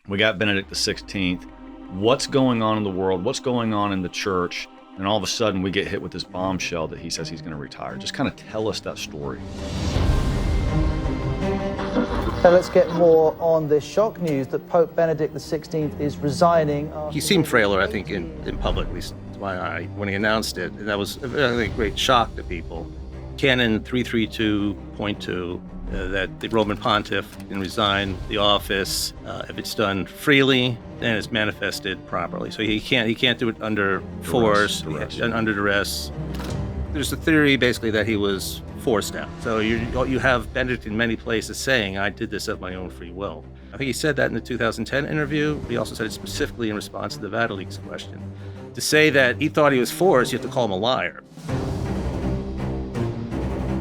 We got Benedict XVI. What's going on in the world? What's going on in the church? And all of a sudden we get hit with this bombshell that he says he's going to retire. Just kind of tell us that story. So let's get more on this shock news that Pope Benedict XVI is resigning. He seemed frailer, I think, in public, at least to my eye, when he announced it. And that was, I think, a great shock to people. Canon 332.2, that the Roman Pontiff can resign the office if it's done freely and it's manifested properly. So he can't do it under force, under duress. There's a theory basically that he was forced out. So you have Benedict in many places saying, I did this of my own free will. I think he said that in the 2010 interview, but he also said it specifically in response to the Vatileaks question. To say that he thought he was forced, you have to call him a liar.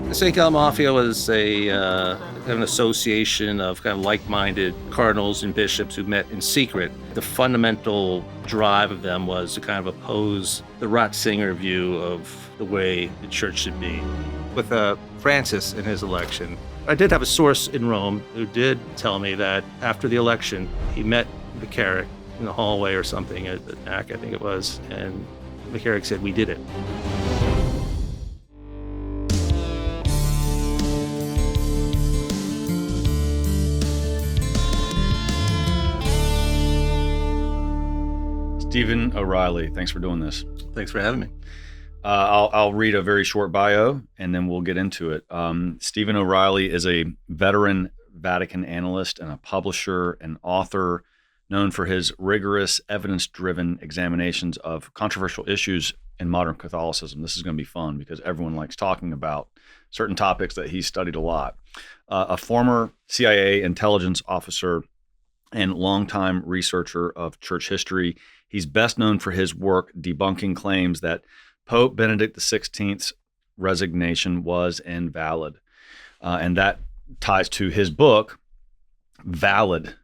The St. Gallen Mafia was an association of kind of like-minded cardinals and bishops who met in secret. The fundamental drive of them was to kind of oppose the Ratzinger view of the way the church should be. With Francis in his election, I did have a source in Rome who did tell me that after the election, he met McCarrick in the hallway or something at the NAC, I think it was, and McCarrick said, "We did it." Stephen O'Reilly, thanks for doing this. Thanks for having me. I'll read a very short bio and then we'll get into it. Stephen O'Reilly is a veteran Vatican analyst and a publisher and author known for his rigorous, evidence-driven examinations of controversial issues in modern Catholicism. This is going to be fun because everyone likes talking about certain topics that he's studied a lot. A former CIA intelligence officer and longtime researcher of church history, he's best known for his work debunking claims that Pope Benedict XVI's resignation was invalid. And that ties to his book, Valid,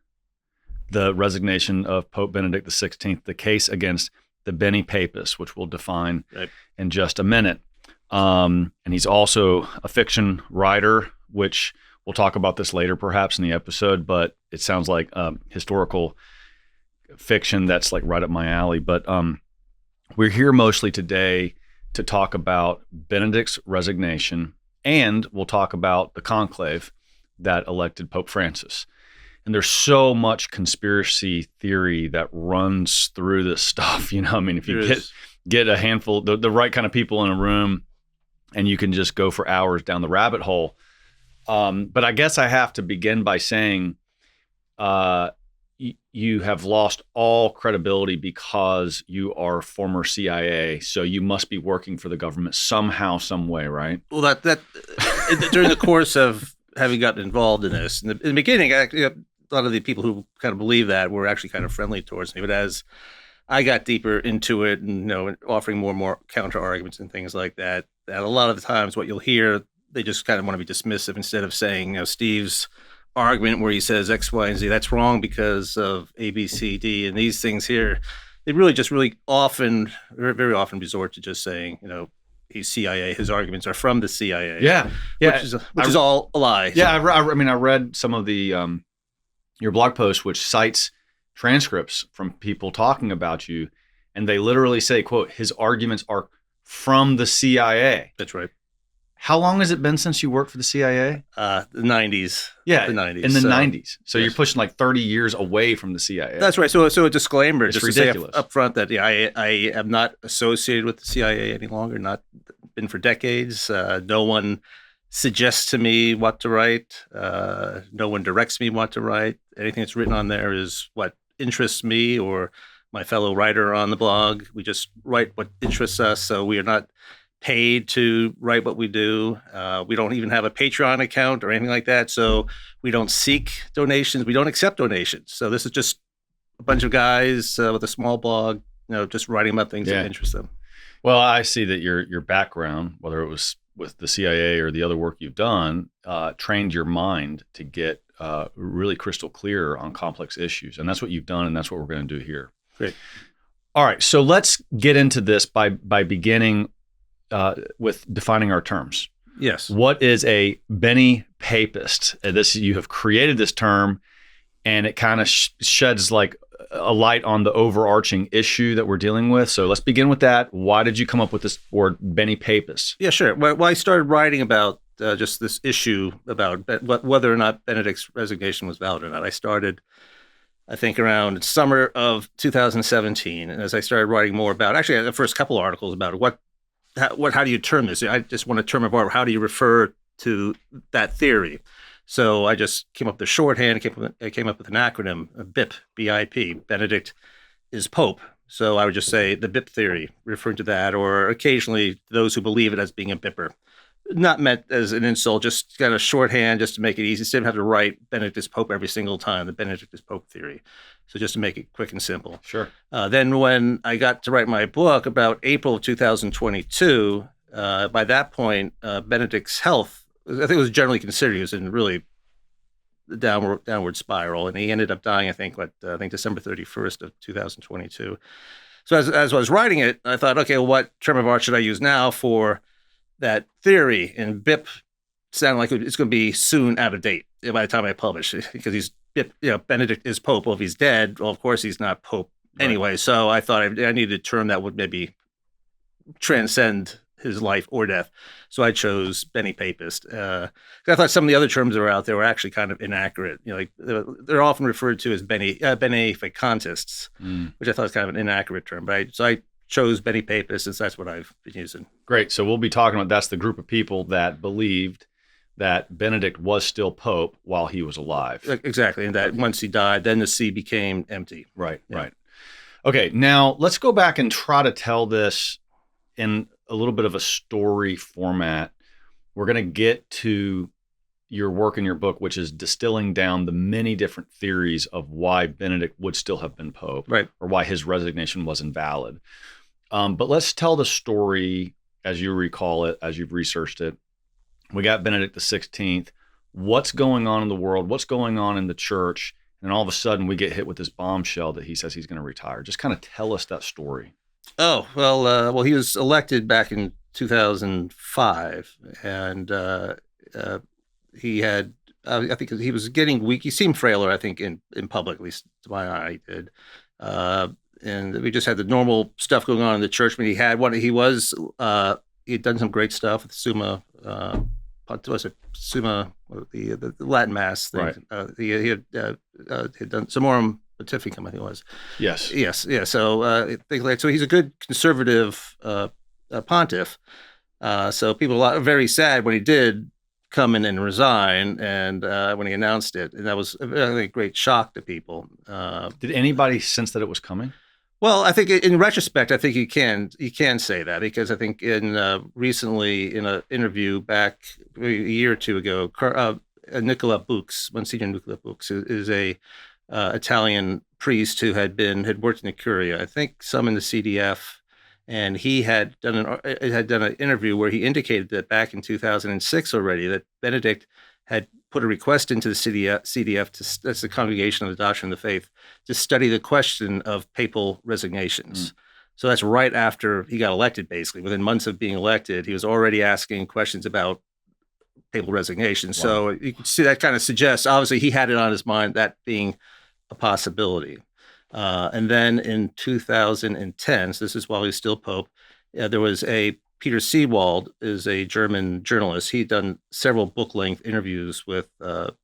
the Resignation of Pope Benedict XVI, the case against the Beni-Papist, which we'll define in just a minute. And he's also a fiction writer, which we'll talk about this later perhaps in the episode, but it sounds like historical fiction that's like right up my alley. But we're here mostly today to talk about Benedict's resignation, and we'll talk about the Conclave that elected Pope Francis. And there's so much conspiracy theory that runs through this stuff. You know, I mean, if you get a handful, the right kind of people in a room, and you can just go for hours down the rabbit hole. But I guess I have to begin by saying you have lost all credibility because you are former CIA, so you must be working for the government somehow, some way, right? Well, that during the course of having gotten involved in this, in the beginning, a lot of the people who kind of believe that were actually kind of friendly towards me. But as I got deeper into it and, offering more and more counter arguments and things like that, that a lot of the times what you'll hear, they just kind of want to be dismissive instead of saying, Steve's argument where he says X, Y, and Z, that's wrong because of A, B, C, D, and these things here. They really often, very, very often resort to just saying, he's CIA. His arguments are from the CIA. Yeah. Which is all a lie. Yeah, I read some of the your blog post, which cites transcripts from people talking about you, and they literally say, quote, his arguments are from the CIA. That's right. How long has it been since you worked for the CIA? The 90s. Yeah, the 90s. In the 90s. So yes. You're pushing like 30 years away from the CIA. That's right. So a disclaimer, it's just ridiculous. To say up front that I am not associated with the CIA any longer, not been for decades. No one suggests to me what to write. No one directs me what to write. Anything that's written on there is what interests me or my fellow writer on the blog. We just write what interests us. So we are not paid to write what we do. We don't even have a Patreon account or anything like that. So we don't seek donations. We don't accept donations. So this is just a bunch of guys with a small blog, just writing about things that interest them. Well, I see that your background, whether it was with the CIA or the other work you've done, trained your mind to get really crystal clear on complex issues. And that's what you've done, and that's what we're going to do here. Great. All right, so let's get into this by beginning with defining our terms. Yes. What is a Beni-Papist? You have created this term. and it kind of sheds like a light on the overarching issue that we're dealing with. So let's begin with that. Why did you come up with this word Beni-Papist? Yeah, sure. Well, I started writing about just this issue about whether or not Benedict's resignation was valid or not. I started, I think, around summer of 2017. And as I started writing more about, actually, the first couple articles about how do you term this? I just want a term of art. How do you refer to that theory? So I just came up with a shorthand. I came up with an acronym, BIP, B-I-P, Benedict is Pope. So I would just say the BIP theory, referring to that, or occasionally those who believe it as being a Bipper. Not meant as an insult, just kind of shorthand, just to make it easy. Instead of having to write Benedict is Pope every single time, the Benedict is Pope theory. So just to make it quick and simple. Sure. Then when I got to write my book about April of 2022, by that point, Benedict's health, I think it was generally considered he was in really downward spiral, and he ended up dying, I think December 31st of 2022. So as I was writing it, I thought, okay, well, what term of art should I use now for that theory? And BIP sounded like it's going to be soon out of date by the time I publish it, because he's Benedict is Pope. Well, if he's dead, well, of course he's not Pope anyway. Right. So I thought I needed a term that would maybe transcend his life or death. So I chose Beni-Papist. I thought some of the other terms that were out there were actually kind of inaccurate. Like they're often referred to as Beni-Papists, which I thought was kind of an inaccurate term. But so I chose Beni-Papist since that's what I've been using. Great. So we'll be talking about that's the group of people that believed that Benedict was still Pope while he was alive. Exactly. And that once he died, then the see became empty. Right, yeah. Right. Okay, now let's go back and try to tell this in a little bit of a story format. We're going to get to your work in your book, which is distilling down the many different theories of why Benedict would still have been Pope, right, or why his resignation was invalid. But let's tell the story as you recall it, as you've researched it. We got Benedict XVI. What's going on in the world? What's going on in the church? And all of a sudden we get hit with this bombshell that he says he's going to retire. Just kind of tell us that story. Oh, well, he was elected back in 2005, and he had, I think he was getting weak. He seemed frailer, I think, in public, at least to my eye did. And we just had the normal stuff going on in the church. But he had he'd done some great stuff with Summa, the Latin Mass thing. Right. He had done Summorum Pontificum, I think it was. Yes. Yeah. So so he's a good conservative pontiff. So people are very sad when he did come in and resign, and when he announced it, and that was a great shock to people. Did anybody sense that it was coming? Well, I think in retrospect, I think you can say that, because I think recently in an interview back a year or two ago, Nicola Bux, Monsignor Nicola Bux, is a Italian priest who had worked in the Curia, I think some in the CDF, and he had done an interview where he indicated that back in 2006 already that Benedict had put a request into the CDF, that's the Congregation of the Doctrine of the Faith, to study the question of papal resignations. So that's right after he got elected, basically. Within months of being elected, he was already asking questions about papal resignation. Wow. So you can see that kind of suggests, obviously, he had it on his mind, that being a possibility. And then in 2010, so this is while he was still Pope, there was Peter Seewald is a German journalist. He'd done several book-length interviews with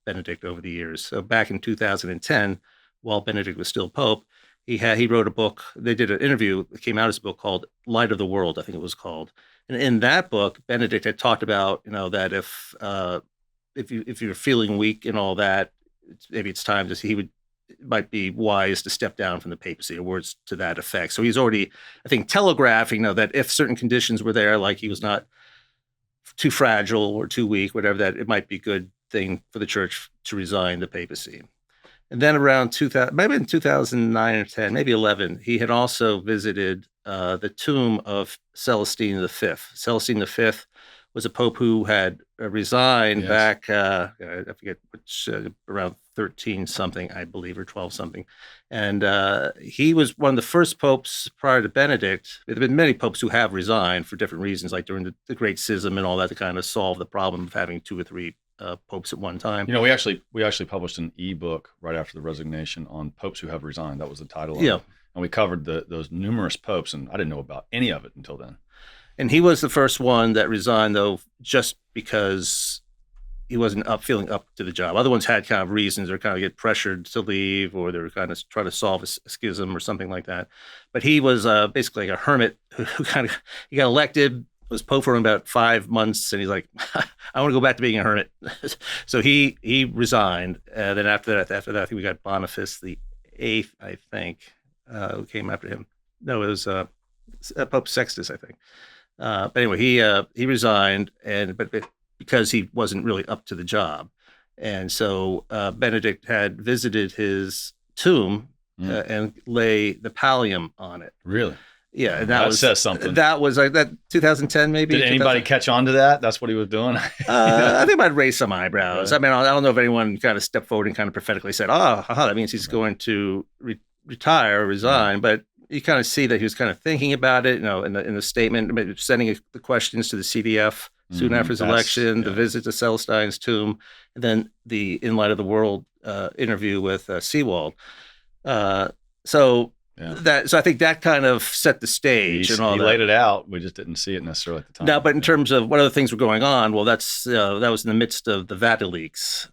Benedict over the years. So back in 2010, while Benedict was still Pope, he wrote a book. They did an interview that came out as a book called Light of the World, I think it was called. And in that book, Benedict had talked about, that if you're feeling weak and all that, maybe it's time it might be wise to step down from the papacy, or words to that effect. So he's already, I think, telegraphing that if certain conditions were there, like he was not too fragile or too weak, whatever, that it might be a good thing for the church to resign the papacy. And then around 2000, maybe in 2009 or 10, maybe 11, he had also visited the tomb of Celestine V. Celestine V was a pope who had resigned back, I forget which, around 13 something, I believe, or 12 something. And he was one of the first popes prior to Benedict. There have been many popes who have resigned for different reasons, like during the Great Schism and all that, to kind of solve the problem of having two or three popes at one time. You know, we actually published an ebook right after the resignation on popes who have resigned. That was the title of it. And we covered those numerous popes, and I didn't know about any of it until then. And he was the first one that resigned, though, just because he wasn't feeling up to the job. Other ones had kind of reasons, or kind of get pressured to leave, or they were kind of trying to solve a schism or something like that. But he was basically like a hermit who he got elected, was Pope for about 5 months, and he's like, I want to go back to being a hermit. So he resigned. Then after that, I think we got Boniface VIII, I think, who came after him. No, it was Pope Sextus, I think. But anyway, he resigned, but because he wasn't really up to the job. And so Benedict had visited his tomb and lay the pallium on it. Really? Yeah, and that says something. That was like that 2010 maybe. Did anybody catch on to that? That's what he was doing? I think it might raise some eyebrows. Right. I mean, I don't know if anyone kind of stepped forward and kind of prophetically said, that means he's going to retire or resign. Right. But you kind of see that he was kind of thinking about it, in the statement, sending the questions to the CDF soon after his election, the visit to Celestine's tomb, and then the In Light of the World interview with Seewald. So I think that kind of set the stage. He laid it out. We just didn't see it necessarily at the time. Now, but in terms of what other things were going on, well, that was in the midst of the Vatileaks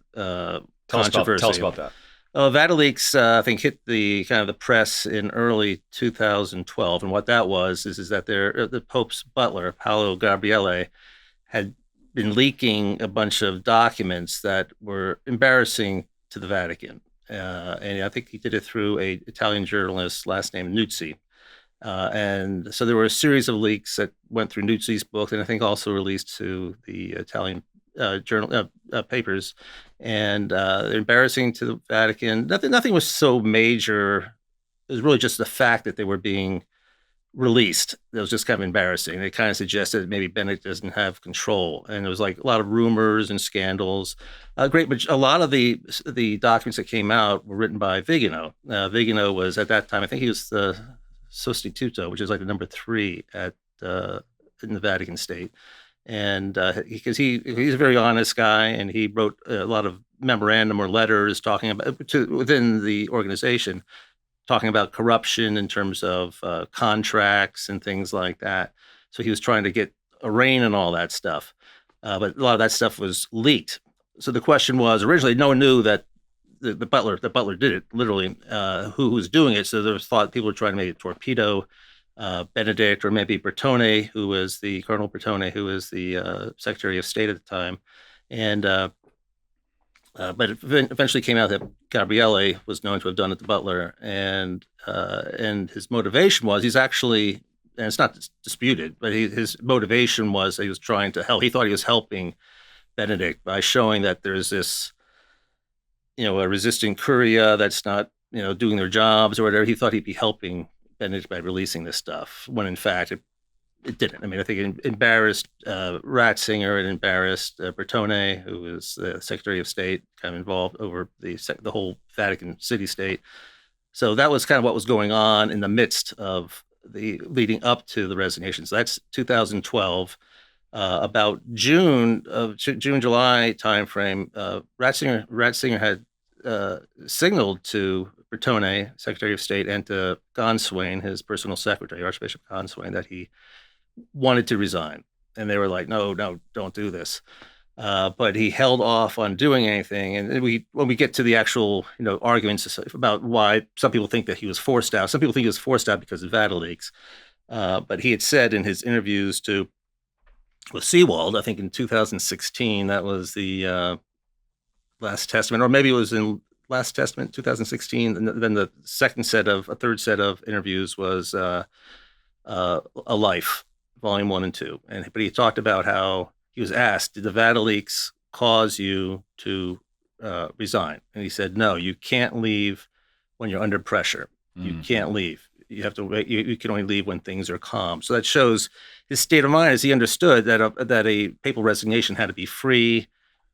controversy. Tell us about that. Vatileaks, I think, hit the kind of the press in early 2012, and what that was is that the Pope's butler, Paolo Gabriele, had been leaking a bunch of documents that were embarrassing to the Vatican. And I think he did it through an Italian journalist, last name Nuzzi. And so there were a series of leaks that went through Nuzzi's book, and I think also released to the Italian journal papers. And they're embarrassing to the Vatican. Nothing was so major. It was really just the fact that they were being released. It was just kind of embarrassing. They kind of suggested that maybe Benedict doesn't have control, and there was like a lot of rumors and scandals. A lot of the documents that came out were written by Vigano. Vigano was at that time, I think he was the Sostituto, which is like the number 3 in the Vatican State, and because he's a very honest guy, and he wrote a lot of memorandum or letters talking about within the organization, talking about corruption in terms of contracts and things like that. So he was trying to get a rein on all that stuff. But a lot of that stuff was leaked. So the question was, originally, no one knew that the butler did it, literally, who was doing it. So there was thought people were trying to maybe torpedo Benedict, or maybe Bertone, who was the Cardinal Bertone, who was the Secretary of State at the time. And but it eventually came out that Gabriele was known to have done it to Butler, and his motivation was, he's actually, and it's not disputed, but his motivation was he was trying to help. He thought he was helping Benedict by showing that there's this, a resisting curia that's not, doing their jobs or whatever. He thought he'd be helping Benedict by releasing this stuff, when in fact it didn't. I mean, I think it embarrassed Ratzinger, it embarrassed Bertone, who was the Secretary of State, kind of involved over the whole Vatican city-state. So that was kind of what was going on in the midst of the leading up to the resignation. So that's 2012. About June, July timeframe, Ratzinger had signaled to Bertone, Secretary of State, and to Gonswain, his personal secretary, Archbishop Gonswain, that he wanted to resign. And they were like, no, don't do this. But he held off on doing anything. And when we get to the actual, arguments about why some people think that he was forced out, some people think he was forced out because of Vatileaks. But he had said in his interviews with Seewald, I think in 2016, that was the Last Testament, or maybe it was in Last Testament, 2016. And then a third set of interviews was A Life, Volume 1 and 2. But he talked about how he was asked, did the Vatileaks cause you to resign? And he said, no, you can't leave when you're under pressure. You can't leave. You have to wait. You can only leave when things are calm. So that shows his state of mind, as he understood that a papal resignation had to be free,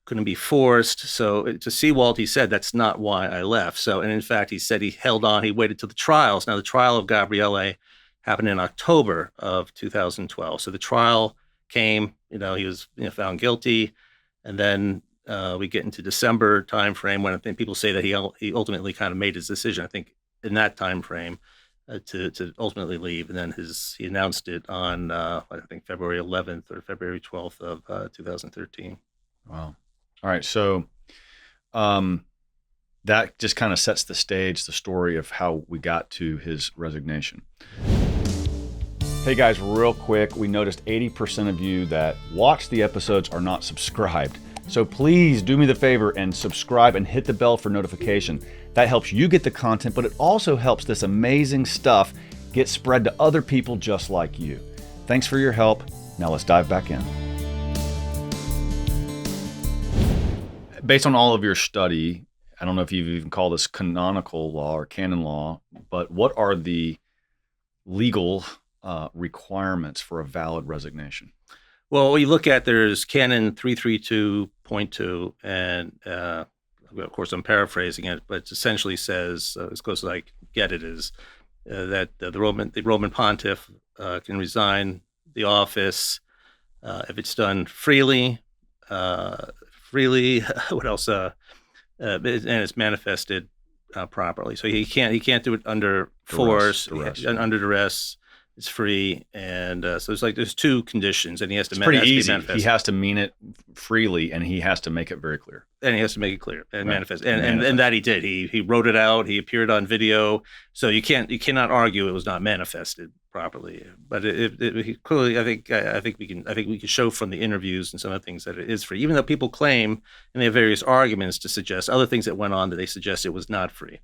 couldn't be forced. So to Seewald, he said, that's not why I left. So, and in fact, he said he held on, he waited till the trials. Now, the trial of Gabriele happened in October of 2012. So the trial came, he was found guilty. And then we get into December timeframe when I think people say that he ultimately kind of made his decision. I think in that time frame to ultimately leave, and then he announced it on I think February 11th or February 12th of 2013. Wow. All right. So that just kind of sets the stage, the story of how we got to his resignation. Hey guys, real quick, we noticed 80% of you that watch the episodes are not subscribed. So please do me the favor and subscribe and hit the bell for notification. That helps you get the content, but it also helps this amazing stuff get spread to other people just like you. Thanks for your help. Now let's dive back in. Based on all of your study, I don't know if you've even called this canonical law or canon law, but what are the legal requirements for a valid resignation? Well, you look at, there's Canon 332.2, and of course I'm paraphrasing it, but it essentially says, as close as I get it, is that the Roman Pontiff can resign the office if it's done freely. What else? And it's manifested properly. So he can't do it under force, under duress. It's free, and so there's two conditions, and he has to. It's pretty easy. He has to mean it freely, and he has to make it very clear. And he has to make it clear and manifest, and that he did. He wrote it out. He appeared on video, so you cannot argue it was not manifested properly. But he clearly, I think we can show from the interviews and some of the things that it is free, even though people claim, and they have various arguments to suggest other things that went on that they suggest it was not free.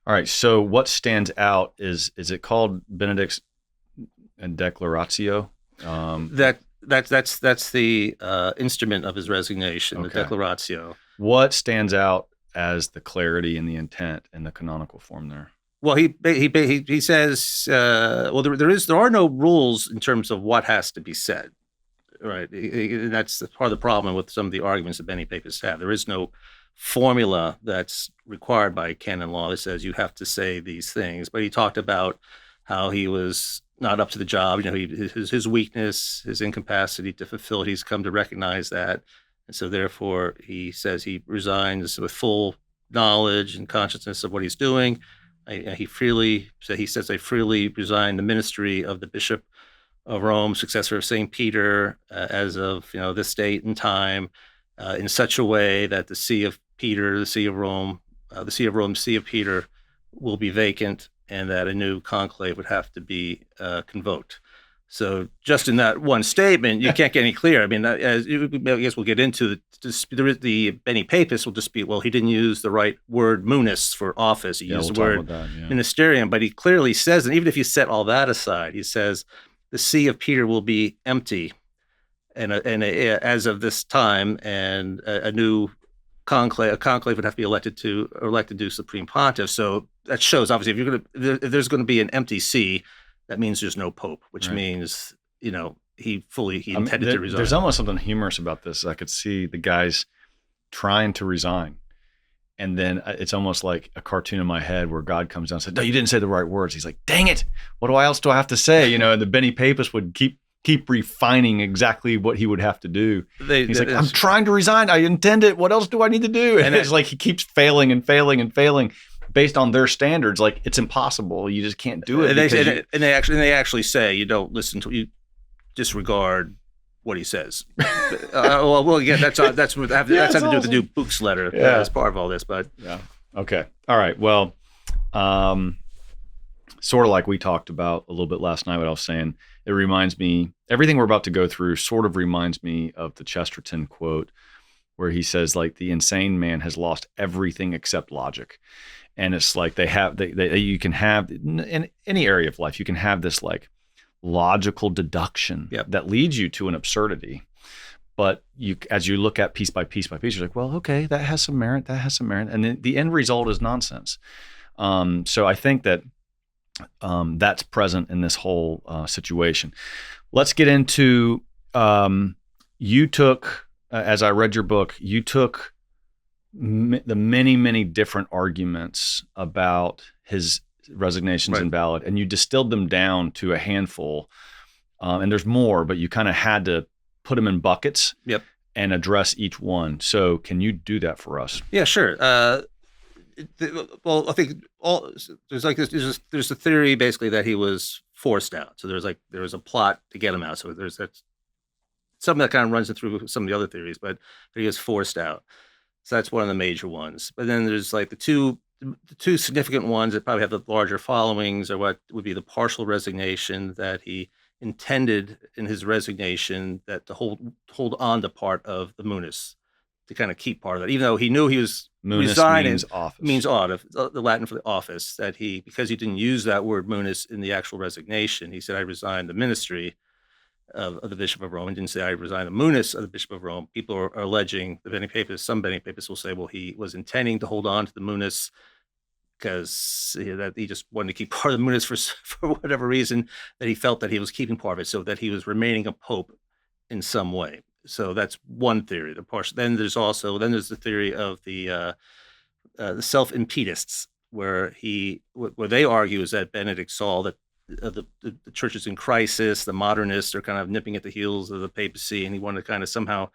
All right. So what stands out is it called Benedict's Declaratio? That's the instrument of his resignation, Okay. the Declaratio. What stands out as the clarity and the intent in the canonical form there? Well, he says, there are no rules in terms of what has to be said, right? And that's part of the problem with some of the arguments that Beni-Papists have. There is no formula that's required by canon law that says you have to say these things. But he talked about how he was not up to the job. His weakness, his incapacity to fulfill it. He's come to recognize that, and so therefore he says he resigns with full knowledge and consciousness of what he's doing. He says I freely resign the ministry of the Bishop of Rome, successor of St. Peter, as of this date and time, in such a way that the See of Peter, the See of Rome, See of Peter will be vacant, and that a new conclave would have to be convoked. So just in that one statement, you can't get any clearer. I mean, I guess we'll get into the Beni-Papists will dispute, well, he didn't use the right word munus for office. He used the word ministerium, but he clearly says, and even if you set all that aside, he says the See of Peter will be empty and as of this time, and a new conclave would have to be elected to supreme pontiff. So that shows, obviously, if there's going to be an empty see, that means there's no pope, which means he intended to resign. There's almost something humorous about this. I could see the guys trying to resign, and then it's almost like a cartoon in my head where God comes down and says, "No, you didn't say the right words." He's like, "Dang it! What else do I have to say?" And the Beni-Papists would keep refining exactly what he would have to do. He's like, "I'm trying to resign. I intend it. What else do I need to do?" And it's like he keeps failing and failing and failing based on their standards. Like, it's impossible. You just can't do it. And they actually say you don't listen to, you disregard what he says. Again, that's something to do with the new Books letter as part of all this. But okay, all right. Well, sort of like we talked about a little bit last night. What I was saying, it reminds me, everything we're about to go through sort of reminds me of the Chesterton quote, where he says, like, the insane man has lost everything except logic. And it's like you can have, in any area of life, you can have this like logical deduction that leads you to an absurdity. But as you look at piece by piece by piece, you're like, well, okay, that has some merit, and then the end result is nonsense. So I think that that's present in this whole situation. Let's get into, you took, as I read your book, you took the many, many different arguments about his resignation's invalid, and you distilled them down to a handful. And there's more, but you kind of had to put them in buckets. Yep. and address each one. So can you do that for us? Yeah, sure. Well, I think there's a theory basically that he was forced out. So there was a plot to get him out. So there's that something that kind of runs through some of the other theories, but he was forced out. So that's one of the major ones. But then there's like the two significant ones that probably have the larger followings are what would be the partial resignation, that he intended in his resignation that to hold on to part of the munus, to kind of keep part of it, even though he knew he was Munus resigning. means office. Means office, the Latin for the office. That because he didn't use that word munus in the actual resignation, he said, "I resigned the ministry of the Bishop of Rome," and didn't say, "I resigned the munus of the Bishop of Rome." People are alleging the Beni-Papists. Some Beni-Papists will say, "Well, he was intending to hold on to the munus because that he just wanted to keep part of the munus for whatever reason, that he felt that he was keeping part of it, so that he was remaining a pope in some way." So that's one theory. Then there's the theory of the self-impedists, where they argue is that Benedict saw that the church is in crisis, the modernists are kind of nipping at the heels of the papacy, and he wanted to kind of somehow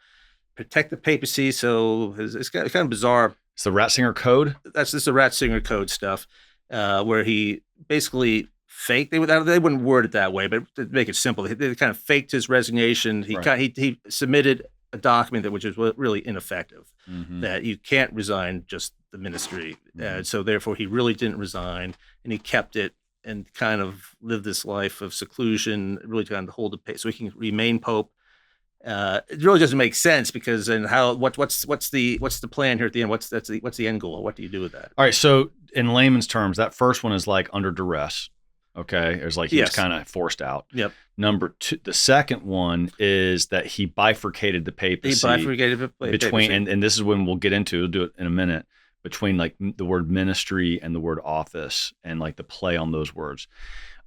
protect the papacy. So it's kind of bizarre. It's the Ratzinger Code? That's just the Ratzinger Code stuff, where he basically faked. They wouldn't word it that way, but to make it simple, they kind of faked his resignation. He submitted a document which is really ineffective, that you can't resign just the ministry. So therefore, he really didn't resign, and he kept it and kind of lived this life of seclusion, really trying to hold so he can remain pope. It really doesn't make sense, because then what's the plan here at the end? What's the end goal? What do you do with that? All right. So in layman's terms, that first one is like under duress. Okay. It was like he was kind of forced out. Yep. Number two, the second one is that he bifurcated the papacy. Between, and this is when we'll get into, we'll do it in a minute, between like the word ministry and the word office, and like the play on those words.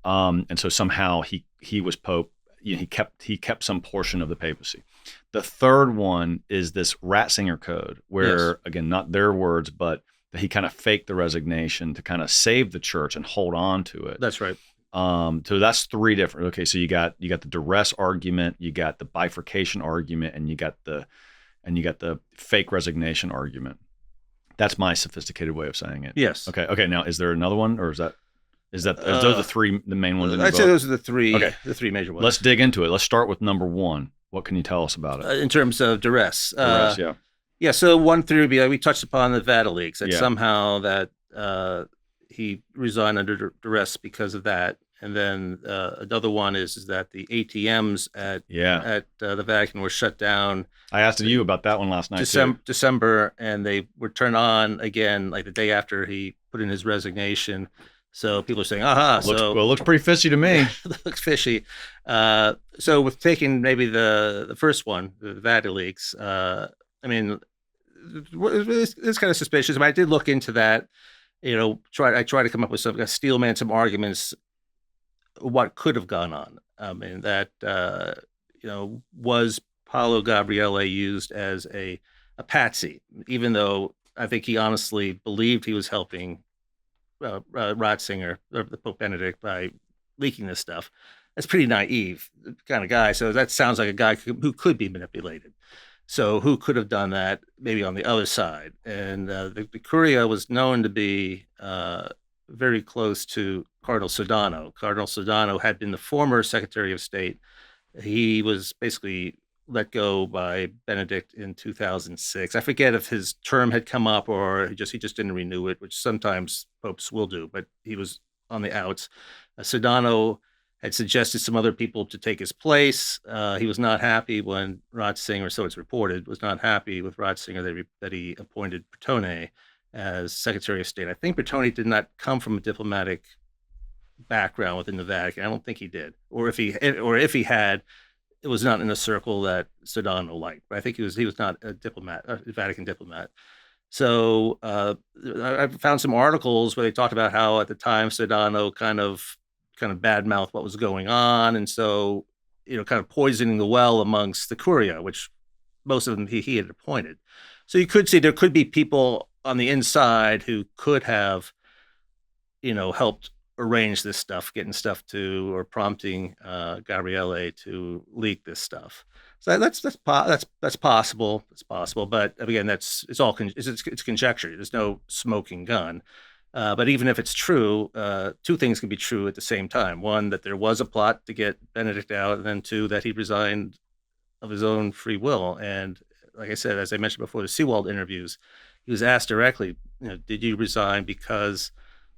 And so somehow he was pope. He kept some portion of the papacy. The third one is this Ratzinger Code, where again, not their words, but that he kind of faked the resignation to kind of save the church and hold on to it. That's right. So that's three different. Okay, so you got the duress argument, you got the bifurcation argument, and you got the fake resignation argument. That's my sophisticated way of saying it. Yes. Okay. Now, is there another one, or is those the main ones? I'd say those are the three. Okay. The three major ones. Let's dig into it. Let's start with number one. What can you tell us about it in terms of duress? Yeah. Yeah. So one theory would be, we touched upon the Vatican leaks, that somehow that he resigned under duress because of that. And then another one is that the ATMs at the Vatican were shut down. I asked you about that one last night. December, and they were turned on again like the day after he put in his resignation. So people are saying, it looks pretty fishy to me. Looks fishy. So with taking maybe the first one, the Vatican leaks, I mean, it's kind of suspicious. I mean, I did look into that. I tried to come up with some arguments what could have gone on. I mean, that was Paolo Gabriele used as a patsy, even though I think he honestly believed he was helping Ratzinger, or the Pope Benedict, by leaking this stuff. That's pretty naive kind of guy. So that sounds like a guy who could be manipulated. So who could have done that? Maybe on the other side. And the Curia was known to be very close to Cardinal Sodano. Cardinal Sodano had been the former Secretary of State. He was basically let go by Benedict in 2006. I forget if his term had come up or he just didn't renew it, which sometimes popes will do, but he was on the outs. Sodano had suggested some other people to take his place. He was not happy when Ratzinger, so it's reported, was not happy with Ratzinger that he appointed Bertone as Secretary of State. I think Bertone did not come from a diplomatic background within the Vatican. I don't think he did. Or if he had, it was not in a circle that Sodano liked. But I think he was not a diplomat, a Vatican diplomat. So I found some articles where they talked about how at the time Sodano kind of badmouthed what was going on, and so kind of poisoning the well amongst the Curia, which most of them he had appointed. So you could see there could be people on the inside who could have helped arrange this stuff, getting stuff to or prompting Gabriele to leak this stuff. So that's possible. It's possible, but again, it's conjecture. There's no smoking gun. But even if it's true, two things can be true at the same time. One, that there was a plot to get Benedict out, and then two, that he resigned of his own free will. And like I said, as I mentioned before, the Seawald interviews, he was asked directly, did you resign because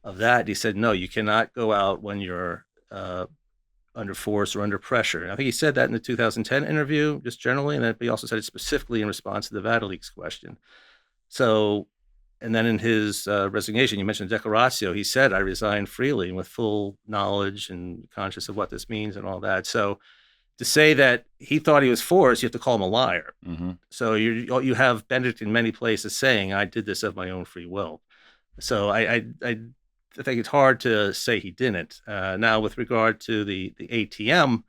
of that? He said, no, you cannot go out when you're under force or under pressure. And I think he said that in the 2010 interview, just generally, and then he also said it specifically in response to the Vatileaks question. So, and then in his resignation, you mentioned Declaratio, he said, I resign freely and with full knowledge and conscious of what this means and all that. So to say that he thought he was forced, you have to call him a liar. Mm-hmm. So you have Benedict in many places saying, I did this of my own free will. So I think it's hard to say he didn't. Now, with regard to the ATM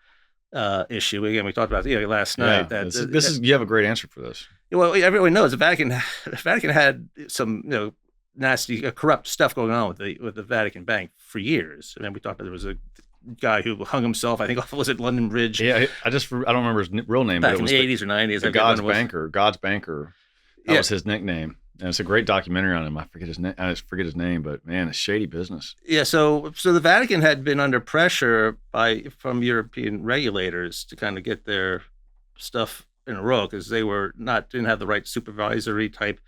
issue, again, we talked about last night. Yeah, you have a great answer for this. Well, everyone knows the Vatican had some nasty, corrupt stuff going on with the Vatican Bank for years. I mean, we talked about there was a guy who hung himself, I think, was it London Bridge? Yeah, I don't remember his real name. Back but it was in the 80s or 90s. God's Banker. That was his nickname. And it's a great documentary on him. I forget his name, but man, it's shady business. Yeah, so the Vatican had been under pressure from European regulators to kind of get their stuff in a row because they didn't have the right supervisory type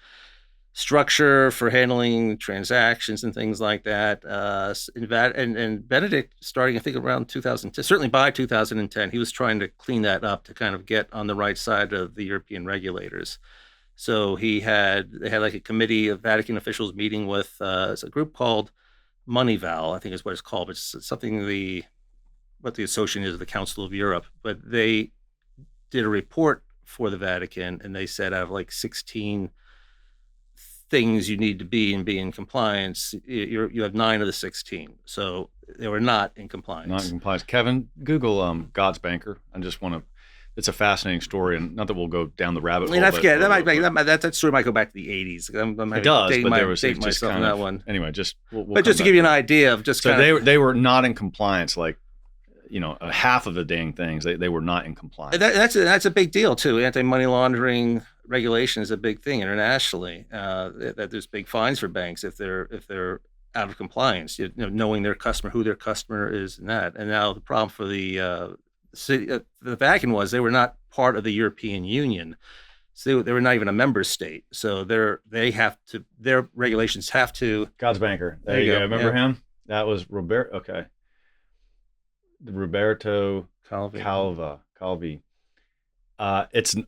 structure for handling transactions and things like that. And Benedict, starting I think around 2010, certainly by 2010, he was trying to clean that up to kind of get on the right side of the European regulators. So they had like a committee of Vatican officials meeting with it's a group called Moneyval, I think is what it's called. It's something what the association is of the Council of Europe. But they did a report for the Vatican, and they said out of like 16 things you need to be in compliance, you have 9 of the 16. So they were not in compliance. Not in compliance. Kevin, Google God's Banker. I just want to. It's a fascinating story, and not that we'll go down the rabbit hole. I mean, I forget that story might go back to the 80s. It does, but there was just myself kind on of that one. Anyway, just but just to give you an idea of just so they were not in compliance, like half of the dang things they were not in compliance. That's a big deal too. Anti-money laundering regulation is a big thing internationally. That there's big fines for banks if they're out of compliance. Knowing their customer, who their customer is, and that. And now the problem for the Vatican was they were not part of the European Union, so they were not even a member state. So their regulations have to. God's Banker. There you go. Remember him? That was Roberto. Okay, Roberto Calvi.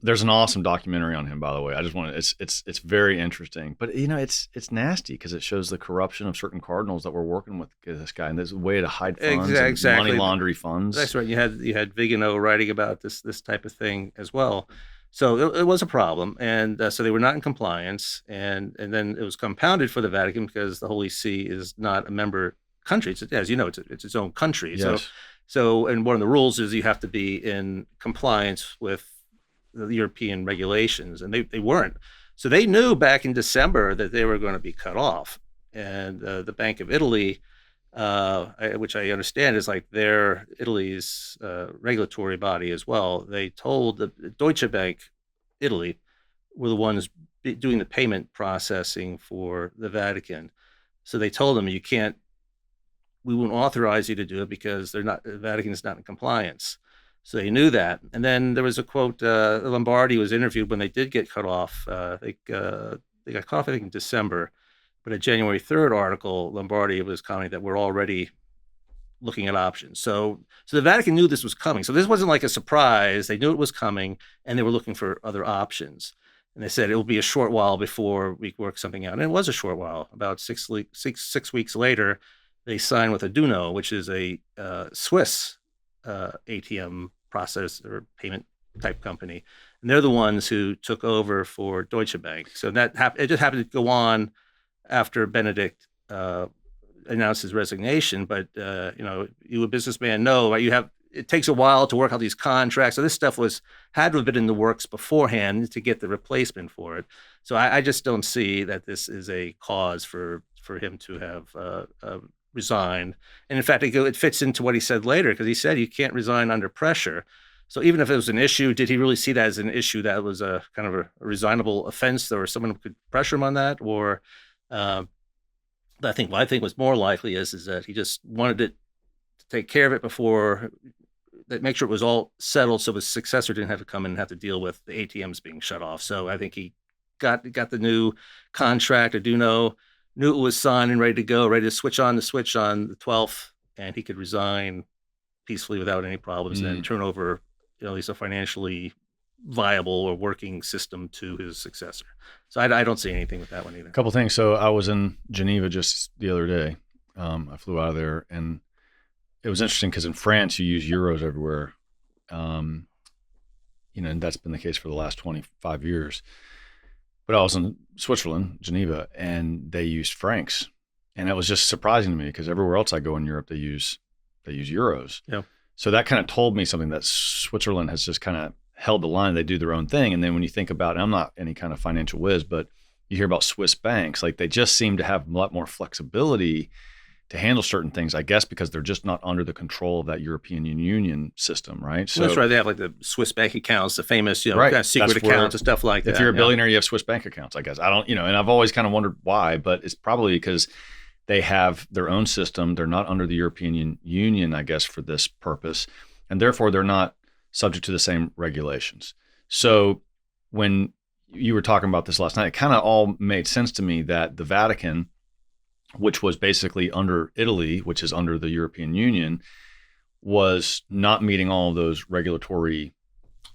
There's an awesome documentary on him, by the way. I just want to. It's very interesting, but it's nasty because it shows the corruption of certain cardinals that were working with this guy, and there's a way to hide funds, exactly. Money laundry funds. That's right. You had Vigano writing about this type of thing as well. So it was a problem, and so they were not in compliance, and then it was compounded for the Vatican because the Holy See is not a member country. As you know, it's its own country. Yes. So and one of the rules is you have to be in compliance with the European regulations, and they weren't. So they knew back in December that they were going to be cut off. And the Bank of Italy, which I understand is like Italy's regulatory body as well, they told the Deutsche Bank, Italy, were the ones doing the payment processing for the Vatican. So they told them, we won't authorize you to do it because the Vatican is not in compliance. So they knew that. And then there was a quote, Lombardi was interviewed when they did get cut off. They got cut off, I think, in December. But a January 3rd article, Lombardi was commenting that we're already looking at options. So the Vatican knew this was coming. So this wasn't like a surprise. They knew it was coming, and they were looking for other options. And they said it will be a short while before we work something out. And it was a short while. About 6 weeks later, they signed with Aduno, which is a Swiss ATM process or payment type company, and they're the ones who took over for Deutsche Bank. So it just happened to go on after Benedict announced his resignation. But you a businessman know, right? It takes a while to work out these contracts. So this stuff had to have been in the works beforehand to get the replacement for it. So I just don't see that this is a cause for him to have resigned. And in fact, it fits into what he said later, because he said you can't resign under pressure. So even if it was an issue, did he really see that as an issue that was a kind of a resignable offense, or someone could pressure him on that? Or I think what I think was more likely is that he just wanted it to take care of it before, that make sure it was all settled, so his successor didn't have to come in and have to deal with the ATMs being shut off. So I think he got the new contract, knew it was signed and ready to go, ready to switch on the 12th, and he could resign peacefully without any problems, and then turn over, at least a financially viable or working system to his successor. So I don't see anything with that one either. A couple things. So I was in Geneva just the other day. I flew out of there, and it was interesting because in France you use euros everywhere, and that's been the case for the last 25 years. But I was in Switzerland, Geneva, and they used francs, and it was just surprising to me because everywhere else I go in Europe they use euros. Yeah. So that kind of told me something, that Switzerland has just kind of held the line. They do their own thing, and then when you think about, and I'm not any kind of financial whiz, but you hear about Swiss banks, like they just seem to have a lot more flexibility to handle certain things, I guess, because they're just not under the control of that European Union system, right? So that's right. They have like the Swiss bank accounts, the famous, right. Kind of secret accounts and stuff like that. If you're a billionaire, you have Swiss bank accounts, I guess. I don't, and I've always kind of wondered why, but it's probably because they have their own system. They're not under the European Union, I guess, for this purpose, and therefore they're not subject to the same regulations. So when you were talking about this last night, it kind of all made sense to me that the Vatican, which was basically under Italy, which is under the European Union, was not meeting all of those regulatory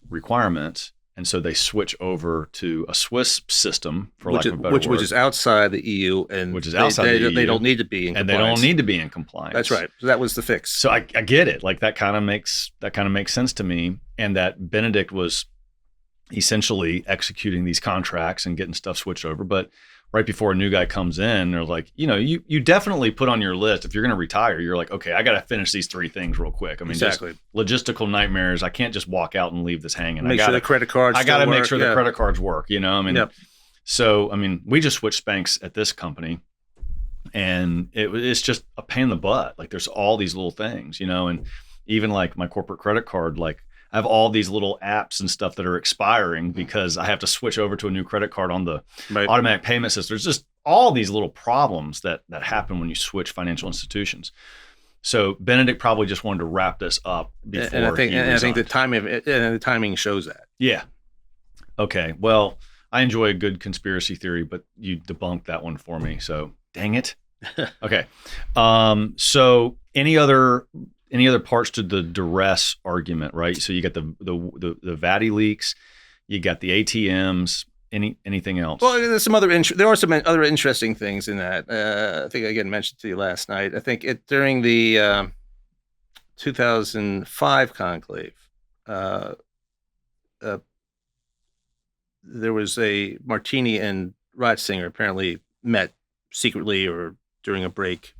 requirements. And so they switch over to a Swiss system, for lack of a better word. Which is outside the EU. And which is outside the EU. They don't need to be in compliance. And they don't need to be in compliance. That's right. So that was the fix. So I get it. Like that kind of makes sense to me. And that Benedict was essentially executing these contracts and getting stuff switched over. But right before a new guy comes in, they're like, you definitely put on your list, if you're going to retire, you're like, okay, I got to finish these 3 things real quick. I mean, exactly. Just logistical nightmares. I can't just walk out and leave this hanging. Make sure the credit cards. I got to make sure the credit cards work. Yep. So we just switched banks at this company, and it's just a pain in the butt. Like there's all these little things, and even like my corporate credit card, like I have all these little apps and stuff that are expiring because I have to switch over to a new credit card on the automatic payment system. There's just all these little problems that happen when you switch financial institutions. So Benedict probably just wanted to wrap this up before I think the timing shows that. Yeah. Okay. Well, I enjoy a good conspiracy theory, but you debunked that one for me. So dang it. Okay. So any other parts to the duress argument, right? So you got the Vati leaks, you got the ATMs. Anything else? Well, there are some other interesting things in that. I think I again mentioned to you last night. I think during the 2005 conclave, there was a Martini and Ratzinger apparently met secretly or during a break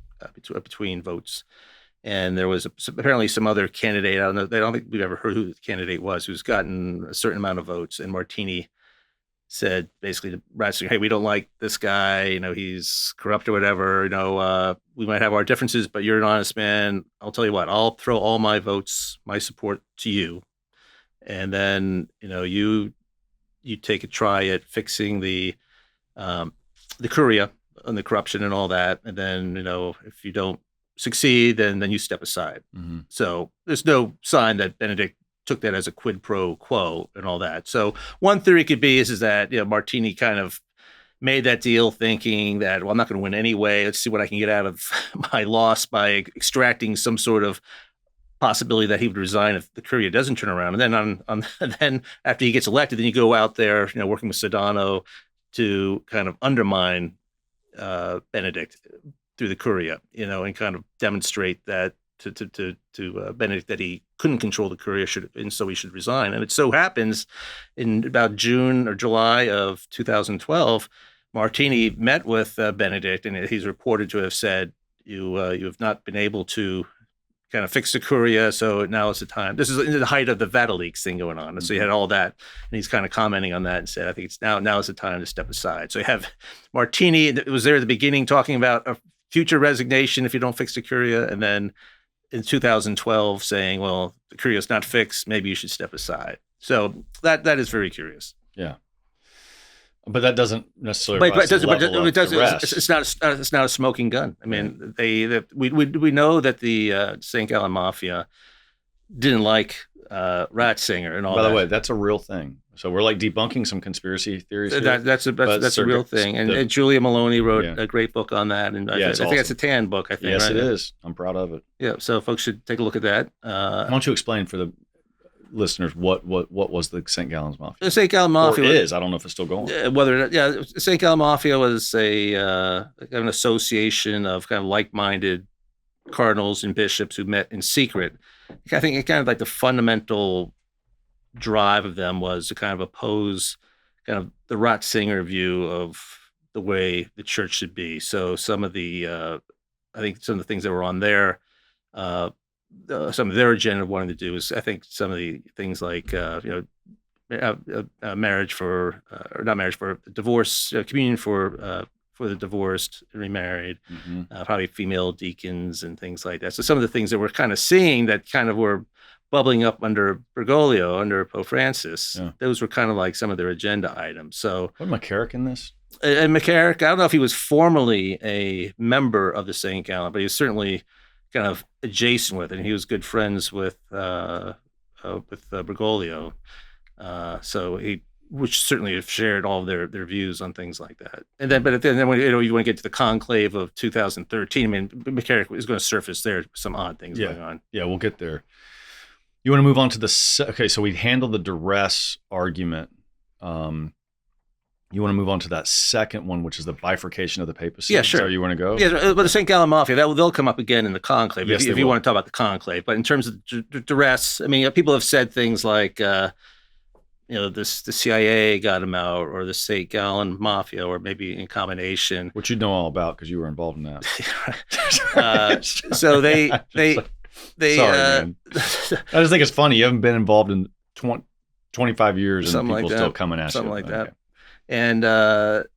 between votes. And there was apparently some other candidate. I don't think we've ever heard who the candidate was, who's gotten a certain amount of votes. And Martini said basically to Ratzinger, hey, we don't like this guy. He's corrupt or whatever. We might have our differences, but you're an honest man. I'll tell you what, I'll throw all my votes, my support to you. And then, you take a try at fixing the Curia and the corruption and all that. And then, if you don't succeed, then you step aside. Mm-hmm. So there's no sign that Benedict took that as a quid pro quo and all that. So one theory could be is that Martini kind of made that deal thinking that, well, I'm not going to win anyway. Let's see what I can get out of my loss by extracting some sort of possibility that he would resign if the Curia doesn't turn around. And then then after he gets elected, then you go out there, working with Sedano to kind of undermine Benedict through the Curia, and kind of demonstrate that to Benedict that he couldn't control the Curia, and so he should resign. And it so happens in about June or July of 2012, Martini met with Benedict, and he's reported to have said, you have not been able to kind of fix the Curia, so now is the time. This is in the height of the Vatileaks thing going on. And so you had all that, and he's kind of commenting on that and said, I think it's now is the time to step aside. So you have Martini, it was there at the beginning, talking about a future resignation if you don't fix the Curia, and then in 2012 saying, well, the Curio's not fixed, maybe you should step aside. So that is very curious. Yeah. But that doesn't necessarily rise to the level of arrest. It's not a smoking gun. I mean, we know that the St. Gallen Mafia didn't like Ratzinger and all that. By the way, that's a real thing. So we're like debunking some conspiracy theories here. That's a real thing. And Julia Maloney wrote a great book on that. And I think it's a tan book, I think. Yes, right? it is. I'm proud of it. Yeah, so folks should take a look at that. Why don't you explain for the listeners what was the St. Gallen's Mafia? The St. Gallen Mafia I don't know if it's still going. St. Gallen Mafia was an association of kind of like-minded cardinals and bishops who met in secret. I think it kind of like the fundamental drive of them was to kind of oppose kind of the Ratzinger view of the way the church should be. So some of the things that were on there, some of their agenda of wanting to do is, I think, some of the things like marriage for or not marriage for divorce, communion for the divorced and remarried, probably female deacons and things like that. So some of the things that we're kind of seeing that kind of were bubbling up under Bergoglio, under Pope Francis, those were kind of like some of their agenda items. So, what McCarrick in this? And McCarrick, I don't know if he was formally a member of the St. Gallen, but he was certainly kind of adjacent with it. And he was good friends with Bergoglio, so he, which certainly have shared all their views on things like that. And then, but then when you want to get to the Conclave of 2013, I mean, McCarrick is going to surface there some odd things going on. Yeah, we'll get there. You want to move on to okay, so we handled the duress argument. You want to move on to that second one, which is the bifurcation of the papacy? Yeah, sure. So you want to go? Yeah, but the St. Gallen Mafia, they'll come up again in the Conclave, yes, if you want to talk about the Conclave. But in terms of duress, I mean, people have said things like, the CIA got him out, or the St. Gallen Mafia, or maybe in combination. Which you know all about because you were involved in that. So they Sorry, man. I just think it's funny. You haven't been involved in 25 years and people still coming at you. Something like that. And but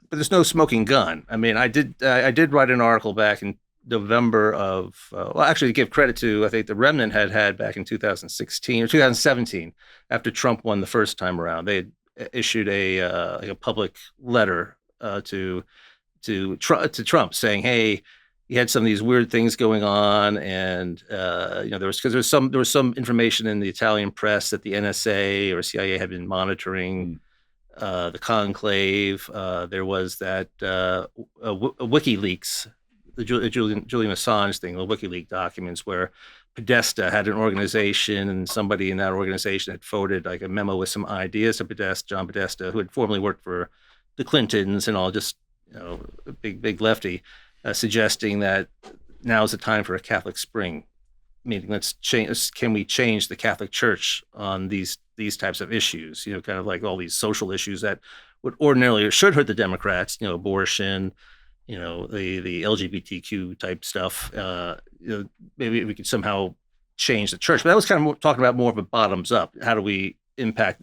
there's no smoking gun. I mean, I did write an article back in November of, actually to give credit to, I think the Remnant had back in 2016 or 2017, after Trump won the first time around. They had issued a public letter to Trump saying, hey, you had some of these weird things going on, and there was some information in the Italian press that the NSA or CIA had been monitoring the Conclave. There was that WikiLeaks, the Julian Assange thing, the WikiLeaks documents, where Podesta had an organization, and somebody in that organization had forwarded like a memo with some ideas to John Podesta, who had formerly worked for the Clintons and all, just a big lefty. Suggesting that now is the time for a Catholic Spring, meaning can we change the Catholic Church on these types of issues? Kind of like all these social issues that would ordinarily or should hurt the Democrats. Abortion, the LGBTQ type stuff. Maybe we could somehow change the church. But that was kind of talking about more of a bottoms up. How do we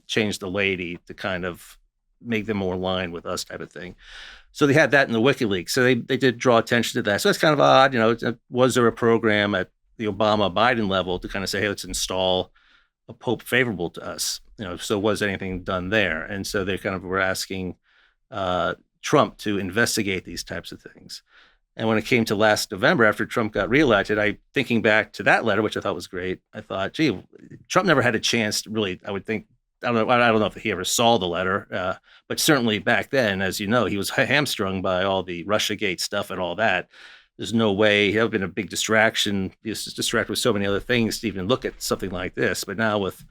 change the laity to kind of make them more aligned with us, type of thing. So they had that in the WikiLeaks. So they did draw attention to that. So that's kind of odd. Was there a program at the Obama-Biden level to kind of say, hey, let's install a pope favorable to us? So was anything done there? And so they kind of were asking Trump to investigate these types of things. And when it came to last November, after Trump got reelected, thinking back to that letter, which I thought was great, I thought, gee, Trump never had a chance to really, I would think, I don't know if he ever saw the letter, but certainly back then, as you know, he was hamstrung by all the Russiagate stuff and all that. There's no way, it would have been a big distraction. He was distracted with so many other things to even look at something like this. But now with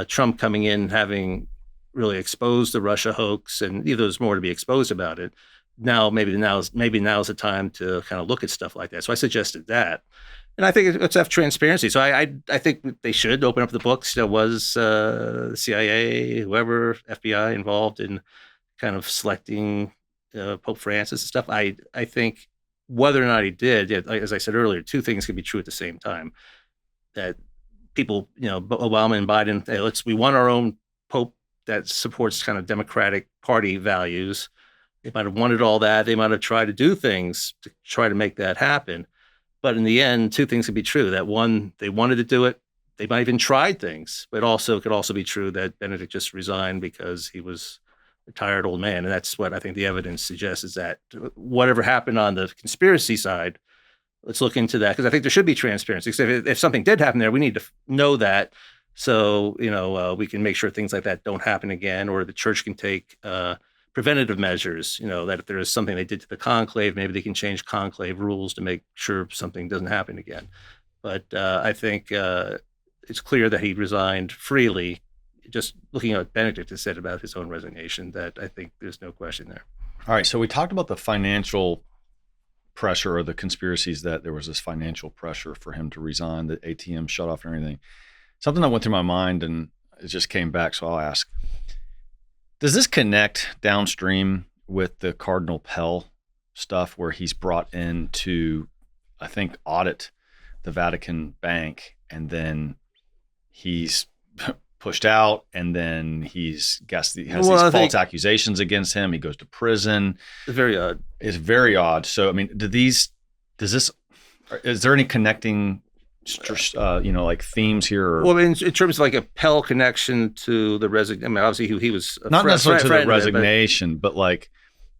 Trump coming in, having really exposed the Russia hoax, and there's more to be exposed about it, maybe now's the time to kind of look at stuff like that. So I suggested that. And I think let's have transparency. So I think they should open up the books. Was the CIA, whoever, FBI involved in kind of selecting Pope Francis and stuff? I think whether or not he did, as I said earlier, two things can be true at the same time. That people, Obama and Biden, hey, we want our own Pope that supports kind of Democratic Party values. They might have wanted all that. They might have tried to do things to try to make that happen. But in the end, two things could be true. That one, they wanted to do it. They might even tried things, but also it could also be true that Benedict just resigned because he was a tired old man. And that's what I think the evidence suggests, is that whatever happened on the conspiracy side, let's look into that, because I think there should be transparency. Because if something did happen there, we need to know that, so we can make sure things like that don't happen again, or the church can take preventative measures. That if there is something they did to the conclave, maybe they can change conclave rules to make sure something doesn't happen again. But I think it's clear that he resigned freely. Just looking at what Benedict has said about his own resignation, that I think there's no question there. All right, so we talked about the financial pressure, or the conspiracies, that there was this financial pressure for him to resign, the ATM shut off and everything. Something that went through my mind and it just came back, so I'll ask. Does this connect downstream with the Cardinal Pell stuff, where he's brought in to, I think, audit the Vatican bank, and then he's pushed out, and then he has these false accusations against him. He goes to prison. It's very odd. It's very odd. So, I mean, is there any connecting, like themes here? Or? Well, in terms of like a Pell connection to the resignation, I mean, obviously he was not necessarily to the resignation, but like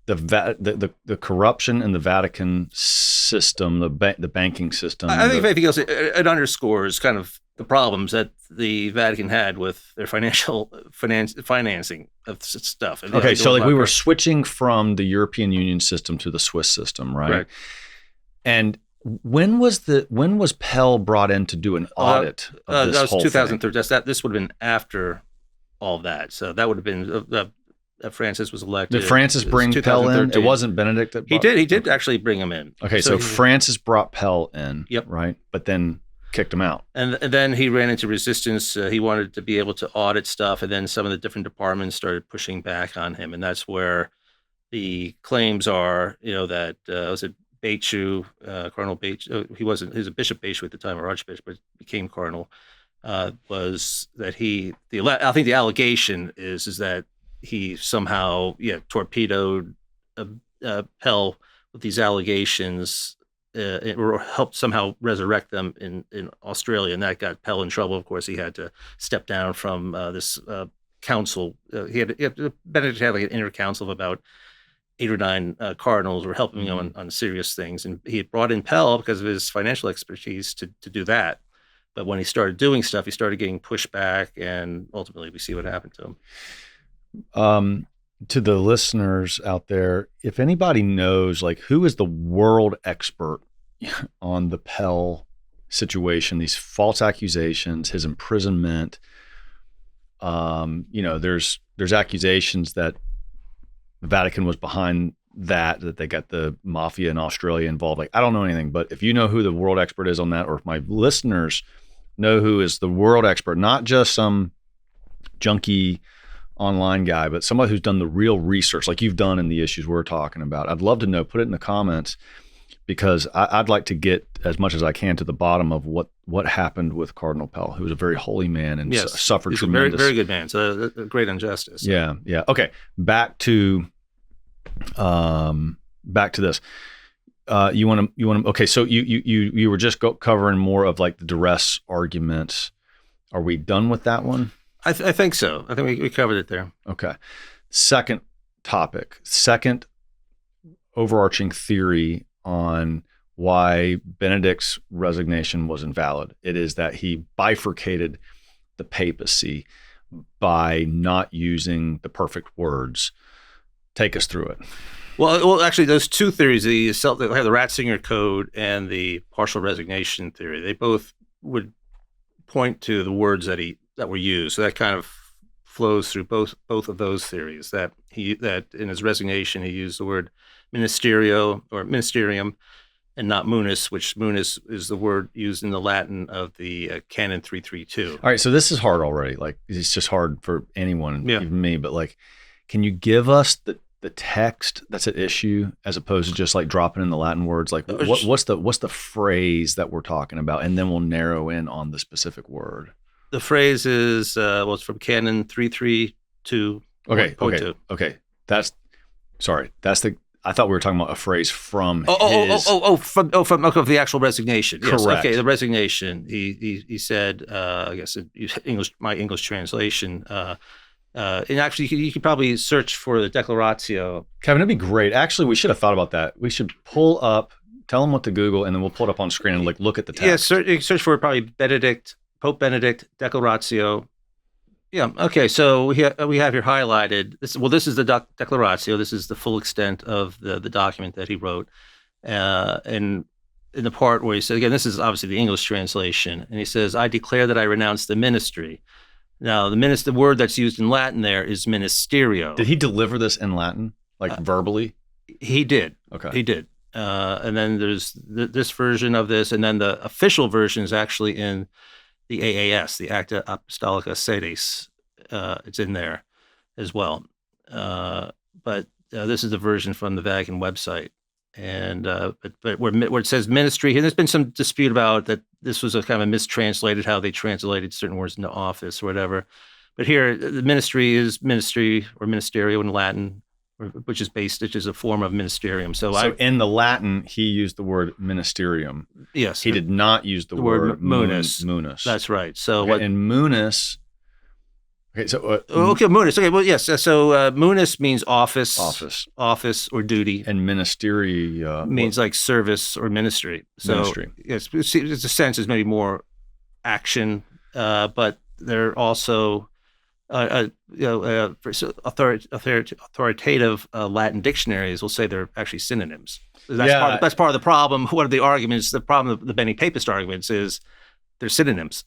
the corruption in the Vatican system, the banking system. I think if anything else, it underscores kind of the problems that the Vatican had with their financing of stuff. And okay, so like we were switching from the European Union system to the Swiss system, right? Right. And when was Pell brought in to do an audit of this whole thing? That was 2003. This would have been after all that. So that would have been Francis was elected. Did Francis bring Pell in? It wasn't Benedict that brought He did actually bring him in. Okay, so Francis brought Pell in, yep, right? But then kicked him out. And then he ran into resistance. He wanted to be able to audit stuff, and then some of the different departments started pushing back on him, and that's where the claims are, that was it Baichu, Cardinal Baichu, he was a Bishop Baichu at the time, or Archbishop, but became Cardinal, was that I think the allegation is that he somehow torpedoed Pell with these allegations, or helped somehow resurrect them in Australia, and that got Pell in trouble. Of course, he had to step down from this council. Benedict had like an inner council of about 8 or 9 cardinals were helping him on serious things, and he had brought in Pell because of his financial expertise to do that. But when he started doing stuff, he started getting pushed back, and ultimately we see what happened to him. To the listeners out there, if anybody knows, like, who is the world expert on the Pell situation, these false accusations, his imprisonment, there's accusations that the Vatican was behind that they got the mafia in Australia involved. Like, I don't know anything, but if you know who the world expert is on that, or if my listeners know who is the world expert, not just some junky online guy, but somebody who's done the real research, like you've done in the issues we're talking about, I'd love to know. Put it in the comments, because I'd like to get as much as I can to the bottom of what happened with Cardinal Pell, who was a very holy man and suffered tremendous. A very, very good man. So a great injustice. Yeah. Okay. Back to this. You want to. Okay. So you were just covering more of like the duress arguments. Are we done with that one? I think so. I think we covered it there. Okay. Second topic. Second overarching theory on why Benedict's resignation was invalid. It is that he bifurcated the papacy by not using the perfect words. Take us through it. Well, actually, those two theories, they have the Ratzinger Code and the partial resignation theory. They both would point to the words that were used. So that kind of flows through both of those theories. That in his resignation he used the word ministerio or ministerium, and not munus, which munus is the word used in the Latin of the Canon 332. All right, so this is hard already. Like, it's just hard for anyone, even me. But like, can you give us the text that's at issue, as opposed to just like dropping in the Latin words? Like, what's the phrase that we're talking about, and then we'll narrow in on the specific word. The phrase is it's from Canon 332. Okay. That's the. I thought we were talking about a phrase from from the actual resignation. Yes, correct. Okay, the resignation. He said, I guess my English translation. And actually, you could probably search for the Declaratio. Kevin, it'd be great. Actually, we should have thought about that. We should pull up, tell them what to Google, and then we'll pull it up on screen and look at the text. Yeah, you search for probably Pope Benedict, Declaratio. Yeah. Okay. So we have here highlighted this. Well, this is the Declaratio. This is the full extent of the document that he wrote, and in the part where he said, again, this is obviously the English translation, and he says, "I declare that I renounce the ministry." Now, the word that's used in Latin there is ministerio. Did he deliver this in Latin, like verbally? He did. Okay. He did. And then there's this version of this, and then the official version is actually in the AAS, the Acta Apostolica Sedis. It's in there as well. But this is the version from the Vatican website. And but where it says ministry, and there's been some dispute about that this was a kind of mistranslated, how they translated certain words into office or whatever. But here, the ministry is ministry or ministerio in Latin, which is a form of ministerium. So in the Latin, he used the word ministerium. Yes. He did not use the word munus. That's right. So and munus. Okay, so munus. Okay, well, yes. So munus means office, or duty, and ministeri means like service or ministry. So ministry. Yes, it's a sense is maybe more action, but they're also authoritative Latin dictionaries will say they're actually synonyms. That's part of the problem. One of the arguments, the problem of the Beni-Papist arguments is they're synonyms.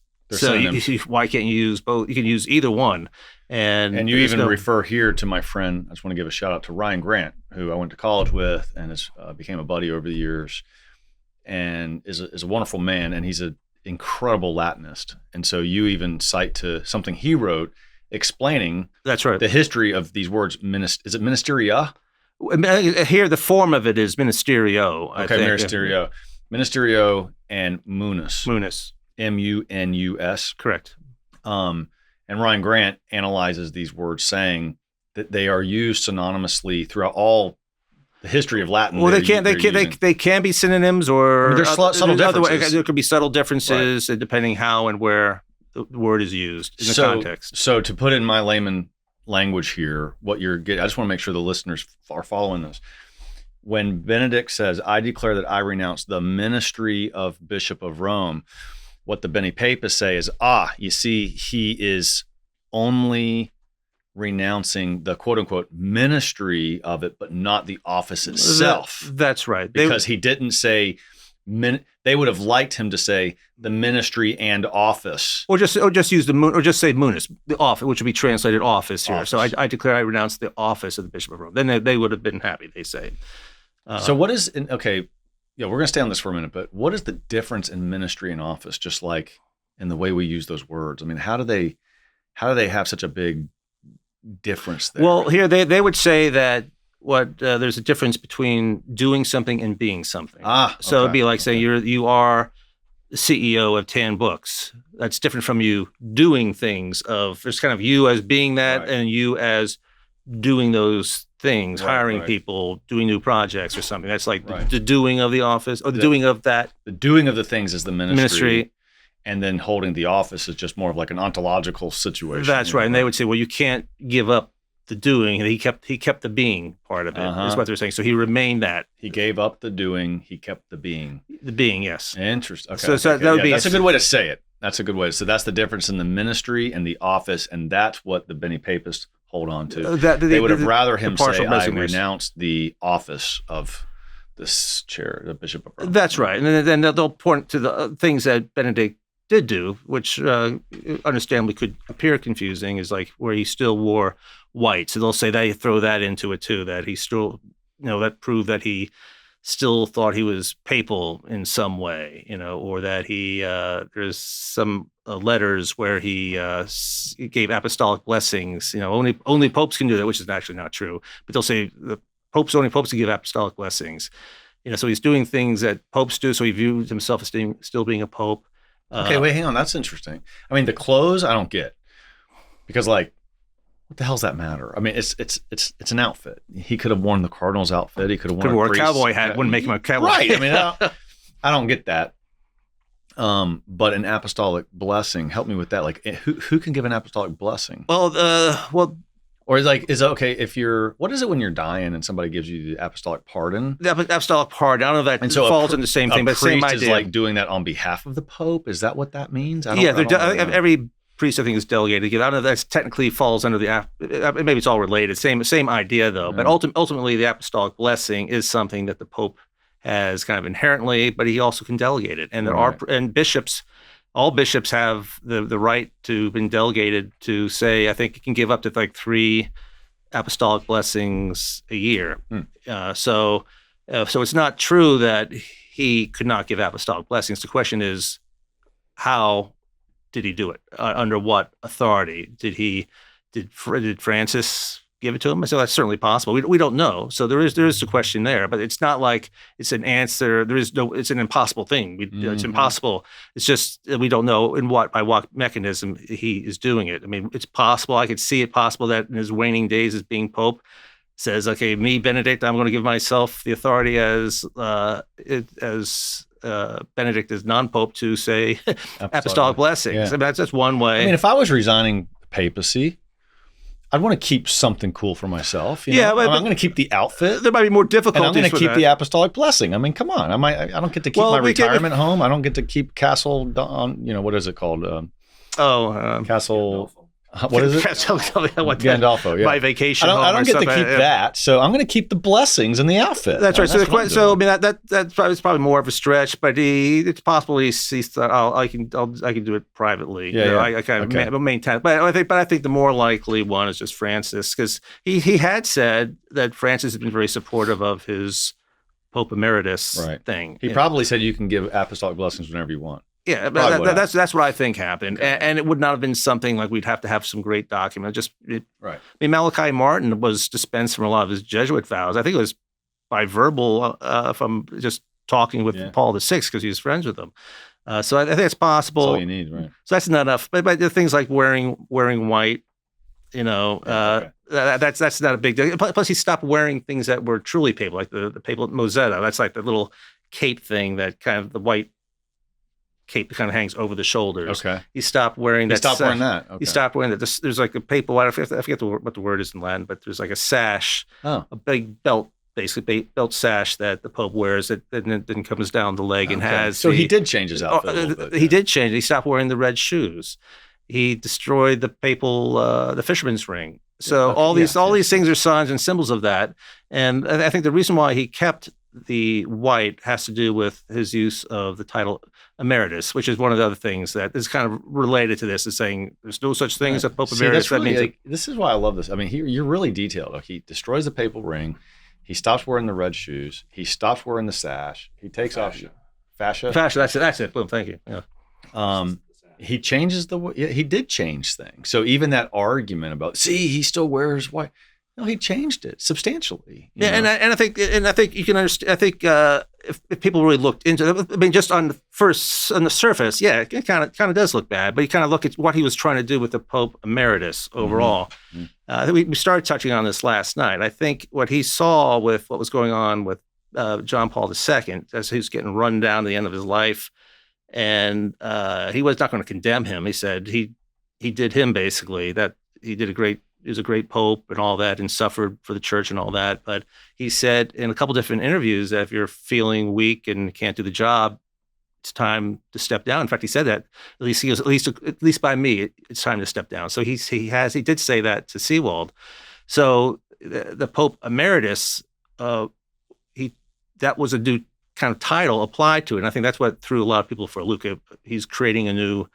Why can't you use both? You can use either one. And you even refer here to my friend. I just want to give a shout out to Ryan Grant, who I went to college with and has became a buddy over the years, and is a wonderful man. And he's an incredible Latinist. And so you even cite to something he wrote explaining that's right the history of these words. Is it ministeria? Here, the form of it is ministerio. Okay, I think. Ministerio. Ministerio and munus. Munus. M-U-N-U-S. Correct. And Ryan Grant analyzes these words, saying that they are used synonymously throughout all the history of Latin. Well, they can be synonyms, or there's subtle differences. There could be subtle differences depending how and where the word is used in the context. So to put it in my layman language here, what you're getting, I just want to make sure the listeners are following this. When Benedict says, "I declare that I renounce the ministry of Bishop of Rome," what the Beni-Papists say is, you see, he is only renouncing the quote-unquote ministry of it, but not the office itself. That's right. Because he didn't say, they would have liked him to say the ministry and office. Or just say munus, the office, which would be translated office here. Office. So I declare I renounce the office of the Bishop of Rome. Then they would have been happy, they say. So what is, we're going to stay on this for a minute, but what is the difference in ministry and office, just like in the way we use those words? I mean, how do they have such a big difference there? Well, here they would say that there's a difference between doing something and being something. So it'd be like saying you are the CEO of 10 books. That's different from you doing things there's kind of you as being that and you as doing those things, hiring people, doing new projects or something. That's like the doing of the office, or the doing of that. The doing of the things is the ministry. And then holding the office is just more of like an ontological situation. That's right. And they would say, well, you can't give up the doing. And he kept the being part of it, is what they're saying. So he remained that. He gave up the doing, he kept the being. The being, yes. Interesting. Okay. So that would be that's a good way to say it. That's a good way. So that's the difference in the ministry and the office, and that's what the Beni-Papists hold on to. They would have rather him say, "I renounce the office of this chair, the Bishop of Rome." That's right. And then they'll point to the things that Benedict did do, which understandably could appear confusing, is like where he still wore white. So they'll say they throw that into it too, that he still, that proved that he still thought he was papal in some way, or that he there's some letters where he gave apostolic blessings. Only popes can do that, which is actually not true. But they'll say the only popes can give apostolic blessings. So he's doing things that popes do. So he views himself as still being a pope. Okay, wait, hang on. That's interesting. I mean, the clothes I don't get, because what the hell's that matter? I mean, it's an outfit. He could have worn the Cardinals outfit. He could have worn a cowboy hat. Wouldn't make him a cowboy. Right. I mean, I don't get that. But an apostolic blessing, help me with that. Like, who can give an apostolic blessing? Well, or is it okay if what is it when you're dying and somebody gives you the apostolic pardon? The apostolic pardon. I don't know if that falls in the same thing, but same idea. Is like doing that on behalf of the Pope. Is that what that means? Every priest, I think, is delegated to give. I don't know if that technically falls under maybe it's all related. Same idea though. Yeah. But ultimately, the apostolic blessing is something that the Pope has kind of inherently, but he also can delegate it. And bishops, all bishops have the right to been delegated to say, I think you can give up to like 3 apostolic blessings a year. So it's not true that he could not give apostolic blessings. The question is, how did he do it? Under what authority? Did Francis give it to him? So that's certainly possible. We don't know. So there is a question there, but it's not like it's an answer. It's an impossible thing. It's impossible. It's just we don't know by what mechanism he is doing it. I mean, it's possible. I could see it possible that in his waning days as being Pope, says, okay, me, Benedict, I'm going to give myself the authority as Benedict is non-Pope to say apostolic blessings. Yeah. So that's one way. I mean, if I was resigning the papacy, I'd want to keep something cool for myself. You know? But I'm going to keep the outfit. There might be more difficulties. And I'm going to keep the apostolic blessing. I mean, come on. I don't get to keep my retirement home. I don't get to keep Castle on. What is it called? Castle. What is it? Gandolfo. Yeah. My vacation. I don't get to keep that, so I'm going to keep the blessings and the outfit. That's right. So I mean that's probably more of a stretch, but it's possible he thought, I can do it privately. I kind of maintain. But I think the more likely one is just Francis, because he had said that Francis has been very supportive of his Pope Emeritus thing. He probably said you can give apostolic blessings whenever you want. Yeah, that's what I think happened, and it would not have been something like we'd have to have some great document. I mean, Malachi Martin was dispensed from a lot of his Jesuit vows. I think it was by verbal from just talking with Paul VI because he was friends with him. So I think it's possible. That's all you need, right? So that's not enough. But the things like wearing white, that's not a big deal. Plus, he stopped wearing things that were truly papal, like the papal mozzetta. That's like the little cape thing that kind of the white cape that kind of hangs over the shoulders. Okay. He stopped wearing that. He stopped wearing that. Okay. He stopped wearing that. There's like a papal, I forget what the word is in Latin, but there's like a sash, a big belt, basically belt sash that the Pope wears that then comes down the leg and has. So he did change his outfit a little bit. He did change it. He stopped wearing the red shoes. He destroyed the papal, the fisherman's ring. So all these things are signs and symbols of that. And I think the reason why he kept the white has to do with his use of the title emeritus, which is one of the other things that is kind of related to this, is saying there's no such thing as a Pope emeritus. This is why I love this. I mean, you're really detailed. Like, he destroys the papal ring. He stops wearing the red shoes. He stops wearing the sash. He takes off fascia. Fascia. That's it. Boom. Thank you. Yeah. He changes he did change things. So even that argument about, he still wears white. No, he changed it substantially. And I think you can understand. I think if people really looked into it, I mean, just on the surface, it kind of does look bad. But you kind of look at what he was trying to do with the Pope Emeritus overall. We started touching on this last night. I think what he saw with what was going on with John Paul II as he was getting run down to the end of his life, and he was not going to condemn him. He said he did him basically, that he was a great pope and all that, and suffered for the church and all that. But he said in a couple different interviews that if you're feeling weak and can't do the job, it's time to step down. In fact, he said that at least by me, it's time to step down. So he did say that to Seewald. So the Pope Emeritus, that was a new kind of title applied to it. And I think that's what threw a lot of people for a loop. He's creating a new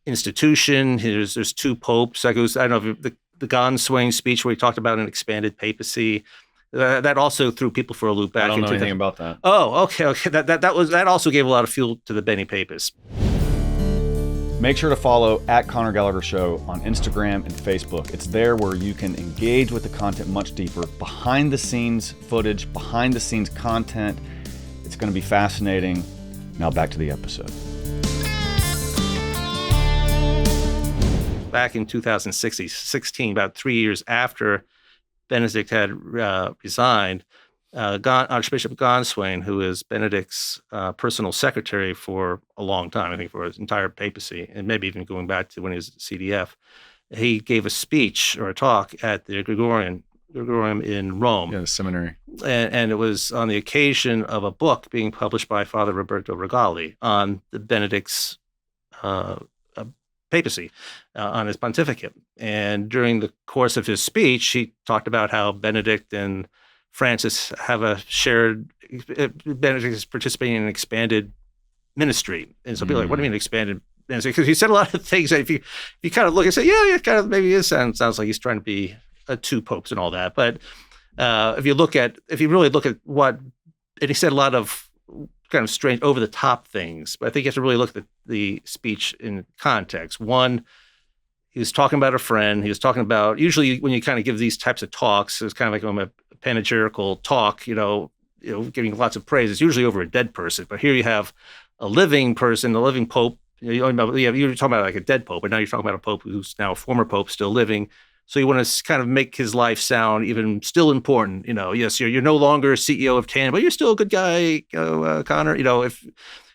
institution. There's 2 popes. I don't know if the Gonswain speech where he talked about an expanded papacy, that also threw people for a loop back. I don't know anything about that. Oh, okay. That also gave a lot of fuel to the Beni-Papist. Make sure to follow @Conor Gallagher Show on Instagram and Facebook. It's there where you can engage with the content much deeper, behind the scenes footage, behind the scenes content. It's going to be fascinating. Now back to the episode. back in 2016, about 3 years after Benedict had resigned, Archbishop Gonswain, who is Benedict's personal secretary for a long time, I think for his entire papacy, and maybe even going back to when he was at CDF, he gave a speech or a talk at the Gregorium in Rome. Yeah, the seminary. And it was on the occasion of a book being published by Father Roberto Regali on the Benedict's papacy, on his pontificate. And during the course of his speech, he talked about how Benedict and Francis have a shared, Benedict is participating in an expanded ministry. And so people are like, what do you mean expanded ministry? Because he said a lot of things that if you kind of look and say, yeah, kind of maybe it sounds like he's trying to be two popes and all that. But if you really look at what, and he said a lot of kind of strange, over the top things, but I think you have to really look at the speech in context. One, he was talking about a friend. He was talking about, usually when you kind of give these types of talks, it's kind of like a panegyrical talk, giving lots of praise. It's usually over a dead person. But here you have a living person, a living pope. You're talking about like a dead pope, but now you're talking about a pope who's now a former pope, still living. So you want to kind of make his life sound even still important. Yes, you're no longer CEO of Canon, but you're still a good guy, Conor. If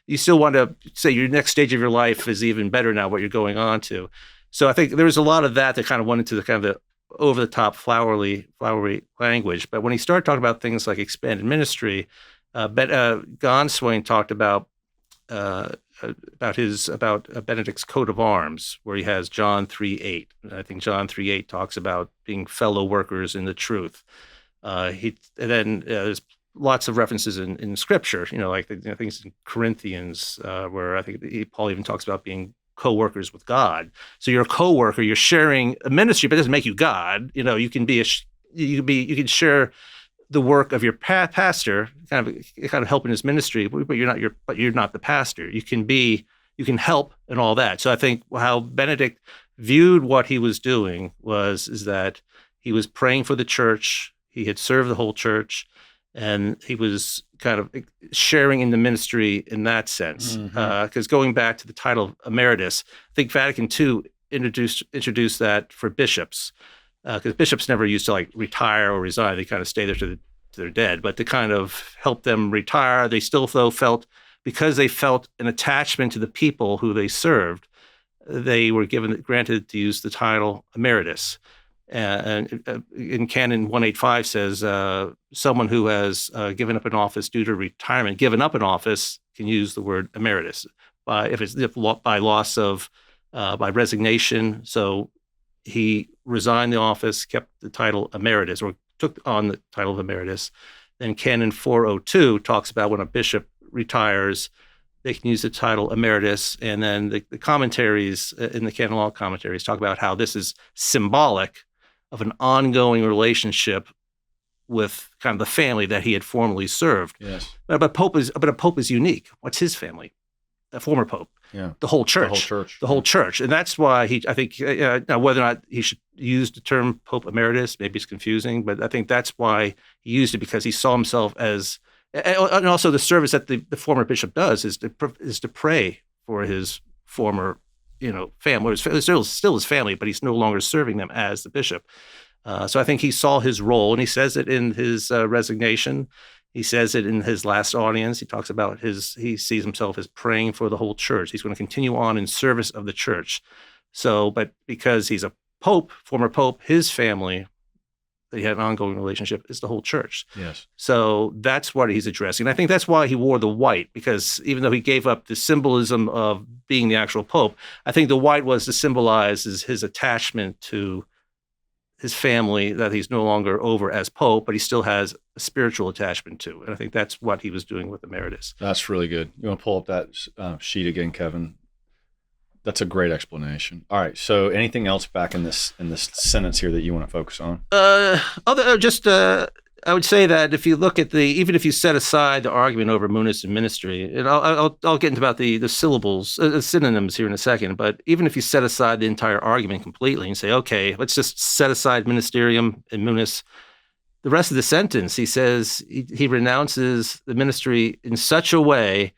you still want to say your next stage of your life is even better now, what you're going on to. So I think there was a lot of that kind of went into the kind of the over-the-top flowery language. But when he started talking about things like expanded ministry, Gonswain talked about Benedict's coat of arms, where he has John 3:8. I think John 3:8 talks about being fellow workers in the truth. There's lots of references in Scripture, like things in Corinthians, where I think Paul even talks about being co-workers with God. So you're a co-worker, you're sharing a ministry, but it doesn't make you God. You can share the work of your pastor, kind of help in his ministry, but you're not the pastor. You can help and all that. So I think how Benedict viewed what he was doing is that he was praying for the church. He had served the whole church, and he was kind of sharing in the ministry in that sense. Because going back to the title of emeritus, I think Vatican II introduced that for bishops. Because bishops never used to like retire or resign; they kind of stay there to they're dead. But to kind of help them retire, they still though felt, because they felt an attachment to the people who they served, they were granted to use the title emeritus. And in Canon 185 says someone who has given up an office due to retirement, given up an office, can use the word emeritus by resignation. So he resigned the office, kept the title emeritus, or took on the title of emeritus. Then Canon 402 talks about when a bishop retires, they can use the title emeritus. And then the commentaries in the canon law commentaries talk about how this is symbolic of an ongoing relationship with kind of the family that he had formerly served. Yes. But a pope is unique. What's his family? A former pope. Yeah. The whole church. The whole church. And that's why I think, now whether or not he should use the term Pope Emeritus, maybe it's confusing, but I think that's why he used it, because he saw himself as, and also the service that the former bishop does is to pray for his former, family. It's still his family, but he's no longer serving them as the bishop. So I think he saw his role, and he says it in his resignation. He says it in his last audience. He talks about he sees himself as praying for the whole church. He's going to continue on in service of the church. So, but because he's a pope, former pope, his family that he had an ongoing relationship is the whole church. Yes. So that's what he's addressing. And I think that's why he wore the white, because even though he gave up the symbolism of being the actual pope, I think the white was to symbolize his attachment to his family that he's no longer over as pope, but he still has a spiritual attachment to. And I think that's what he was doing with emeritus. That's really good. You want to pull up that sheet again, Kevin? That's a great explanation. All right. So anything else back in this sentence here that you want to focus on? I would say that if you look at even if you set aside the argument over Munus and ministry, and I'll get into about the syllables, synonyms here in a second, but even if you set aside the entire argument completely and say, okay, let's just set aside ministerium and Munus, the rest of the sentence, he says he renounces the ministry in such a way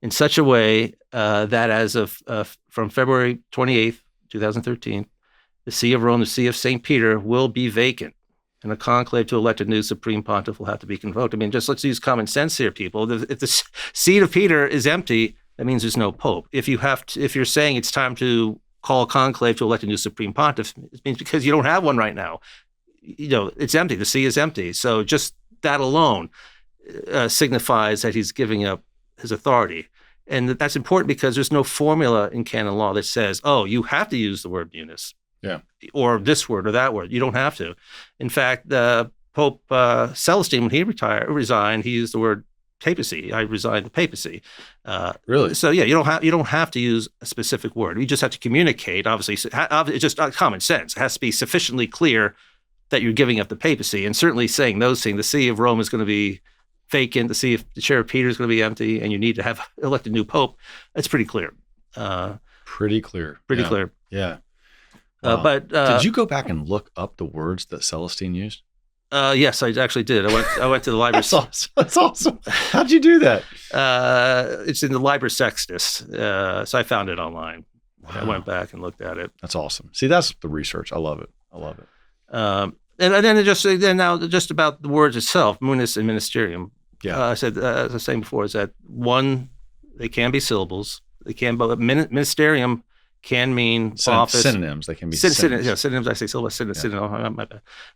that as of from February 28th, 2013, the See of Rome, the See of St. Peter will be vacant, and a conclave to elect a new supreme pontiff will have to be convoked. I mean, just let's use common sense here, people. If the seat of Peter is empty, that means there's no pope. If you're saying it's time to call a conclave to elect a new supreme pontiff, it means because you don't have one right now. It's empty. The see is empty. So just that alone signifies that he's giving up his authority. And that's important because there's no formula in canon law that says, oh, you have to use the word munus. Yeah. Or this word or that word. You don't have to. In fact, Pope Celestine, when he resigned, he used the word papacy. I resigned the papacy. Really? So yeah, you don't have to use a specific word. You just have to communicate. Obviously, it's just common sense. It has to be sufficiently clear that you're giving up the papacy, and certainly saying those things. The See of Rome is going to be vacant. The See of the Chair of Peter is going to be empty, and you need to elect a new pope. It's pretty clear. Pretty clear. Pretty clear. Yeah. Wow. But did you go back and look up the words that Celestine used? Yes, I actually did. I went to the Liber. That's awesome. How'd you do that? It's in the Liber Sextus, so I found it online. Wow. I went back and looked at it. That's awesome. See, that's the research. I love it. And then now just about the words itself, munus and ministerium. Yeah. I said, as I was saying before, is that one, they can be syllables. They can, but ministerium can mean office. Synonyms. They can be synonyms. Yeah, synonyms. I say syllabus. Synonym. My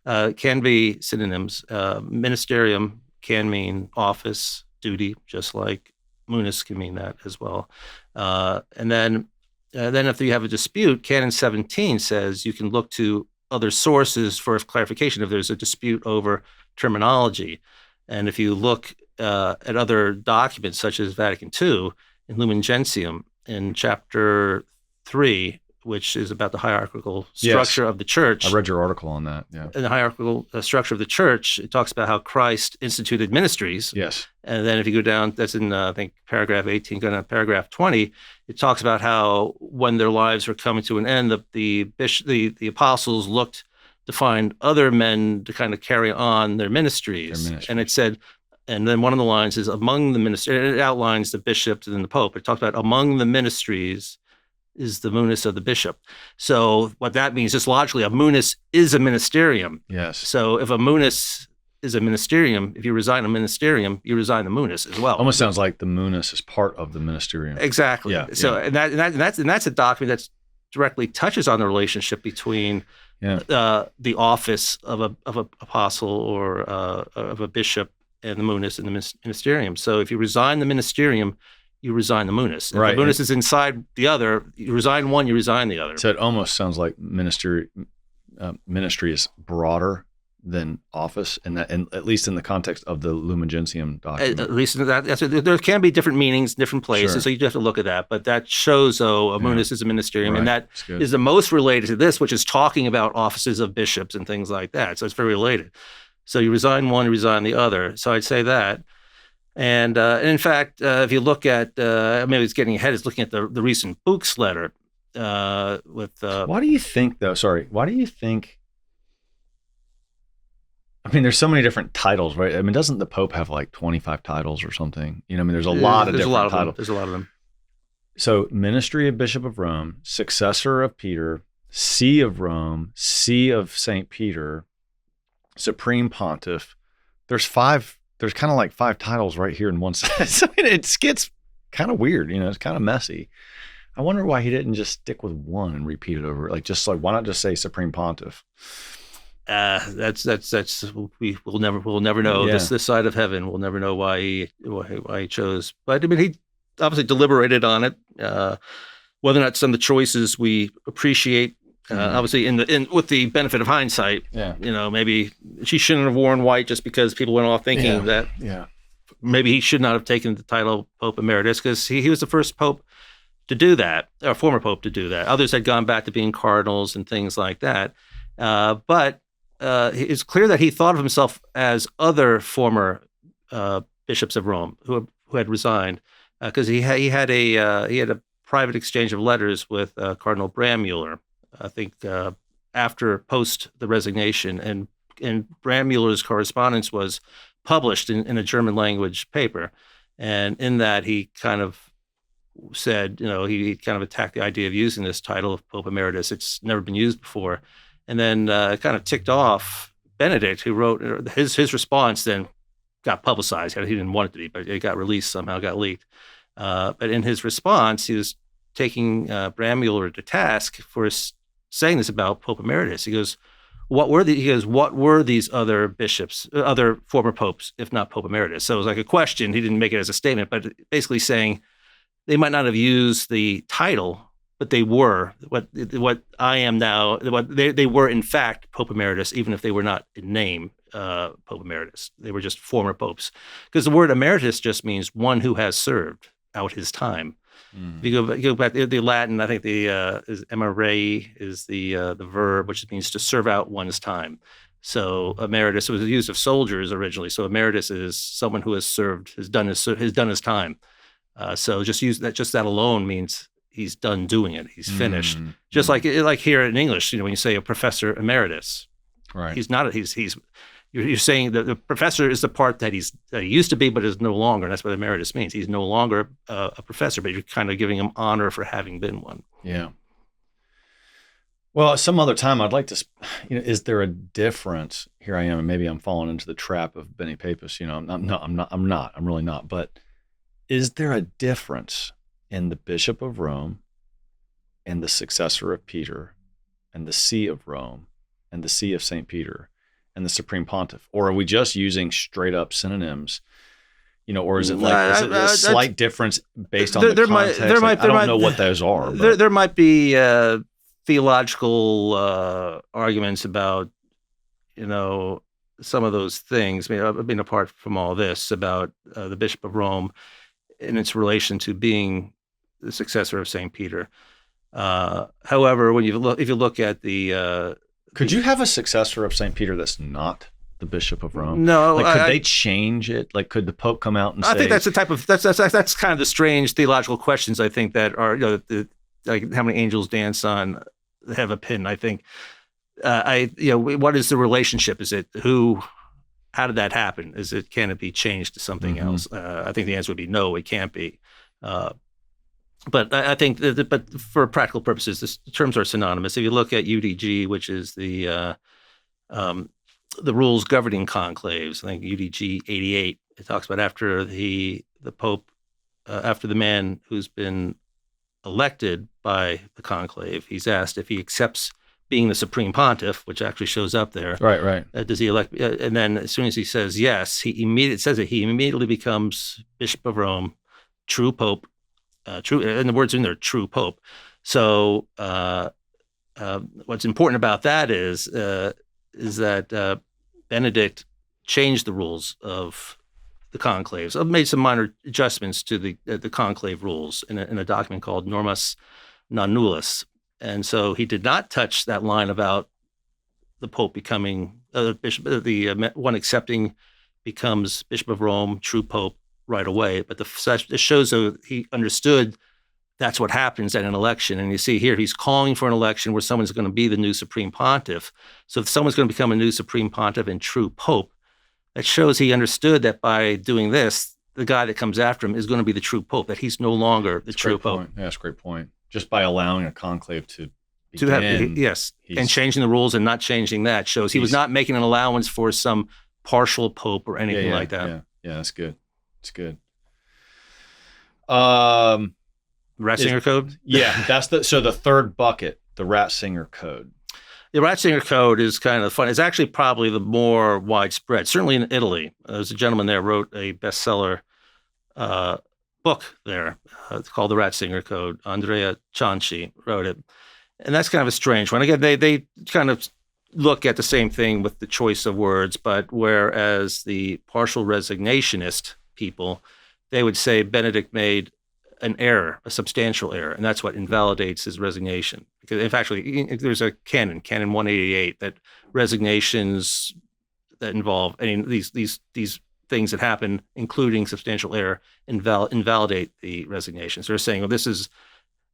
bad. Can be synonyms. Ministerium can mean office, duty, just like munus can mean that as well. And then if you have a dispute, Canon 17 says you can look to other sources for clarification if there's a dispute over terminology. And if you look at other documents such as Vatican II in Lumen Gentium in chapter 3, which is about the hierarchical structure of the church. I read your article on that. Yeah. In the hierarchical structure of the church, it talks about how Christ instituted ministries. Yes. And then if you go down, that's in, I think, paragraph 18, going down to paragraph 20, it talks about how when their lives were coming to an end, the apostles looked to find other men to kind of carry on their ministries. And it said, and then one of the lines is among the ministries, it outlines the bishops and then the pope. It talks about among the ministries is the munus of the bishop. So what that means, just logically, a munus is a ministerium. Yes. So if a munus is a ministerium, if you resign a ministerium, you resign the munus as well. Almost sounds like the munus is part of the ministerium. Exactly. Yeah. So and that's a document that directly touches on the relationship between the office of a apostle or of a bishop and the munus and the ministerium. So if you resign the ministerium, you resign the munus. If the munus is inside the other, you resign one, you resign the other. So it almost sounds like ministry is broader than office, and at least in the context of the Lumen Gentium document. At least in that, there can be different meanings, different places, Sure. so you have to look at that. But that shows, a munus is a ministerium, Right. and that is the most related to this, which is talking about offices of bishops and things like that. So it's very related. So you resign one, you resign the other. So I'd say that. And in fact, if you look at, maybe it's getting ahead, it's looking at the recent Books letter with... Why do you think, though, I mean, there's so many different titles, right? I mean, doesn't the Pope have like 25 titles or something? I mean, there's a lot of different titles. There's a lot of them. So ministry of Bishop of Rome, successor of Peter, See of Rome, See of St. Peter, Supreme Pontiff. There's kind of like 5 titles right here in one sentence. I mean, it gets kind of weird, it's kind of messy. I wonder why he didn't just stick with one and repeat it over. Why not just say Supreme Pontiff? We'll never know. Yeah. This side of heaven, we'll never know why he chose. But I mean, he obviously deliberated on it. Whether or not some of the choices we appreciate, obviously with the benefit of hindsight, maybe she shouldn't have worn white just because people went off thinking that maybe he should not have taken the title Pope Emeritus, because he was the first pope to do that, or former pope to do that. Others had gone back to being cardinals and things like that. But it's clear that he thought of himself as other former bishops of Rome who had resigned, because he had a private exchange of letters with Cardinal Brammuller, I think post the resignation, and Brammuller's correspondence was published in a German language paper, and in that he kind of said, he kind of attacked the idea of using this title of Pope Emeritus. It's never been used before. And then kind of ticked off Benedict, who wrote his response then got publicized. He didn't want it to be, but it got released somehow, got leaked. But in his response, he was taking Brammuller to task for saying this about Pope Emeritus. He goes, what were these other bishops, other former popes, if not Pope Emeritus? So it was like a question. He didn't make it as a statement, but basically saying they might not have used the title, but they were what I am now. What they were in fact Pope Emeritus, even if they were not in name Pope Emeritus. They were just former popes, because the word emeritus just means one who has served out his time. If you go back to the Latin, I think the is emerere is the verb, which means to serve out one's time. So emeritus, it was used of soldiers originally. So emeritus is someone who has served, has done his time. So just that alone means he's done doing it. He's finished. Just like here in English, when you say a professor emeritus, right? He's not. You're saying that the professor is the part that he used to be, but is no longer. And that's what emeritus means. He's no longer a professor, but you're kind of giving him honor for having been one. Yeah. Well, some other time I'd like to, is there a difference? Here I am, and maybe I'm falling into the trap of Beni-Papist. I'm really not. But is there a difference in the Bishop of Rome and the successor of Peter and the See of Rome and the See of St. Peter and the Supreme Pontiff? Or are we just using straight up synonyms? Or is it a slight difference based on the context? I don't know what those are. There might be theological arguments about, some of those things. I mean, apart from all this, about the Bishop of Rome in its relation to being the successor of St. Peter. However, if you look at the could you have a successor of St. Peter that's not the Bishop of Rome? No. Could they change it? Could the Pope come out and say? I think that's the type of that's kind of the strange theological questions. I think that are like how many angels dance on the head of a pin. I think what is the relationship? Is it who? How did that happen? Can it be changed to something else? I think the answer would be no. It can't be. But I think but for practical purposes, the terms are synonymous. If you look at UDG, which is the rules governing conclaves, I think UDG 88, it talks about after the Pope, after the man who's been elected by the conclave, he's asked if he accepts being the Supreme Pontiff, which actually shows up there. Right. Does he elect? And then as soon as he says yes, he immediately becomes Bishop of Rome, true Pope. True, and the words in there, true Pope. So what's important about that is that Benedict changed the rules of the conclaves. I've made some minor adjustments to the conclave rules in a document called Normas Non Nullis. And so he did not touch that line about the Pope becoming bishop, the one accepting becomes Bishop of Rome, true Pope, right away. But this shows that he understood that's what happens at an election. And you see here, he's calling for an election where someone's going to be the new Supreme Pontiff. So if someone's going to become a new Supreme Pontiff and true Pope, that shows he understood that by doing this, the guy that comes after him is going to be the true Pope, that he's no longer the true Pope. Yeah, that's a great point. Just by allowing a conclave to begin, yes, and changing the rules and not changing that shows he was not making an allowance for some partial Pope or anything like that. Yeah, that's good. It's good. Ratzinger Code? Yeah, that's the third bucket, the Ratzinger Code. The Ratzinger Code is kind of fun. It's actually probably the more widespread. Certainly in Italy, there's a gentleman there wrote a bestseller book there. It's called the Ratzinger Code. Andrea Cianci wrote it, and that's kind of a strange one. Again, they kind of look at the same thing with the choice of words, but whereas the partial resignationist people, they would say Benedict made an error, a substantial error, and that's what invalidates his resignation. Because if actually there's a Canon 188, that resignations that involve these things that happen, including substantial error, invalidate the resignations. They're saying, well, this is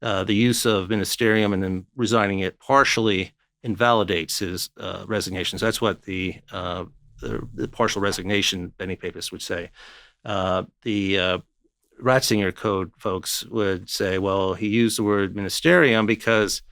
the use of ministerium and then resigning it partially invalidates his resignation. So that's what the partial resignation Beni-Papist would say. The Ratzinger code folks would say, well, he used the word ministerium because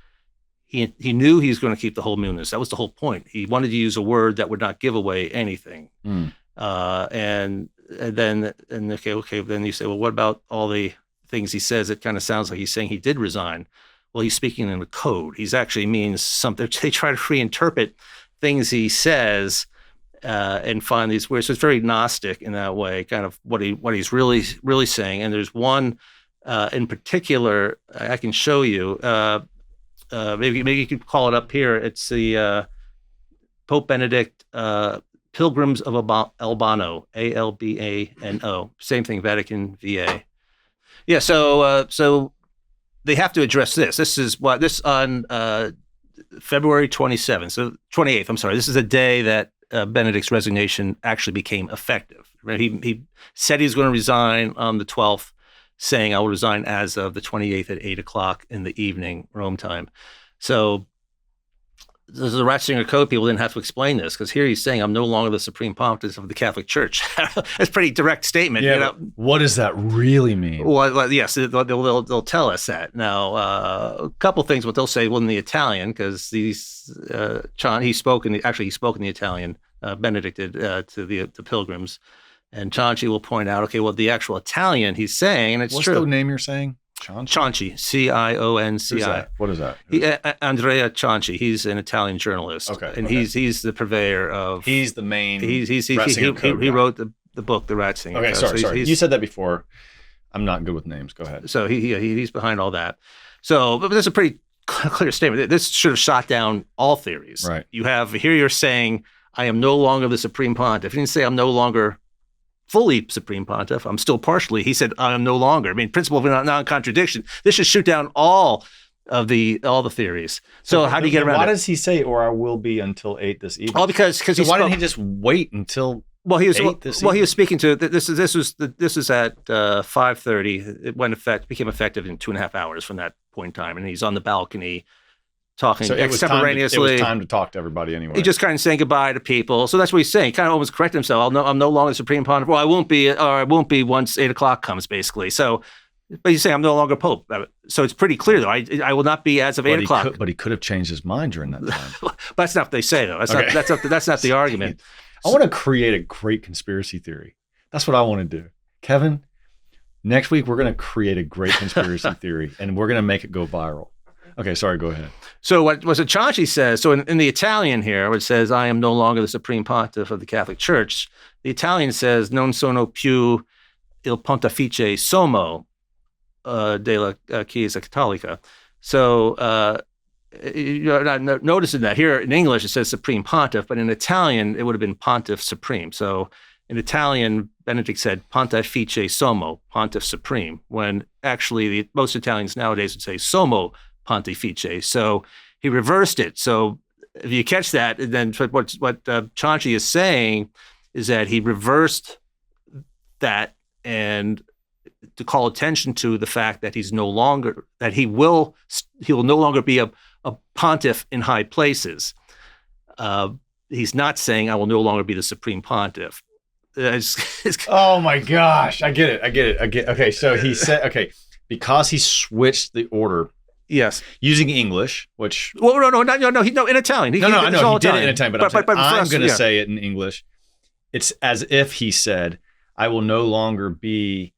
he knew he was going to keep the whole munus. That was the whole point. He wanted to use a word that would not give away anything. And then you say, well, what about all the things he says? It kind of sounds like he's saying he did resign. Well, he's speaking in the code. He's actually means something. They try to reinterpret things he says and find these words. So it's very Gnostic in that way, kind of what he's really saying. And there's one in particular I can show you. Maybe you could call it up here. It's the Pope Benedict Pilgrims of Albano, Albano. Same thing, Vatican VA. Yeah. So they have to address this. This on February 27th, so 28th. I'm sorry. This is a day that Benedict's resignation actually became effective. Right? He said he was going to resign on the 12th, saying I will resign as of the 28th at 8:00 in the evening, Rome time. So the Ratzinger Code people didn't have to explain this because here he's saying I'm no longer the supreme pontiff of the Catholic Church. That's a pretty direct statement. Yeah, you know? What does that really mean? Well, yes, they'll tell us that. Now, a couple things, what they'll say, well, in the Italian, because he spoke in the Italian, Benedict did, to the pilgrims. And Cianci will point out, okay, well, the actual Italian he's saying, and it's What's true. What's the name you're saying? Cianci, Cionci. What is that? Andrea Cianci. He's an Italian journalist. Okay. And he's the purveyor of... He's the main He wrote the book, The Ratzinger. Okay, sorry. You said that before. I'm not good with names. Go ahead. So he's behind all that. So, but there's a pretty clear statement. This should have shot down all theories. Right. Here you're saying, I am no longer the supreme pontiff. He didn't say I'm no longer fully supreme pontiff. I'm still partially. He said I am no longer. I mean, principle of non-contradiction. This should shoot down all the theories. So how do you get around it? Why does he say, or I will be until 8 this evening? Oh, because so why didn't he just wait until he was 8 this evening? He was speaking to this was at 5:30. It became effective in 2.5 hours from that point in time, and he's on the balcony talking extemporaneously. It was time to talk to everybody anyway. He just kind of saying goodbye to people. So that's what he's saying. He kind of almost corrected himself. I'm no longer the supreme pontiff. Well, I won't be once 8:00 comes, basically. So, but he's saying I'm no longer pope. So it's pretty clear, though. I will not be as of 8:00. But he could have changed his mind during that time. But that's not what they say, though. That's not the argument. I want to create a great conspiracy theory. That's what I want to do. Kevin, next week we're going to create a great conspiracy theory, and we're going to make it go viral. Okay, sorry, go ahead. So what Cianci says, so in the Italian here, where it says, I am no longer the supreme pontiff of the Catholic Church, the Italian says, non sono più il pontefice sommo della Chiesa Cattolica. So you're not noticing that. Here in English, it says supreme pontiff, but in Italian, it would have been pontiff supreme. So in Italian, Benedict said pontefice sommo, pontiff supreme, when actually most Italians nowadays would say sommo pontifice. So he reversed it. So if you catch that, then what Cianci is saying is that he reversed that and to call attention to the fact that he will no longer be a pontiff in high places. He's not saying I will no longer be the supreme pontiff. Oh my gosh, I get it. Okay, so he said, because he switched the order. Yes, using English, which no, in Italian. I know he did it in Italian, but I'm going to say it in English. It's as if he said, "I will no longer be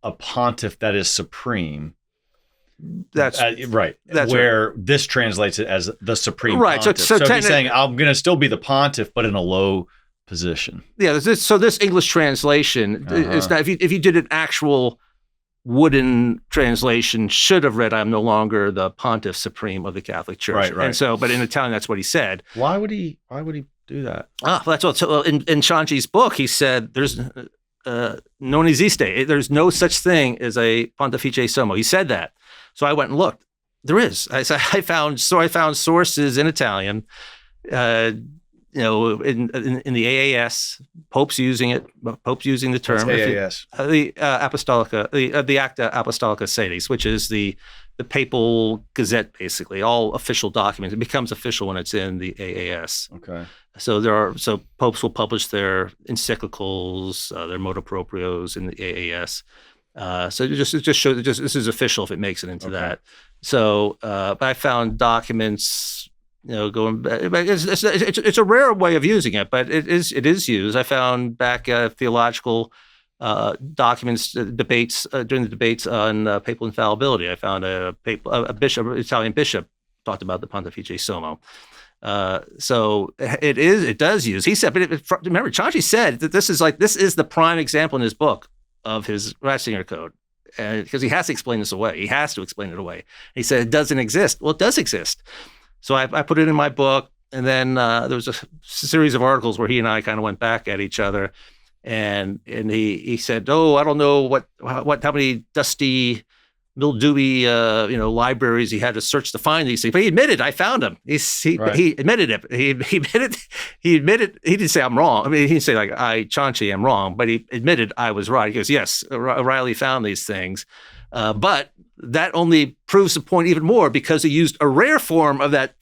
a pontiff that is supreme." That's right. That's where right. This translates it as the supreme right. pontiff. So he's saying, "I'm going to still be the pontiff, but in a low position." Yeah. This English translation is not. If you did an actual wooden translation, should have read, "I'm no longer the pontiff supreme of the Catholic Church." Right. And so, but in Italian, that's what he said. Why would he do that? That's what. So in Cianci's book, he said, "There's non esiste. There's no such thing as a pontifice sommo." He said that. So I went and looked. There is. I found sources in Italian. In the AAS, Pope's using it. Pope's using the term. What's AAS? The Apostolica, the Acta Apostolica Sedis, which is the papal gazette, basically, all official documents. It becomes official when it's in the AAS. Okay. So popes will publish their encyclicals, their motu proprios in the AAS. So it just shows this is official if it makes it into that. So, but I found documents, going back. It's a rare way of using it, but it is used. I found back theological documents, debates during the debates on papal infallibility. I found a Italian bishop talked about the Pontifice Sommo. So it does use. He said, but remember, Cianci said that this is the prime example in his book of his Ratzinger code, because he has to explain this away. He has to explain it away. He said it doesn't exist. Well, it does exist. So I put it in my book, and then there was a series of articles where he and I kind of went back at each other, and he said, "Oh, I don't know how many dusty, mildewy, libraries he had to search to find these things." But he admitted, I found them. He admitted it. He admitted he didn't say I'm wrong. I mean, he didn't say Cianci, I'm wrong, but he admitted I was right. He goes, yes, O'Reilly found these things, but that only proves the point even more because he used a rare form of that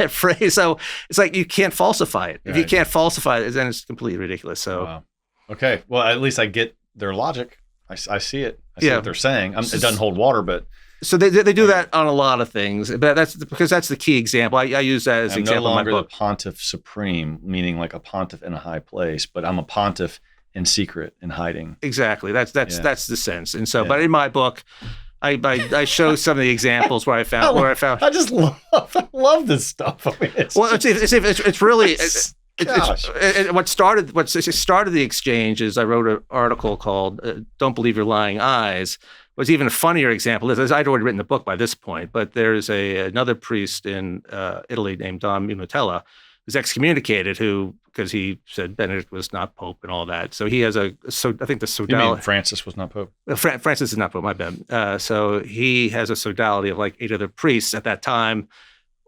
phrase. So it's like you can't falsify it. If you can't falsify it, then it's completely ridiculous. So, wow. Okay, well, at least I get their logic. I see it. I see what they're saying. It doesn't hold water, but so they do that on a lot of things. But that's because that's the key example. I use that as an example. No longer in my book. The pontiff supreme, meaning like a pontiff in a high place, but I'm a pontiff in secret, in hiding. Exactly. That's the sense. And so, but in my book, I show some of the example where I found. I just love this stuff. I mean, it's really. What started the exchange is I wrote an article called "Don't Believe Your Lying Eyes." It was even a funnier example. I'd already written the book by this point, but there's another priest in Italy named Don Munatella who's excommunicated because he said Benedict was not Pope and all that. So he has I think the sodality. You mean Francis was not Pope? Francis is not Pope, my bad. So he has a sodality of like 8 other priests at that time,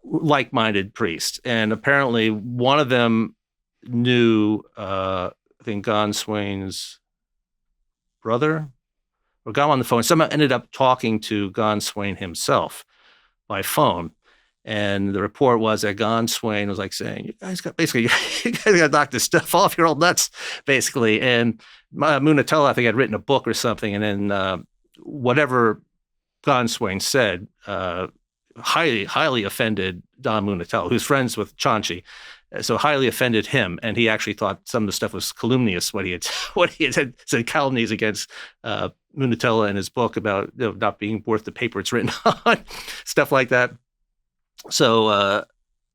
like-minded priests. And apparently one of them knew, I think, Gon Swain's brother, or got him on the phone. Somehow ended up talking to Gon Swain himself by phone. And the report was that Gon Swain was like saying, you guys got to knock this stuff off. You're all nuts, basically. And Munatella, I think, had written a book or something. And then whatever Gon Swain said highly, highly offended Don Munatella, who's friends with Cianci. So highly offended him, and he actually thought some of the stuff was calumnious. What he had said calumnies against Munatella in his book about not being worth the paper it's written on, stuff like that. So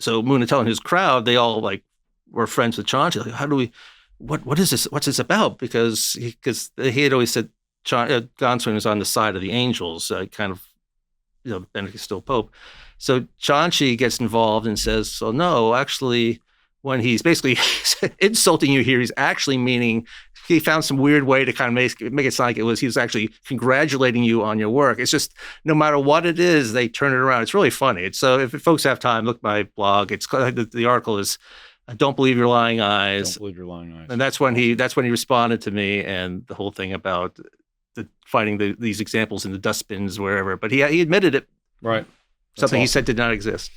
Munatella and his crowd, they all were friends with Cianci. Like, how do we? What is this? What's this about? Because he had always said Gon Swain was on the side of the angels, kind of, Benedict is still Pope. So Cianci gets involved and says, so no, actually, when he's basically insulting you here, he's actually meaning, he found some weird way to kind of make it sound like he was actually congratulating you on your work. It's just, no matter what it is, they turn it around. It's really funny. So if folks have time, look at my blog. It's the article is, "Don't Believe Your Lying Eyes." Don't believe your lying eyes. And that's when he responded to me, and the whole thing about finding these examples in the dustbins, wherever. But he admitted it. Right. Something awesome. He said did not exist.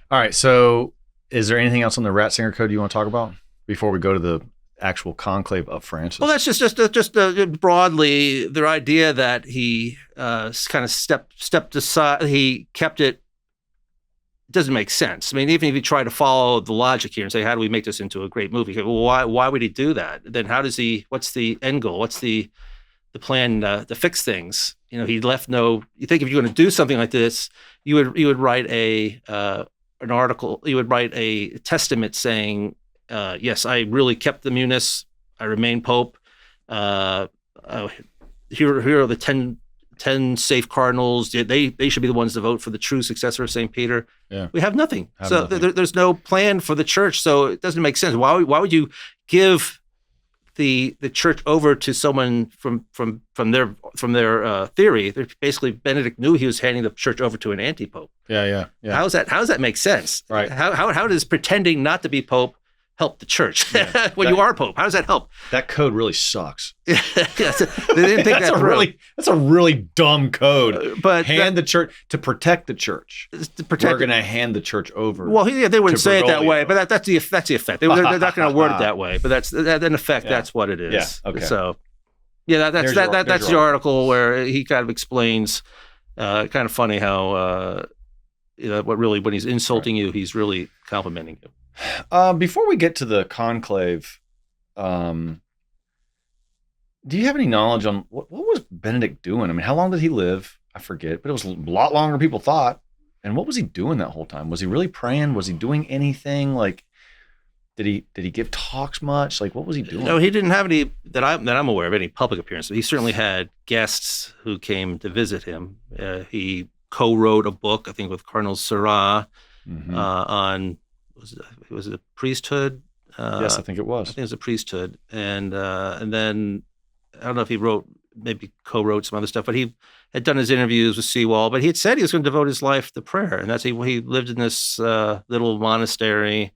All right. So is there anything else on the Ratzinger Code you want to talk about before we go to the actual conclave of Francis? Well, that's just broadly their idea that he kind of stepped aside. He kept it. It doesn't make sense. I mean, even if you try to follow the logic here and say, how do we make this into a great movie? Well, why would he do that? Then what's the end goal? What's the plan to fix things? He left no. You think if you're going to do something like this, you would write an article. You would write a testament saying, "Yes, I really kept the munus. I remain Pope. Here are the 10 safe cardinals. They should be the ones to vote for the true successor of St. Peter." Yeah. We have nothing. There's no plan for the church. So it doesn't make sense. Why would you give the church over to someone from their theory? Basically, Benedict knew he was handing the church over to an anti-pope. Yeah. How does that make sense? Right. How does pretending not to be pope help the church when you are pope? How does that help? That code really sucks. Yes, they didn't think that's a really dumb code. But the church to protect the church. We're going to hand the church over. Well, they wouldn't say it that way, but that's the effect. They're not going to word it that way, but that's in effect. That's what it is. Yeah. Okay. So, Yeah, that's There's the your article where he kind of explains. Kind of funny how when he's insulting you, he's really complimenting you. Before we get to the conclave, do you have any knowledge on what was Benedict doing? I mean, how long did he live? I forget, but it was a lot longer than people thought. And what was he doing that whole time? Was he really praying? Was he doing anything? Like, did he give talks much? Like, what was he doing? No, he didn't have any that I'm aware of, any public appearances. He certainly had guests who came to visit him. He co-wrote a book, I think, with Cardinal Seurat on was it a priesthood? Yes, I think it was. I think it was a priesthood, and then I don't know if he maybe co-wrote some other stuff, but he had done his interviews with Seawall. But he had said he was going to devote his life to prayer, and he lived in this little monastery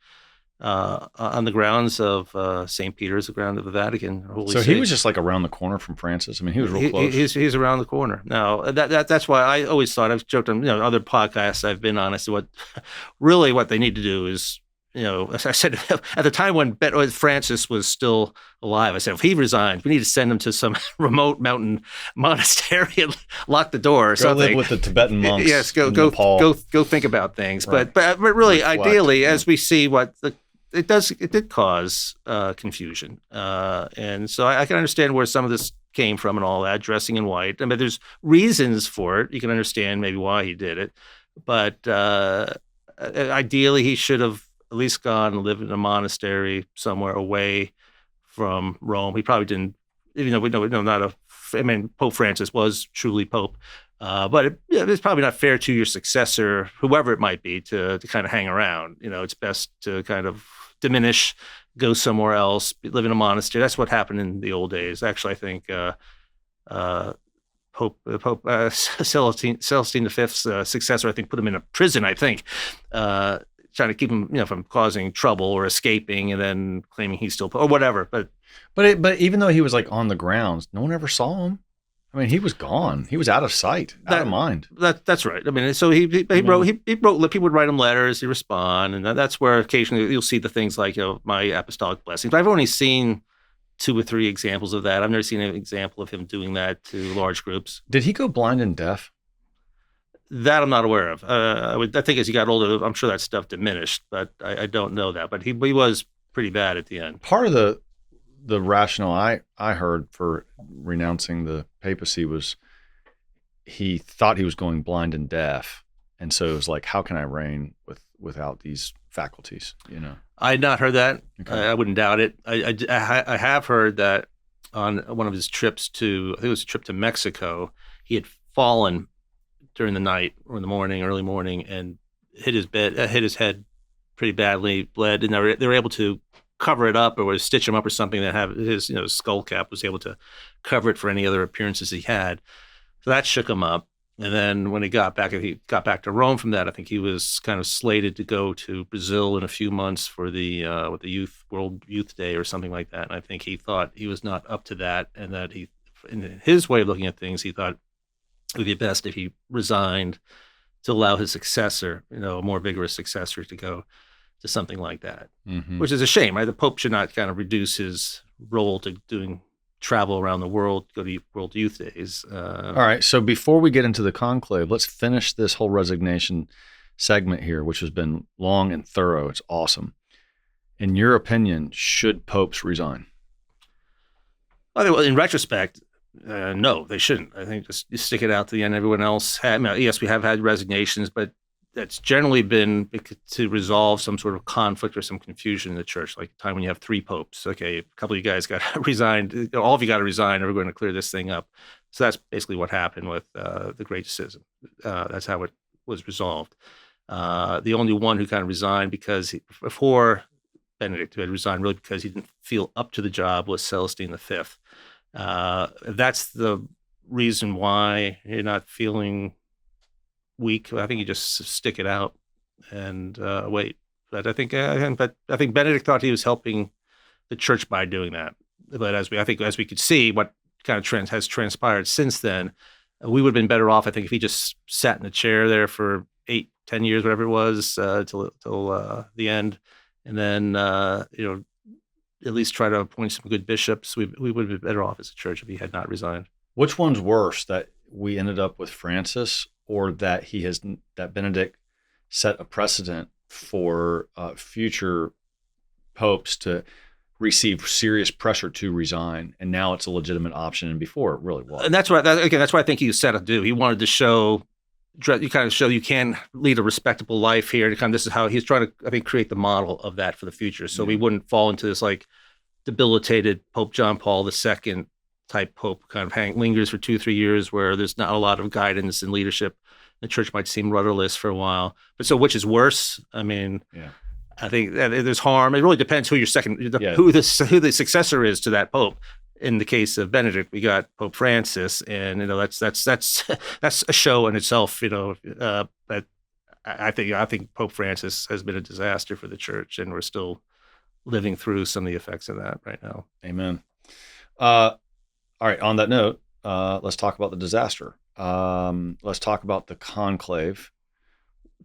on the grounds of St. Peter's, the ground of the Vatican. Holy so See. He was just like around the corner from Francis. I mean, he was real close. He's around the corner. Now that's why I always thought, I've joked on other podcasts I've been on. I said what they need to do is, as I said at the time when Francis was still alive, I said if he resigns, we need to send him to some remote mountain monastery and lock the door or something. Live with the Tibetan monks. Yes, go think about things. Right. But really, Reflect. ideally, as we see it did cause confusion, and so I can understand where some of this came from and all that, dressing in white. I mean, there's reasons for it. You can understand maybe why he did it, but ideally, he should have at least gone and lived in a monastery somewhere away from Rome. He probably didn't, even though we know Pope Francis was truly Pope, but it's probably not fair to your successor, whoever it might be, to kind of hang around. It's best to kind of diminish, go somewhere else, live in a monastery. That's what happened in the old days. Actually, I think Pope Celestine V's successor, I think, put him in a prison, I think, trying to keep him, from causing trouble or escaping, and then claiming he's still or whatever. But even though he was like on the grounds, no one ever saw him. I mean, he was gone. He was out of sight, out of mind. That's right. I mean, so he wrote. People would write him letters. He respond, and that's where occasionally you'll see the things like my apostolic blessings. But I've only seen 2 or 3 examples of that. I've never seen an example of him doing that to large groups. Did he go blind and deaf? That I'm not aware of. I think as he got older, I'm sure that stuff diminished, but I don't know that. But he was pretty bad at the end. Part of the rationale I heard for renouncing the papacy was he thought he was going blind and deaf, and so it was like, how can I reign without these faculties? I had not heard that. Okay. I wouldn't doubt it. I have heard that on one of his trips I think it was a trip to Mexico, he had fallen during the night or in the morning, early morning, and hit his head pretty badly, bled, and they were able to cover it up or stitch him up or something that have his skull cap was able to cover it for any other appearances he had. So that shook him up. And then when he got back to Rome from that, I think he was kind of slated to go to Brazil in a few months for the World Youth Day or something like that. And I think he thought he was not up to that, and that in his way of looking at things, he thought it would be best if he resigned to allow his successor, a more vigorous successor, to go to something like that, which is a shame, right? The Pope should not kind of reduce his role to doing travel around the world, go to World Youth Days. All right. So before we get into the conclave, let's finish this whole resignation segment here, which has been long and thorough. It's awesome. In your opinion, should popes resign? Well, in retrospect, no, they shouldn't. I think just you stick it out to the end. Everyone else yes, we have had resignations, but that's generally been to resolve some sort of conflict or some confusion in the church, like the time when you have 3 popes. Okay, a couple of you guys got resigned. All of you got to resign, or we're going to clear this thing up. So that's basically what happened with the Great Schism. That's how it was resolved. The only one who kind of resigned before Benedict, who had resigned really because he didn't feel up to the job, was Celestine V. That's the reason why you're not feeling weak. I think you just stick it out and wait. But I think Benedict thought he was helping the church by doing that. But as we could see, what kind of has transpired since then, we would have been better off, I think, if he just sat in the chair there for 8, 10 years, whatever it was, till the end, and then at least try to appoint some good bishops. We would have been better off as a church if he had not resigned. Which one's worse, that we ended up with Francis, or that that Benedict set a precedent for future popes to receive serious pressure to resign, and now it's a legitimate option, and before it really was. And that's what I think he was set to do. He wanted to show you can lead a respectable life here. This is how he's trying to, I think, create the model of that for the future, so we wouldn't fall into this like debilitated Pope John Paul II type pope kind of lingers for 2-3 years where there's not a lot of guidance and leadership. The church might seem rudderless for a while. But so which is worse? I mean, I think that there's harm. It really depends who your who the successor is to that pope. In the case of Benedict, we got Pope Francis, and that's a show in itself. But I think Pope Francis has been a disaster for the church, and we're still living through some of the effects of that right now. Amen. All right. On that note, let's talk about the disaster. Let's talk about the conclave.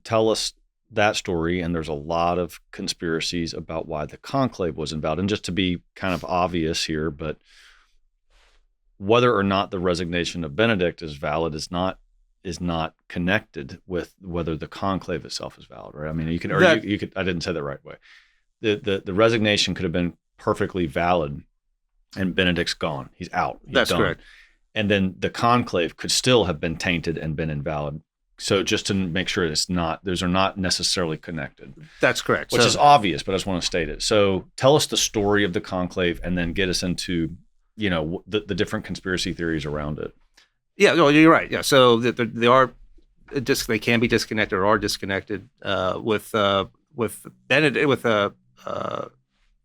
Tell us that story. And there's a lot of conspiracies about why the conclave was invalid. And just to be kind of obvious here, but whether or not the resignation of Benedict is valid is not connected with whether the conclave itself is valid, right? I mean, you could. I didn't say that right way. The resignation could have been perfectly valid, and Benedict's gone. He's out. That's correct. And then the conclave could still have been tainted and been invalid. So just to make sure those are not necessarily connected. That's correct. Which is obvious, but I just want to state it. So tell us the story of the conclave, and then get us into, the different conspiracy theories around it. Yeah, no, you're right. Yeah, so they can be disconnected or are disconnected with Benedict, with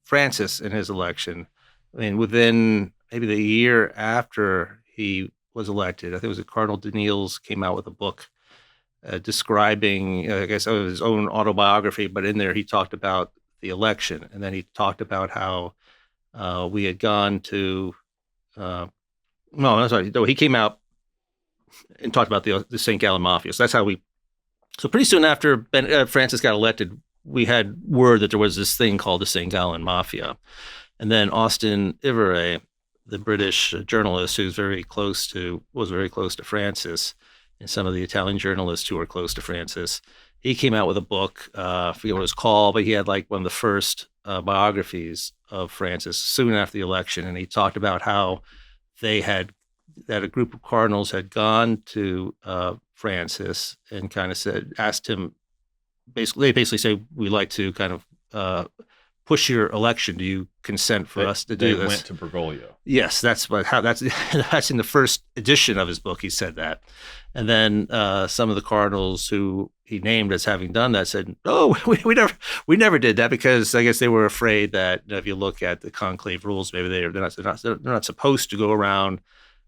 Francis in his election. I mean, within maybe the year after he was elected, I think it was Cardinal Daniels came out with a book describing, I guess, his own autobiography, but in there he talked about the election, and then he talked about how we had gone to. He came out and talked about the St. Gallen Mafia. So that's how we. So pretty soon after Francis got elected, we had word that there was this thing called the St. Gallen Mafia. And then Austin Iveray, the British journalist who was very close to Francis, and some of the Italian journalists who were close to Francis, he came out with a book. I forget what it was called, but he had like one of the first biographies of Francis soon after the election, and he talked about how that a group of cardinals had gone to Francis and kind of asked him, they basically say, we'd like to kind of push your election. Do you consent for us to do this? They went to Bergoglio. Yes, that's in the first edition of his book. He said that, and then some of the cardinals who he named as having done that said, "Oh, we never did that," because I guess they were afraid that if you look at the conclave rules, maybe they're not supposed to go around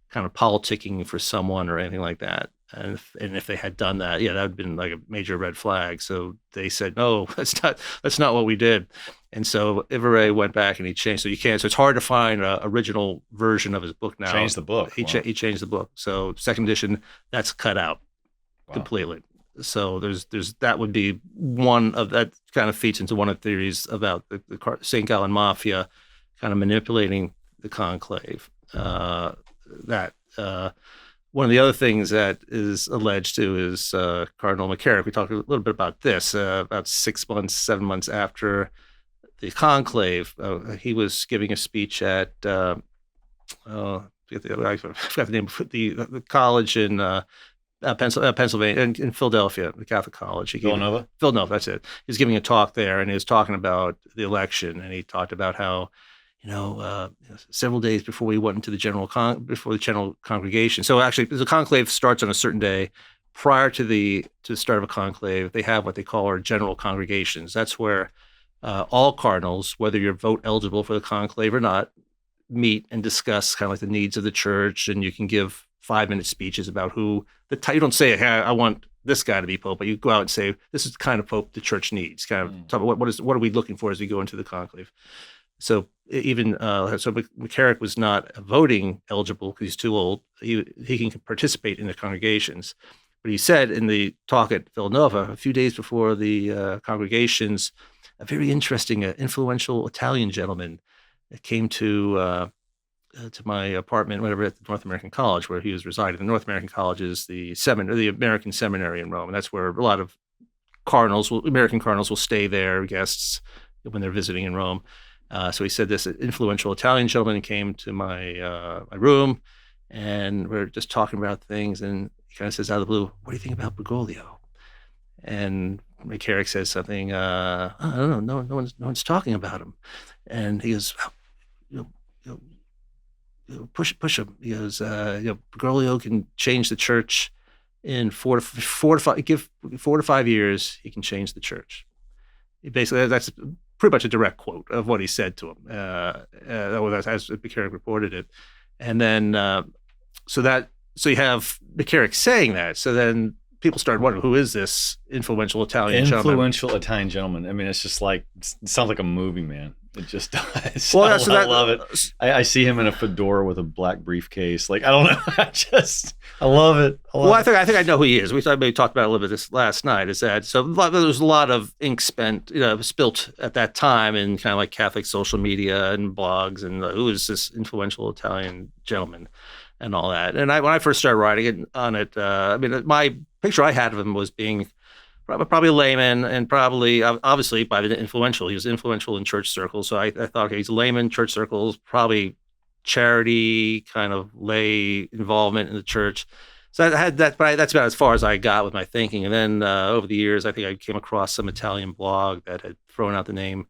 kind of politicking for someone or anything like that. And if they had done that, that would have been like a major red flag. So they said, no, that's not what we did. And so Iveray went back and he changed. So it's hard to find an original version of his book now. Changed the book. He changed the book. So second edition, that's cut out completely. So there's that would be one of that kind of feeds into one of the theories about the St. Gallen Mafia kind of manipulating the conclave. One of the other things that is alleged to is Cardinal McCarrick. We talked a little bit about this about 7 months after the conclave. He was giving a speech at I forgot the name of the college in Pennsylvania, in Philadelphia, the Catholic College. Villanova, that's it. He was giving a talk there, and he was talking about the election, and he talked about how several days before we went into the general congregation. So actually, the conclave starts on a certain day. Prior to the start of a conclave, they have what they call our general congregations. That's where all cardinals, whether you're vote eligible for the conclave or not, meet and discuss kind of like the needs of the church, and you can give 5-minute speeches about who you don't say, hey, I want this guy to be pope, but you go out and say, this is the kind of pope the church needs. Kind of talk about what are we looking for as we go into the conclave. So even McCarrick was not voting eligible because he's too old. He can participate in the congregations. But he said in the talk at Villanova, a few days before the congregations, a very interesting, influential Italian gentleman came to my apartment, whatever, at the North American College where he was residing. The North American College is the American Seminary in Rome, and that's where a lot of American cardinals will stay there, guests, when they're visiting in Rome. So he said this influential Italian gentleman came to my room, and we're just talking about things, and he kind of says out of the blue, "What do you think about Bergoglio?" And McCarrick says something, "I don't know, no one's talking about him." And he goes, push him. He goes, Bergoglio can change the church in 4 to 5 years. He can change the church. Basically, that's pretty much a direct quote of what he said to him, as McCarrick reported it. And then, so you have McCarrick saying that. So then people started wondering, who is this influential Italian gentleman? Italian gentleman. I mean, it's just like, it sounds like a movie, man. It just does. Well, I love it. I see him in a fedora with a black briefcase. Like, I don't know. I love it. I think I know who he is. We talked about it a little bit this last night. Is that so? There was a lot of ink spilt at that time in kind of like Catholic social media and blogs, and who is this influential Italian gentleman and all that. And when I first started writing on it, my picture I had of him was being probably a layman, and probably, obviously, by the influential. He was influential in church circles. So I thought, okay, he's a layman, church circles, probably charity, kind of lay involvement in the church. So I had that, but that's about as far as I got with my thinking. And then over the years, I think I came across some Italian blog that had thrown out the name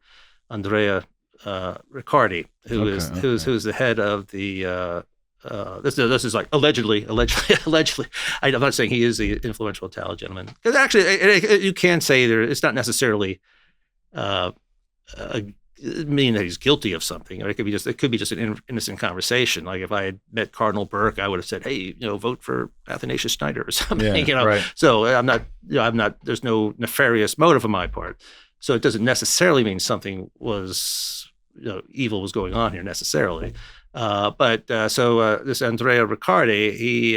Andrea Riccardi, who's the head of the. This is like allegedly. I'm not saying he is the influential Italian gentleman, because actually you can say it's not necessarily mean that he's guilty of something. Or it could be just an innocent conversation. Like if I had met Cardinal Burke, I would have said, "Hey, vote for Athanasius Schneider" or something. Yeah, right. So I'm not. There's no nefarious motive on my part. So it doesn't necessarily mean something was evil was going on here necessarily. But this Andrea Riccardi,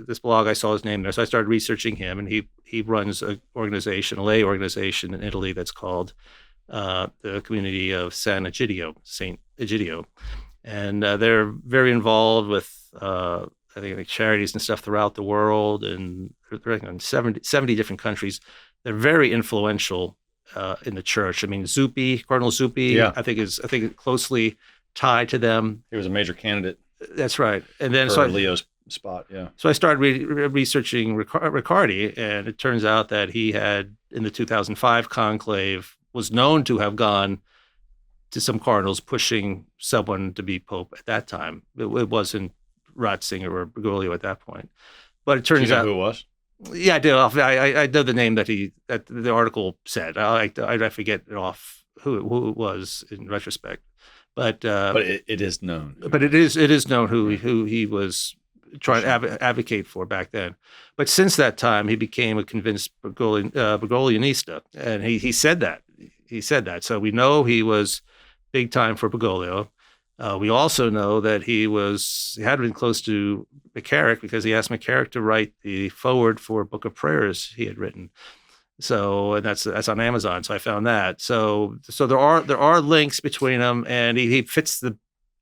this blog, I saw his name there, so I started researching him, and he runs a lay organization in Italy that's called the Community of Saint Egidio, and they're very involved with I think charities and stuff throughout the world, and they're in 70 different countries. They're very influential in the church. I mean, Cardinal Zuppi, yeah. I think closely tied to them. He was a major candidate. That's right. And then Leo's spot, yeah. So I started researching Riccardi, and it turns out that he had, in the 2005 conclave, was known to have gone to some cardinals pushing someone to be pope at that time. It wasn't Ratzinger or Bergoglio at that point. But it turns out... who it was? Yeah, I do. I know the name that the article said. I forget it off who it was in retrospect. But it is known. But it is known who he was trying to advocate for back then. But since that time, he became a convinced Bergoglionista, and he said that. He said that. So we know he was big time for Bergoglio. We also know that he had been close to McCarrick, because he asked McCarrick to write the foreword for a book of prayers he had written. So, and that's on Amazon. So I found that. So there are links between them, and he fits the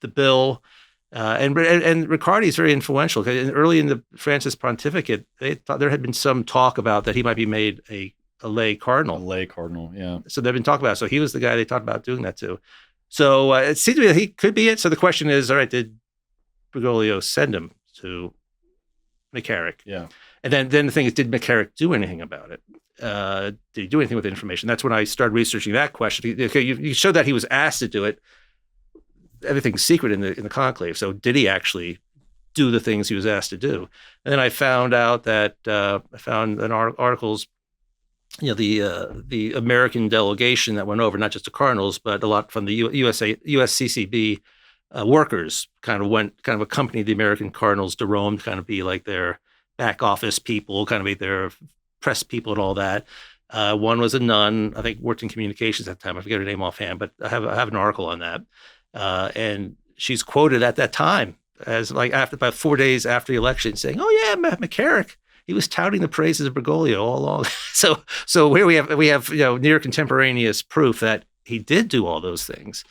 bill. And Riccardi is very influential, because early in the Francis pontificate, they thought there had been some talk about that he might be made a lay cardinal. A lay cardinal, yeah. So they've been talking about it. So he was the guy they talked about doing that to. So it seems to me that he could be it. So the question is, all right, did Bergoglio send him to McCarrick? Yeah. And then the thing is, did McCarrick do anything about it? Did he do anything with the information? That's when I started researching that question. Okay, you showed that he was asked to do it. Everything's secret in the conclave. So did he actually do the things he was asked to do? And then I found out that I found in articles, the American delegation that went over, not just the cardinals, but a lot from the USCCB workers kind of accompanied the American cardinals to Rome to kind of be like their back office people, kind of be their press people and all that. One was a nun, I think worked in communications at the time. I forget her name offhand, but I have an article on that. And she's quoted at that time as like about 4 days after the election saying, "Oh yeah, McCarrick, he was touting the praises of Bergoglio all along." So here we have near contemporaneous proof that he did do all those things.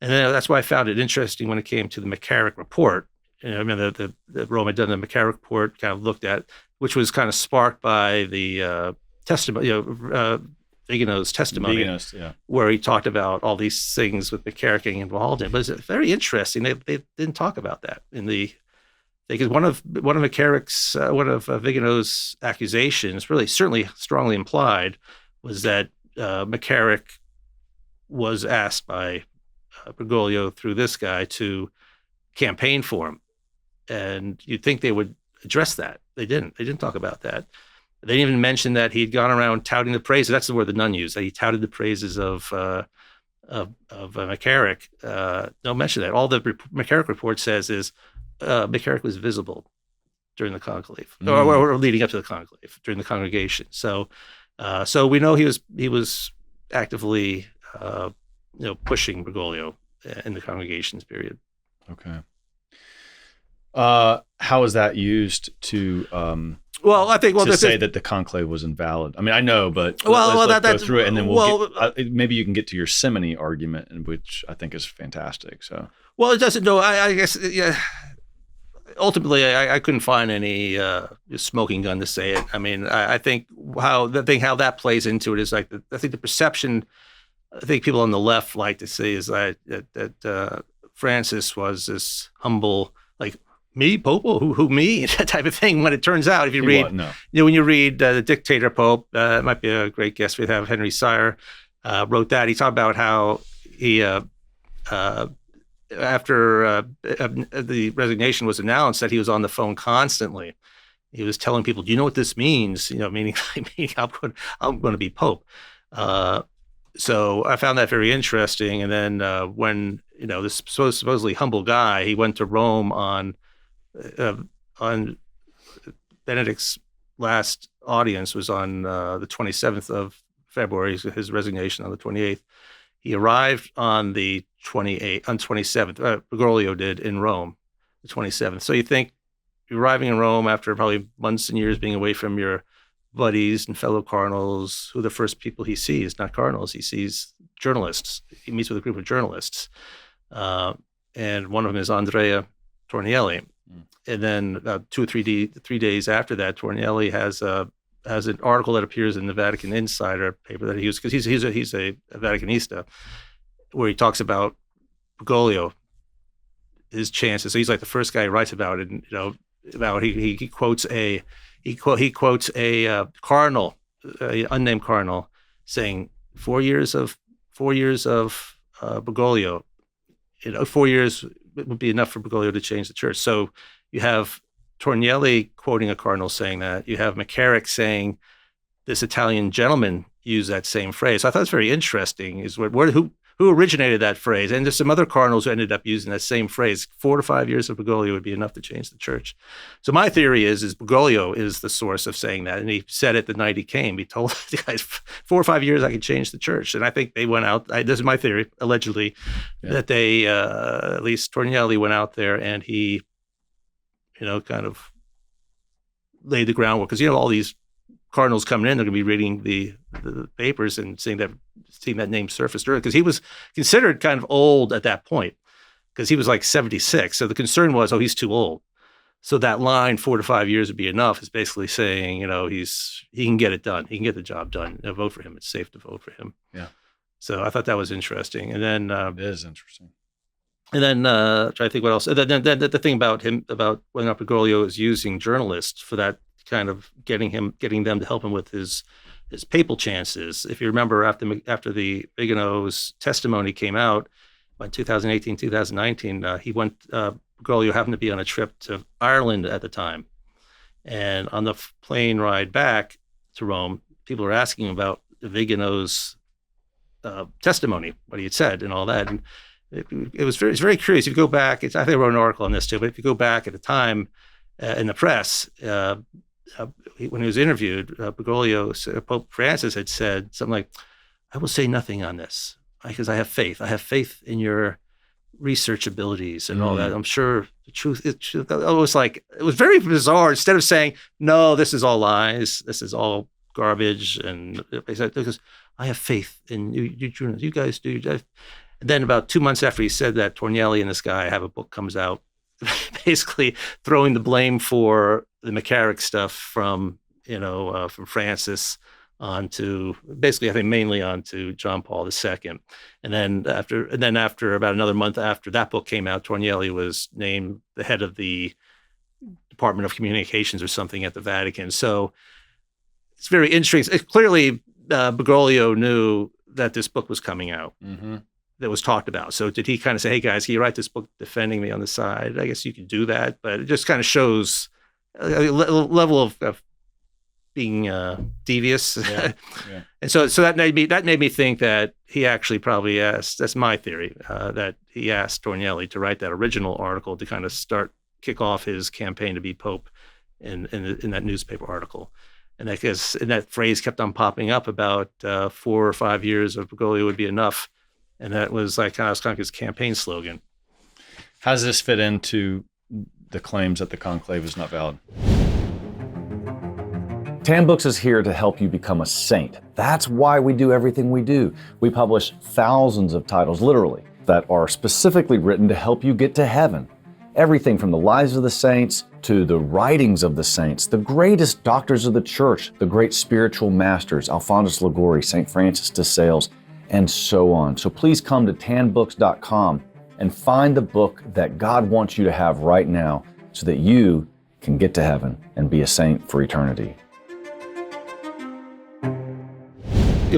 And then that's why I found it interesting when it came to the McCarrick report. I remember the Rome had done the McCarrick report, kind of looked at, which was kind of sparked by the testimony, Vigano's testimony, where he talked about all these things with McCarrick getting involved in. But it's very interesting. They didn't talk about that because one of McCarrick's Vigano's accusations, really certainly strongly implied, was that McCarrick was asked by Bergoglio through this guy to campaign for him, and you'd think they would address that. They didn't. They didn't talk about that. They didn't even mention that he'd gone around touting the praises. That's the word the nun used. That he touted the praises of McCarrick. Don't mention that. All the McCarrick report says is McCarrick was visible during the conclave, or leading up to the conclave during the congregation. So we know he was actively pushing Bergoglio in the congregations period. Okay. How is that used to? I think to say that the conclave was invalid. I mean, I know, but let's go through it, and then maybe you can get to your simony argument, which I think is fantastic. So, it doesn't. No, I guess ultimately, I couldn't find any smoking gun to say it. I mean, I think how that plays into it is like I think the perception. I think people on the left like to say is that Francis was this humble, like, me, Pope? Who me? That type of thing. When it turns out, if you read, when you read The Dictator Pope, it might be a great guest. We'd have Henry Sire wrote that. He talked about how he, after the resignation was announced, that he was on the phone constantly. He was telling people, "Do you know what this means?" Meaning I'm going to be Pope. So I found that very interesting. And then when this supposedly humble guy, he went to Rome on Benedict's last audience was on the 27th of February, his resignation on the 28th. He arrived on the 27th. Bergoglio did in Rome, the 27th. So you think you're arriving in Rome after probably months and years being away from your buddies and fellow cardinals, who the first people he sees, not cardinals, he sees journalists. He meets with a group of journalists. And one of them is Andrea Tornielli. And then about 2 or 3 days after that, Tornielli has an article that appears in the Vatican Insider paper that he used, because he's a Vaticanista, where he talks about Bergoglio, his chances. So he's like the first guy who writes about it. And, he quotes a cardinal, an unnamed cardinal, saying 4 years of Bergoglio, 4 years would be enough for Bergoglio to change the church. So you have Tornielli quoting a cardinal saying that. You have McCarrick saying this Italian gentleman used that same phrase. So I thought it's very interesting. Is who originated that phrase? And there's some other cardinals who ended up using that same phrase. 4 to 5 years of Bergoglio would be enough to change the church. So my theory is Bergoglio is the source of saying that, and he said it the night he came. He told the guys 4 or 5 years I could change the church, and I think they went out. This is my theory, allegedly, that they at least Tornielli went out there and he, kind of laid the groundwork, because all these cardinals coming in, they're going to be reading the papers and seeing that name surfaced early, because he was considered kind of old at that point, because he was like 76. So the concern was, he's too old. So that line, 4 to 5 years would be enough, is basically saying, he can get it done. He can get the job done. Vote for him. It's safe to vote for him. Yeah. So I thought that was interesting. And then it is interesting. And then try to think what else. Then the thing about him, about whether or not Bergoglio is using journalists for that kind of getting them to help him with his papal chances. If you remember, after the Vigano's testimony came out in 2018, 2019, Bergoglio happened to be on a trip to Ireland at the time, and on the plane ride back to Rome, people were asking about the Vigano's testimony, what he had said, and all that. And it was very curious. If you go back, I think I wrote an article on this too, but if you go back at the time in the press, when he was interviewed, Bergoglio, Pope Francis had said something like, "I will say nothing on this because I have faith. I have faith in your research abilities and all that. I'm sure the truth is true." It was very bizarre. Instead of saying, "No, this is all lies. This is all garbage," and he said, "Because I have faith in you journalists. You guys do." And then about 2 months after he said that, Tornielli and this guy have a book comes out, basically throwing the blame for the McCarrick stuff from Francis onto, basically I think mainly onto John Paul II. And then after about another month after that book came out, Tornielli was named the head of the Department of Communications or something at the Vatican. So it's very interesting. Clearly, Bergoglio knew that this book was coming out. Mm-hmm. That was talked about. So did he kind of say, hey guys, can you write this book defending me on the side? I guess you could do that, but it just kind of shows a level of being devious. Yeah. Yeah. And so that made me think that he actually probably asked, that's my theory, that he asked Tornielli to write that original article to kind of kick off his campaign to be Pope in that newspaper article. And that phrase kept on popping up about 4 or 5 years of Bergoglio would be enough. And that was kind of his campaign slogan. How does this fit into the claims that the conclave is not valid? Tan Books is here to help you become a saint. That's why we do everything we do. We publish thousands of titles, literally, that are specifically written to help you get to heaven. Everything from the lives of the saints to the writings of the saints, the greatest doctors of the church, the great spiritual masters, Alphonsus Liguori, St. Francis de Sales, and so on. So please come to tanbooks.com and find the book that God wants you to have right now so that you can get to heaven and be a saint for eternity.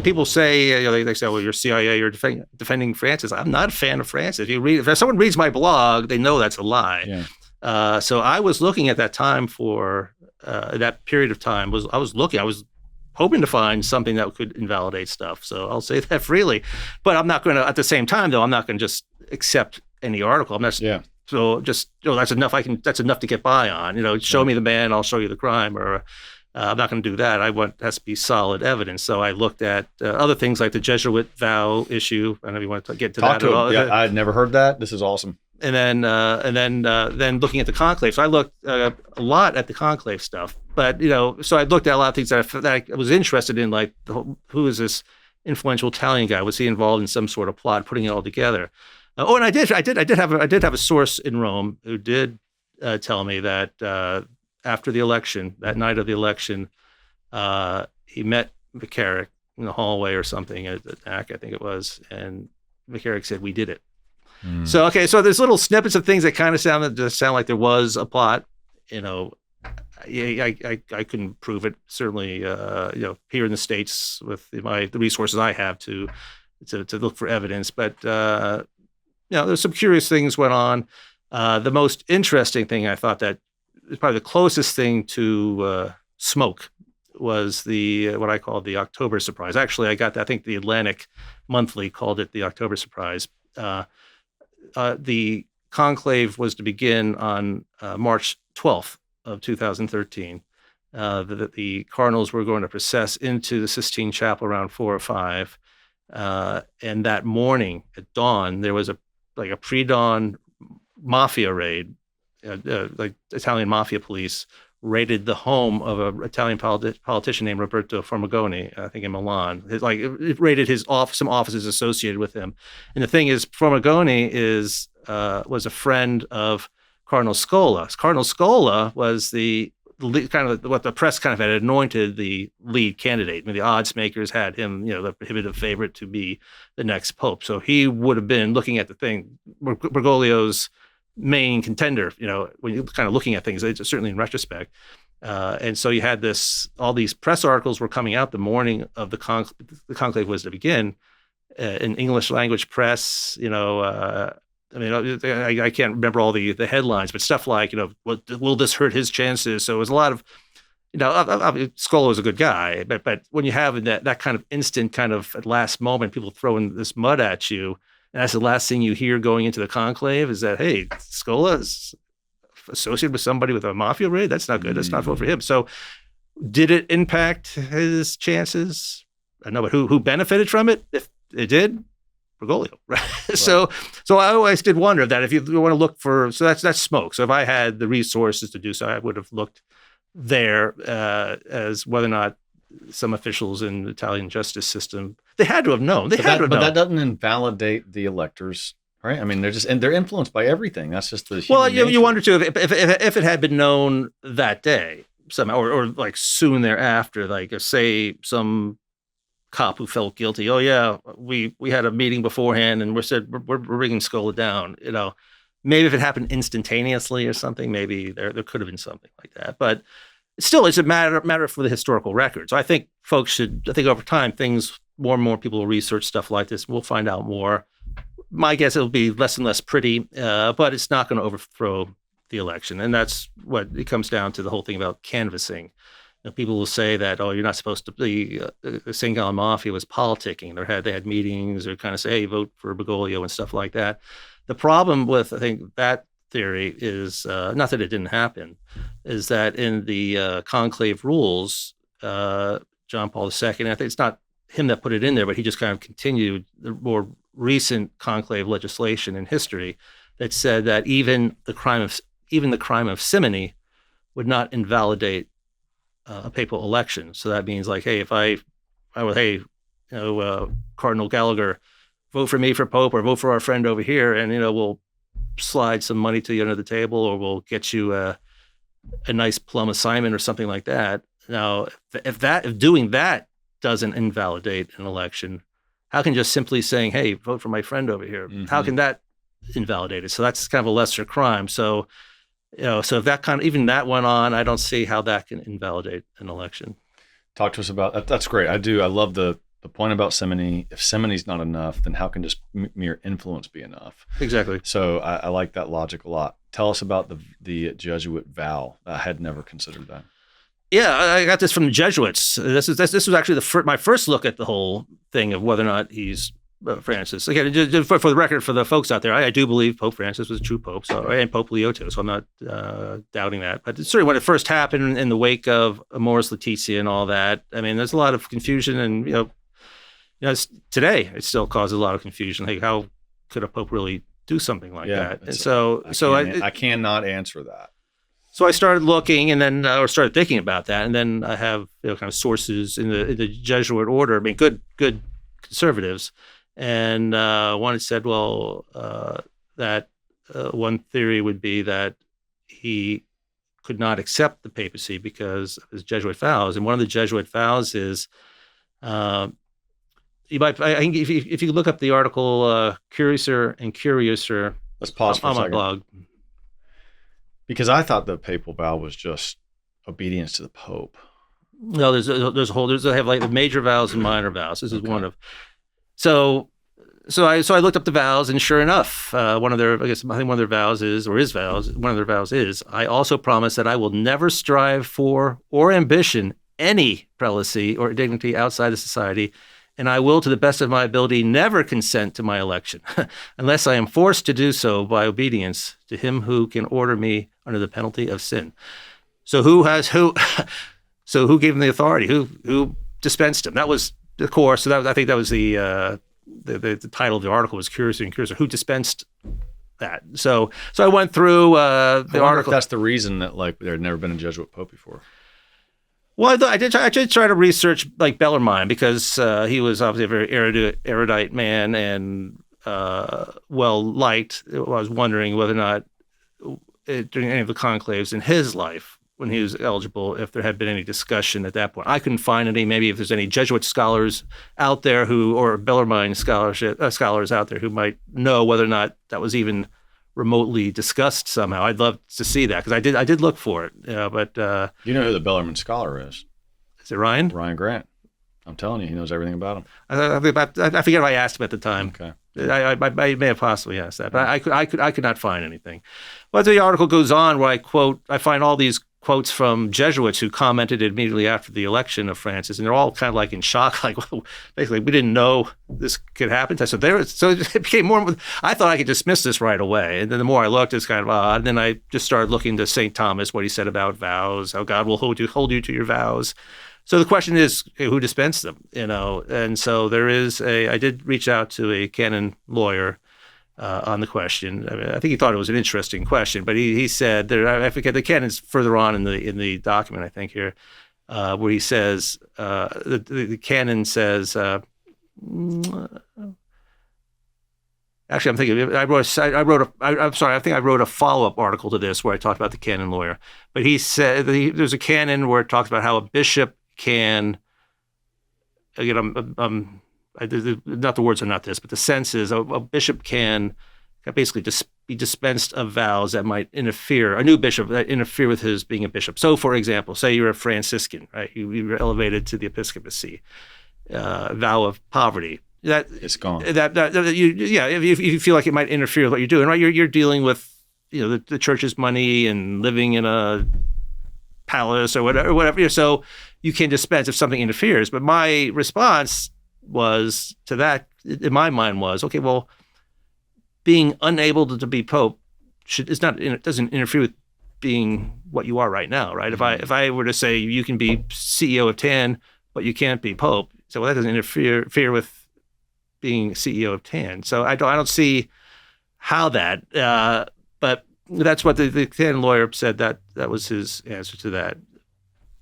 People say, they say, well, you're CIA, you're defending Francis. I'm not a fan of Francis. If someone reads my blog, they know that's a lie. Yeah. So I was looking at that time for that period of time. I was hoping to find something that could invalidate stuff. So I'll say that freely. But I'm not going to, at the same time, though, I'm not going to just accept any article. I'm not. Yeah. So just, that's enough. That's enough to get by on. Show me the man, I'll show you the crime. Or I'm not going to do that. It has to be solid evidence. So I looked at other things like the Jesuit vow issue. I don't know if you want to get to that at all. Yeah, I'd never heard that. This is awesome. And then looking at the conclave. So I looked a lot at the conclave stuff. But so I looked at a lot of things that I was interested in, like who is this influential Italian guy? Was he involved in some sort of plot, putting it all together? And I did have a source in Rome who did tell me that after the election, that night of the election, he met McCarrick in the hallway or something at the NAC, I think it was, and McCarrick said, "We did it." So there's little snippets of things that kind of sound like there was a plot. I couldn't prove it. Certainly, here in the States with the resources I have to look for evidence. But there's some curious things went on. The most interesting thing I thought that is probably the closest thing to smoke was what I called the October surprise. Actually, I got that. I think the Atlantic Monthly called it the October surprise. The conclave was to begin on March 12th of 2013. The cardinals were going to process into the Sistine Chapel around 4 or 5. And that morning at dawn, there was a pre-dawn mafia raid. Like Italian mafia police raided the home of an Italian politician named Roberto Formigoni, I think in Milan. It raided some offices associated with him. And the thing is, Formigoni was a friend of Cardinal Scola. Cardinal Scola was the kind of what the press kind of had anointed the lead candidate. I mean, the odds makers had him, the prohibitive favorite to be the next pope. So he would have been looking at the thing, Bergoglio's main contender, when you're kind of looking at things, certainly in retrospect. And so you had all these press articles were coming out the morning of the conclave was to begin in English language press, I can't remember all the headlines, but stuff like, will this hurt his chances? So it was a lot of, Scola was a good guy, but when you have that kind of instant kind of at last moment, people throwing this mud at you, and that's the last thing you hear going into the conclave is that, hey, Scola is associated with somebody with a mafia raid. That's not good. That's not vote for him. So did it impact his chances? I know, but who benefited from it? If it did, Bergoglio, right? Right. So I always did wonder that if you want to look for, so that's smoke. So if I had the resources to do so, I would have looked there as whether or not some officials in the Italian justice system, they had to have known. But that doesn't invalidate the electors, right? I mean, they're influenced by everything. That's just the human nature. You wonder too if it had been known that day somehow, or like soon thereafter, like say some cop who felt guilty. Oh yeah, we had a meeting beforehand, and we're bringing Scola down. Maybe if it happened instantaneously or something, maybe there could have been something like that. But still, it's a matter for the historical record. So I think over time, more and more people will research stuff like this. We'll find out more. My guess it'll be less and less pretty, but it's not going to overthrow the election. And that's what it comes down to, the whole thing about canvassing. People will say that, oh, you're not supposed to be, the St. Gallen Mafia was politicking. They had meetings or kind of say, hey, vote for Bergoglio and stuff like that. The problem with, I think, that theory is, not that it didn't happen, is that in the Conclave rules, John Paul II, I think it's not him that put it in there, but he just kind of continued the more recent Conclave legislation in history that said that even the crime of simony would not invalidate a papal election. So that means like, hey, if I would, Cardinal Gallagher, vote for me for Pope, or vote for our friend over here, and we'll slide some money to you under the table, or we'll get you a nice plum assignment or something like that. Now, if doing that doesn't invalidate an election, how can just simply saying, hey, vote for my friend over here, how can that invalidate it? So that's kind of a lesser crime. So if even that went on, I don't see how that can invalidate an election. Talk to us about that. That's great. I love the point about simony. If simony's not enough, then how can just mere influence be enough? Exactly. So I like that logic a lot. Tell us about the Jesuit vow. I had never considered that. Yeah, I got this from the Jesuits. This was actually my first look at the whole thing of whether or not he's Francis. Again, for the record, for the folks out there, I do believe Pope Francis was a true pope, and Pope Leo too, so I'm not doubting that. But certainly when it first happened in the wake of Amoris Laetitia and all that, I mean, there's a lot of confusion, and today it still causes a lot of confusion. Like, how could a pope really do something like that? And I cannot answer that. So I started looking, and then or started thinking about that, and then I have kind of sources in the Jesuit order. I mean, good conservatives. And one had said, that one theory would be that he could not accept the papacy because of his Jesuit vows. And one of the Jesuit vows is, I think if you look up the article Curiouser and Curiouser, let's pause for a second. On my blog. Because I thought the papal vow was just obedience to the Pope. No, they have like the major vows and minor vows. This is one of. So I looked up the vows, and sure enough, one of their vows is, I also promise that I will never strive for or ambition any prelacy or dignity outside the society, and I will, to the best of my ability, never consent to my election, unless I am forced to do so by obedience to him who can order me under the penalty of sin. So who gave him the authority? Who dispensed him? That was the core. So I think that was the title of the article was Curiouser and Curiouser. Who dispensed that? So I went through the article. If that's the reason that there had never been a Jesuit pope before. Well, I did try to research like Bellarmine, because he was obviously a very erudite man and well liked. I was wondering whether or not during any of the conclaves in his life, when he was eligible, if there had been any discussion at that point. I couldn't find any. Maybe if there's any Jesuit scholars out there or Bellarmine scholars out there who might know whether or not that was even remotely discussed somehow. I'd love to see that, because I did look for it. But you know who the Bellarmine scholar is? Is it Ryan? Ryan Grant. I'm telling you, he knows everything about him. I forget if I asked him at the time. Okay. I may have possibly asked that, but I could not find anything. But the article goes on where I find all these quotes from Jesuits who commented immediately after the election of Francis, and they're all kind of like in shock, like, well, basically, we didn't know this could happen. So it became more. I thought I could dismiss this right away, and then the more I looked, it's kind of odd. And then I just started looking to St. Thomas, what he said about vows, how God will hold you to your vows. So the question is, who dispensed them? And so I did reach out to a canon lawyer on the question. I mean, I think he thought it was an interesting question, but he said I forget, the canon's further on in the document, I think here. where he says, the canon says, actually, I'm thinking. I think I wrote a follow-up article to this where I talked about the canon lawyer. But he said there's a canon where it talks about how a bishop can. Again, not the words are not this, but the sense is a bishop can basically be dispensed of vows that might interfere. A new bishop that interfere with his being a bishop. So, for example, say you're a Franciscan, right? You were elevated to the episcopacy, vow of poverty. That it's gone. If you feel like it might interfere with what you're doing, right? You're dealing with the church's money and living in a palace or whatever. So you can dispense if something interferes. But my response was to that, in my mind, was okay. Well, being unable to be pope doesn't interfere with being what you are right now, right? Mm-hmm. If I were to say you can be CEO of TAN, but you can't be pope, so that doesn't interfere with being CEO of TAN. So I don't see how that, but that's what the TAN lawyer said, that was his answer to that.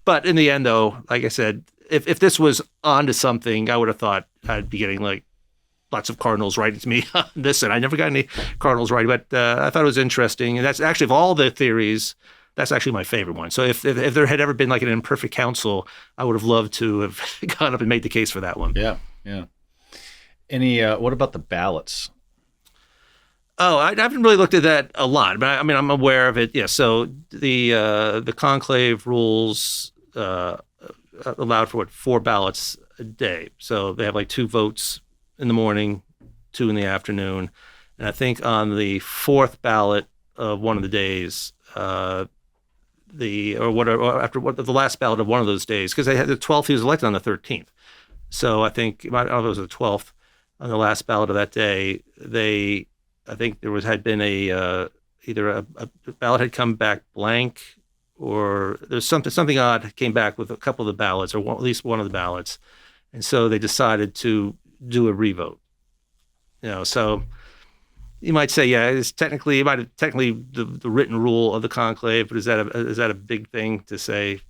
But in the end, though, like I said, if this was onto something, I would have thought I'd be getting like lots of cardinals writing to me on this, and I never got any cardinals writing, but I thought it was interesting. And that's actually, of all the theories, that's actually my favorite one. So if there had ever been like an imperfect council, I would have loved to have gone up and made the case for that one. Yeah. What about the ballots? Oh, I haven't really looked at that a lot, but I'm aware of it. Yeah. So the conclave rules allowed for 4 ballots a day. So they have like 2 votes in the morning, 2 in the afternoon, and I think on the 4th ballot of one of the days, after the last ballot of one of those days, because they had the 12th, he was elected on the 13th. So I think, I don't know if it was the 12th, on the last ballot of that day, I think there had been either a ballot had come back blank, or there's something odd came back with a couple of the ballots, or at least one of the ballots, and so they decided to do a revote. So you might say, yeah, it's technically the written rule of the conclave, but is that a big thing to say?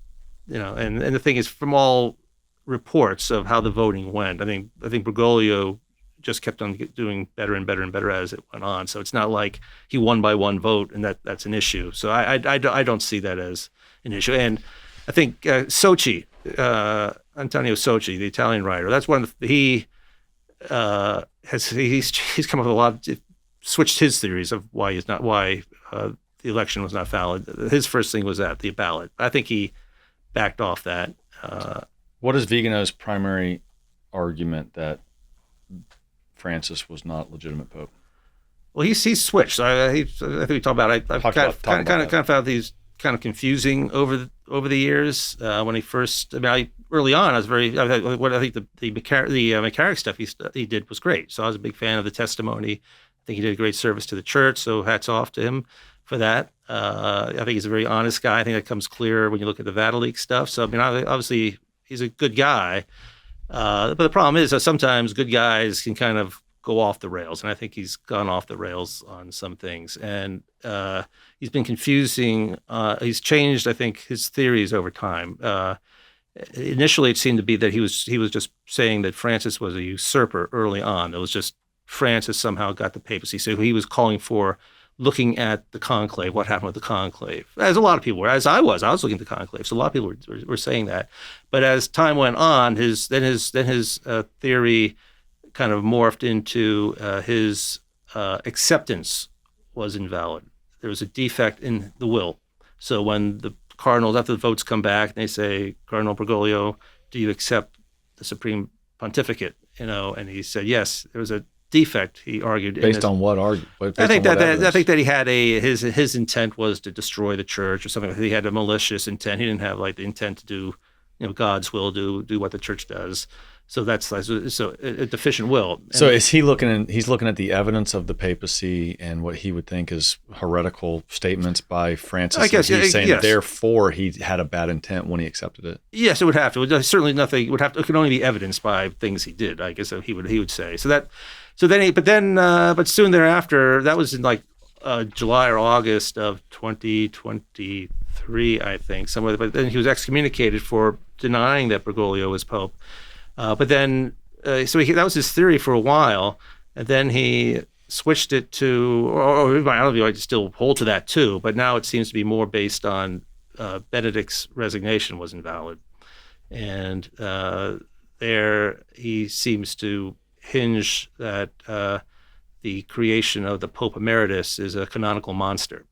And the thing is, from all reports of how the voting went, I think Bergoglio just kept on doing better and better and better as it went on. So it's not like he won by 1 vote and that's an issue. So I don't see that as an issue. And I think Socci, Antonio Socci, the Italian writer, that's one of he's come up with a lot of, switched his theories of why the election was not valid. His first thing was the ballot. I think he backed off that. What is Vigano's primary argument that Francis was not legitimate pope? Well, he's switched. I think we talked about it. I've kind of found these kind of confusing over the years. When he first, early on, I think the McCarrick stuff he did was great. So I was a big fan of the testimony. I think he did a great service to the church. So hats off to him for that. I think he's a very honest guy. I think that comes clear when you look at the Vatileaks stuff. So obviously he's a good guy. But the problem is that sometimes good guys can kind of go off the rails, and I think he's gone off the rails on some things. And he's been confusing. He's changed, I think, his theories over time. Initially, it seemed to be that he was just saying that Francis was a usurper early on. It was just Francis somehow got the papacy. So he was calling for looking at the conclave, what happened with the conclave. As a lot of people were, as I was looking at the conclave. So a lot of people were saying that. But as time went on, his theory kind of morphed into his acceptance was invalid. There was a defect in the will. So when the cardinals, after the votes come back, they say, Cardinal Bergoglio, do you accept the Supreme Pontificate? And he said, yes, there was a defect, he argued. Based on what argument? I think that he had his intent was to destroy the church or something. He had a malicious intent. He didn't have the intent to do, God's will, do what the church does. So that's a deficient will. So is he he's looking at the evidence of the papacy and what he would think is heretical statements by Francis? I guess he's saying yes. Therefore he had a bad intent when he accepted it. Yes, it would have to. Certainly nothing would have to. It could only be evidenced by things he did. I guess he would say. But soon thereafter, that was in July or August of 2023, I think, somewhere. But then he was excommunicated for denying that Bergoglio was Pope. But then, that was his theory for a while, and then he switched it to, or I don't know if I still hold to that too, but now it seems to be more based on Benedict's resignation was invalid. And there he seems to hinge that the creation of the Pope Emeritus is a canonical monster,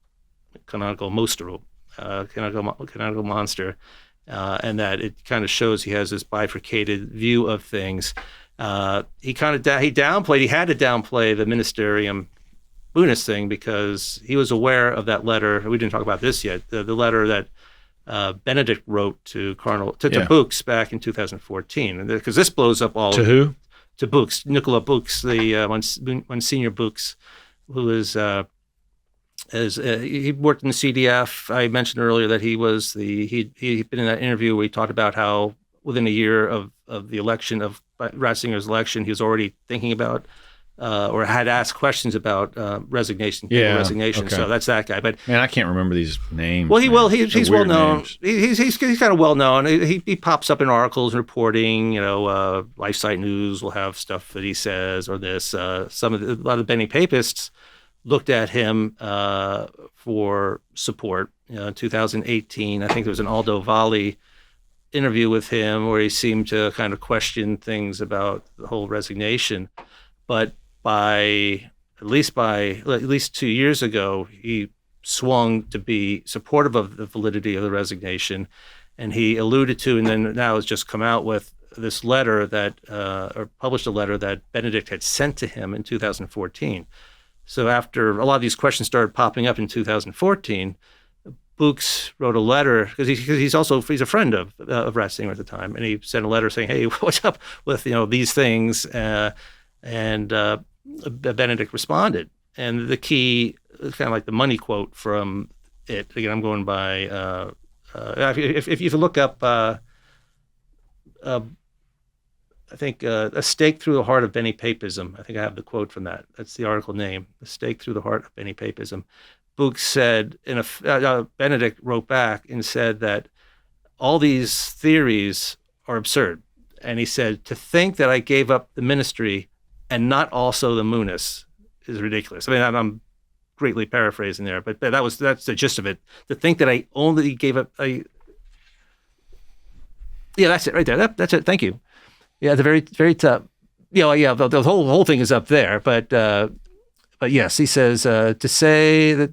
canonical monster, and that it kind of shows he has this bifurcated view of things. He had to downplay the ministerium Bunis thing because he was aware of that letter. We didn't talk about this yet. The letter that Benedict wrote to Bux back in 2014, and because this blows up all. To who? To Bux, Nicola Bux, the Monsignor Bux, who is he worked in the CDF. I mentioned earlier that he'd been in that interview where he talked about how within a year of the election of Ratzinger's election, he was already thinking about or had asked questions about resignation. Resignation. Okay. So that's that guy. But man, I can't remember these names. Well, he's well known. He's kind of well known. He pops up in articles and reporting. LifeSite News will have stuff that he says or this. A lot of Beni-Papists looked at him for support. In 2018, I think there was an Aldo Valli interview with him where he seemed to kind of question things about the whole resignation. But at least 2 years ago, he swung to be supportive of the validity of the resignation, and he alluded to, and then now has just come out with this letter or published a letter that Benedict had sent to him in 2014. So after a lot of these questions started popping up in 2014, Bux wrote a letter because he's a friend of Ratzinger at the time, and he sent a letter saying, "Hey, what's up with these things?" And Benedict responded, and the key, kind of like the money quote from it. Again, I'm going by if you look up, I think A Stake Through the Heart of Beni-Papism. I think I have the quote from that. That's the article name, A Stake Through the Heart of Beni-Papism. Bux said, Benedict wrote back and said that all these theories are absurd. And he said, to think that I gave up the ministry and not also the munus is ridiculous. I mean, I'm greatly paraphrasing there, but that's the gist of it. To think that I only gave up, that's it right there. That's it. Thank you. Yeah, the very, very top. The whole thing is up there, but yes, he says to say that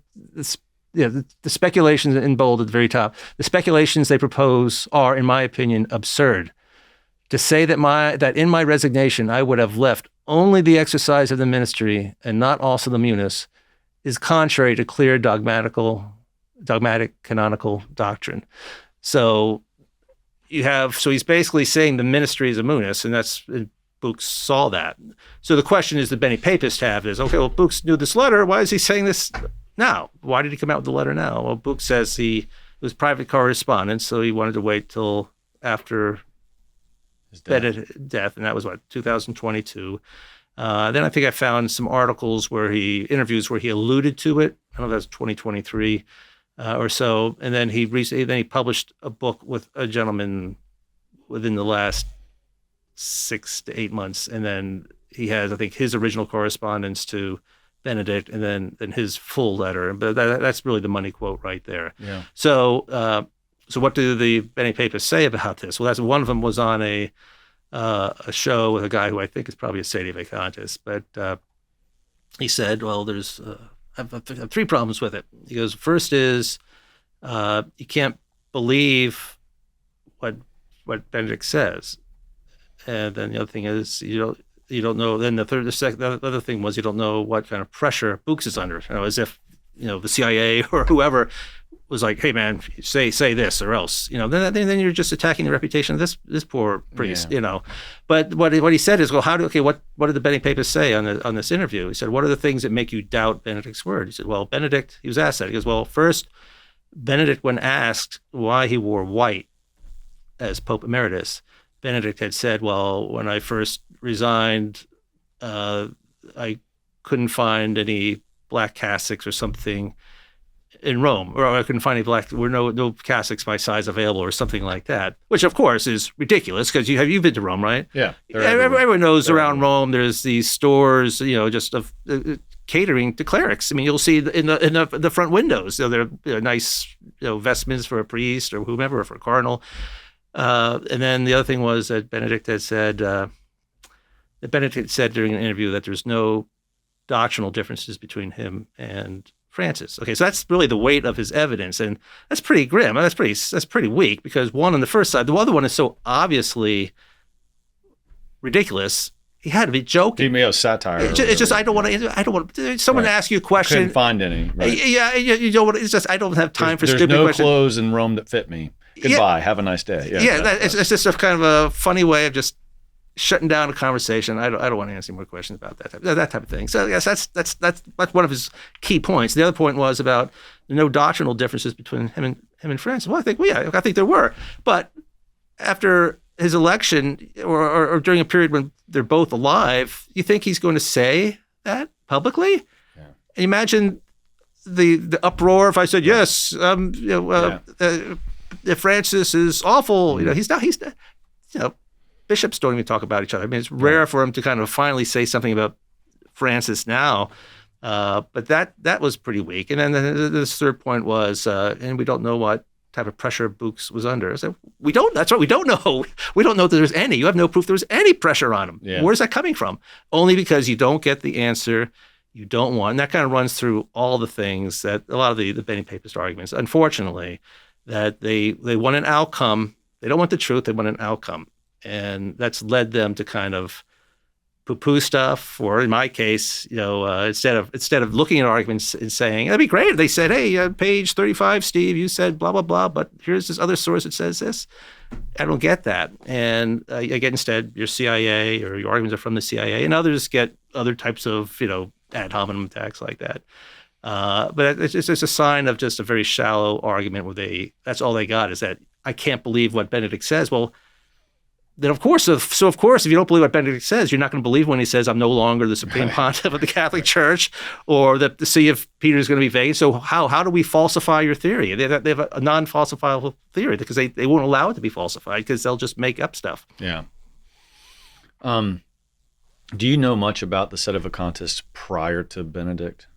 the speculations in bold at the very top. The speculations they propose are, in my opinion, absurd. To say that in my resignation I would have left only the exercise of the ministry and not also the munus is contrary to clear dogmatic canonical doctrine. So he's basically saying the ministry is a munus, and that's Bux saw that. So the question is the Beni-Papists have is, okay, well, Bux knew this letter. Why is he saying this now? Why did he come out with the letter now? Well, Bux says it was private correspondence, so he wanted to wait till after his death, and that was 2022. Then I think I found some interviews where he alluded to it. I don't know if that's 2023 or so. And then he published a book with a gentleman within the last 6 to 8 months, and then he has, I think, his original correspondence to Benedict, and then his full letter. But that's really the money quote right there. Yeah. So what do the Beni-Papists say about this? Well, that's one of them was on a show with a guy who I think is probably a Sede Vacantis, but he said, well, I have 3 problems with it. He goes, first is you can't believe what Benedict says. And then the other thing is you don't know. Then the other thing was you don't know what kind of pressure Bux is under. As if the CIA or whoever was like, hey man, say this or else. Then you're just attacking the reputation of this poor priest. Yeah. But what he said is, well, what did the Beni-Papists say on this interview? He said, what are the things that make you doubt Benedict's word? He said, well, Benedict. He was asked that. He goes, well, first, Benedict, when asked why he wore white as Pope Emeritus, Benedict had said, well, when I first resigned, I couldn't find any black cassocks or something in Rome, or I couldn't find any there were no cassocks my size available or something like that, which of course is ridiculous because you've been to Rome, right? Yeah. Everyone knows around Rome there's these stores, just of catering to clerics. I mean, you'll see in the front windows, there are nice, vestments for a priest or whomever, or for a cardinal. And then the other thing was that Benedict said during an interview that there's no doctrinal differences between him and Francis. Okay, so that's really the weight of his evidence, and that's pretty grim. That's pretty weak, because one on the first side, the other one is so obviously ridiculous. He had to be joking. He may have satire. It's just I don't want to. Someone right. ask you a question. Couldn't find any. Right. Yeah, you don't want. It's just I don't have time for stupid questions. questions. There's no clothes in Rome that fit me. Goodbye. Have a nice day. It's just a kind of a funny way of just shutting down a conversation. I don't want to answer any more questions about that type of thing. So yes, that's one of his key points. The other point was about no doctrinal differences between him and Francis. Well, I think there were, but after his election or during a period when they're both alive, you think he's going to say that publicly? Yeah. And imagine the uproar if I said yes. Francis is awful. He's not. Bishops don't even talk about each other. I mean, it's rare for him to kind of finally say something about Francis now, but that was pretty weak. And then this third point was, and we don't know what type of pressure Books was under. I said, we don't. That's right. We don't know. We don't know that there's any. You have no proof there was any pressure on him. Yeah. Where's that coming from? Only because you don't get the answer you don't want. And that kind of runs through all the things that a lot of the Beni-Papist arguments, unfortunately, that they want an outcome. They don't want the truth. They want an outcome. And that's led them to kind of poo-poo stuff, or in my case, instead of looking at arguments and saying, that'd be great if they said, hey, page 35, Steve, you said blah, blah, blah, but here's this other source that says this. I don't get that. And I get instead your CIA, or your arguments are from the CIA, and others get other types of, ad hominem attacks like that. But it's just a sign of just a very shallow argument where that's all they got is that I can't believe what Benedict says. Well, then of course, if you don't believe what Benedict says, you're not going to believe when he says, I'm no longer the supreme pontiff of the Catholic Church, or that the see of Peter is going to be vacant. So how do we falsify your theory? They have a non-falsifiable theory because they won't allow it to be falsified because they'll just make up stuff. Yeah. Do you know much about the Sedevacantist prior to Benedict?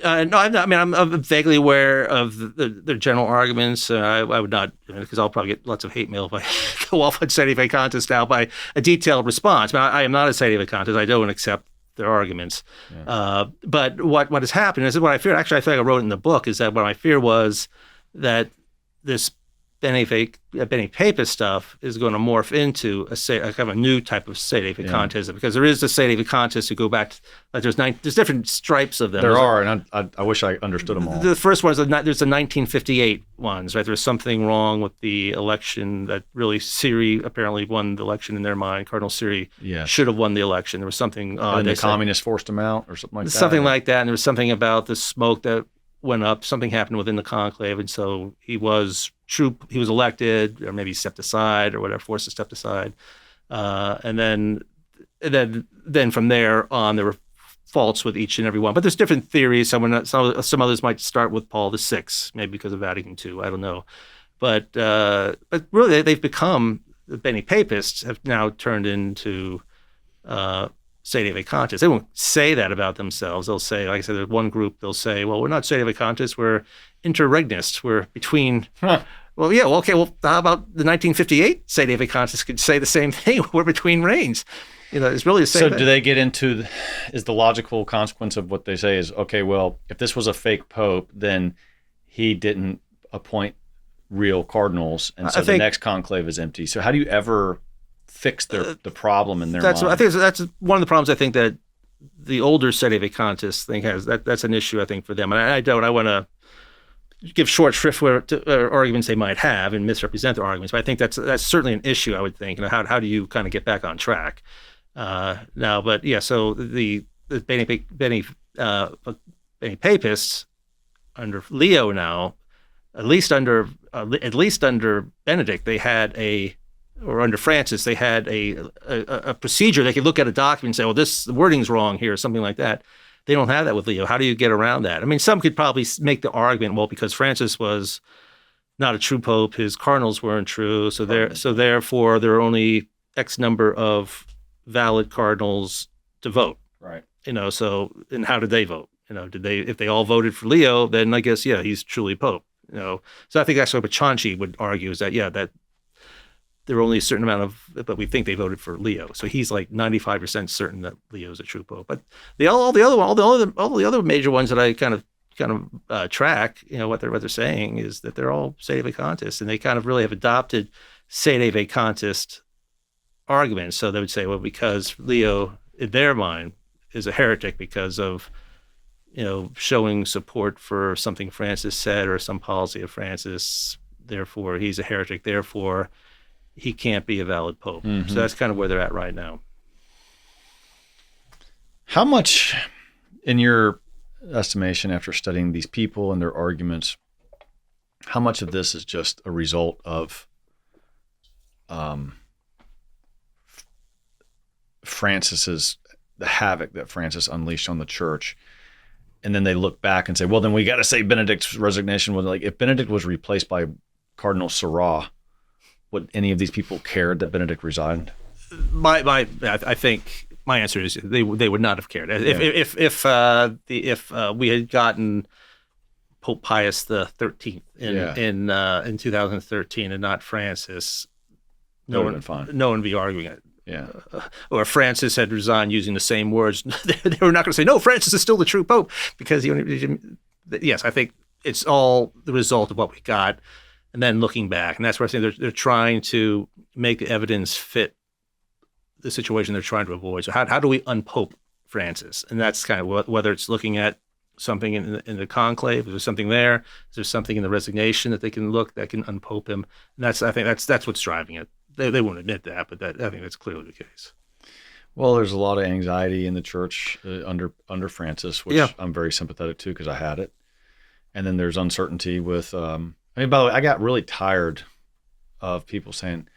No, I'm not. I mean, I'm vaguely aware of the general arguments. I would not, because I'll probably get lots of hate mail if I go off on Sedevacantist now by a detailed response. But I am not a Sedevacantist. I don't accept their arguments. Yeah. But what has happened is what I fear. Actually, I think I wrote it in the book. Is that what my fear was that this Beni-Papist stuff is going to morph into a kind of a new type of Sedevacantism, because there is the Sedevacantists who go back to, like there's different stripes of them. There are, and I wish I understood them all. The first one is there's the 1958 ones, right? There's something wrong with the election that really Siri apparently won the election in their mind. Cardinal Siri should have won the election. There was something and the communists forced him out or something like that. Something like that, and there was something about the smoke that went up. Something happened within the conclave, and so he was elected, or maybe stepped aside, or whatever, forced to step aside, and then from there on, there were faults with each and every one. But there's different theories. Some others might start with Paul VI, maybe because of Vatican II. I don't know, but really they've become, the Beni-Papists have now turned into Sedevacantists. They won't say that about themselves. They'll say, like I said, there's one group, they'll say, well, we're not Sedevacantists, we're interregnists. We're between. Well, yeah, well, okay, well, how about the 1958 Sedevacantists could say the same thing? We're between reigns. It's really the same thing. So do they get into, is the logical consequence of what they say is, okay, well, if this was a fake pope, then he didn't appoint real cardinals, and so the next conclave is empty. So how do you ever fix the problem in their mind? I think that's one of the problems I think that the older Sedevacantists thing has. That's an issue, I think, for them. And I want to give short shrift to arguments they might have and misrepresent their arguments. But I think that's certainly an issue, I would think. How do you kind of get back on track now? But yeah, so the Beni-Papists under Leo now, at least under Benedict, they had or under Francis, they had a procedure. They could look at a document and say, well, the wording's wrong here, or something like that. They don't have that with Leo. How do you get around that? I mean, some could probably make the argument, well, because Francis was not a true pope, his cardinals weren't true, so therefore there are only X number of valid cardinals to vote. Right. So and how did they vote? If they all voted for Leo, then I guess he's truly pope. So I think that's what Chauncey would argue is that that there are only a certain amount of, but we think they voted for Leo. So he's like 95% certain that Leo's a true pope. But all the other major ones that I kind of track, what they're saying is that they're all sede vacantists, and they kind of really have adopted sede vacantist arguments. So they would say, well, because Leo, in their mind, is a heretic because of showing support for something Francis said or some policy of Francis, therefore he's a heretic, therefore he can't be a valid pope. Mm-hmm. So that's kind of where they're at right now. How much, in your estimation, after studying these people and their arguments, how much of this is just a result of the havoc that Francis unleashed on the church? And then they look back and say, well, then we got to say Benedict's resignation was if Benedict was replaced by Cardinal Sarah, would any of these people cared that Benedict resigned? I think my answer is they would not have cared. If we had gotten Pope Pius the 13th in 2013 and not Francis, no one would be arguing it. Yeah. Or Francis had resigned using the same words. They were not going to say, no, Francis is still the true pope, because yes, I think it's all the result of what we got. And then looking back, and that's where I think they're trying to make the evidence fit the situation they're trying to avoid. So how do we unpope Francis? And that's kind of whether it's looking at something in the conclave, is there something there? Is there something in the resignation that they can look that can unpope him? And I think that's what's driving it. They won't admit that, but I think that's clearly the case. Well, there's a lot of anxiety in the church under Francis, which I'm very sympathetic to because I had it. And then there's uncertainty with, by the way, I got really tired of people saying,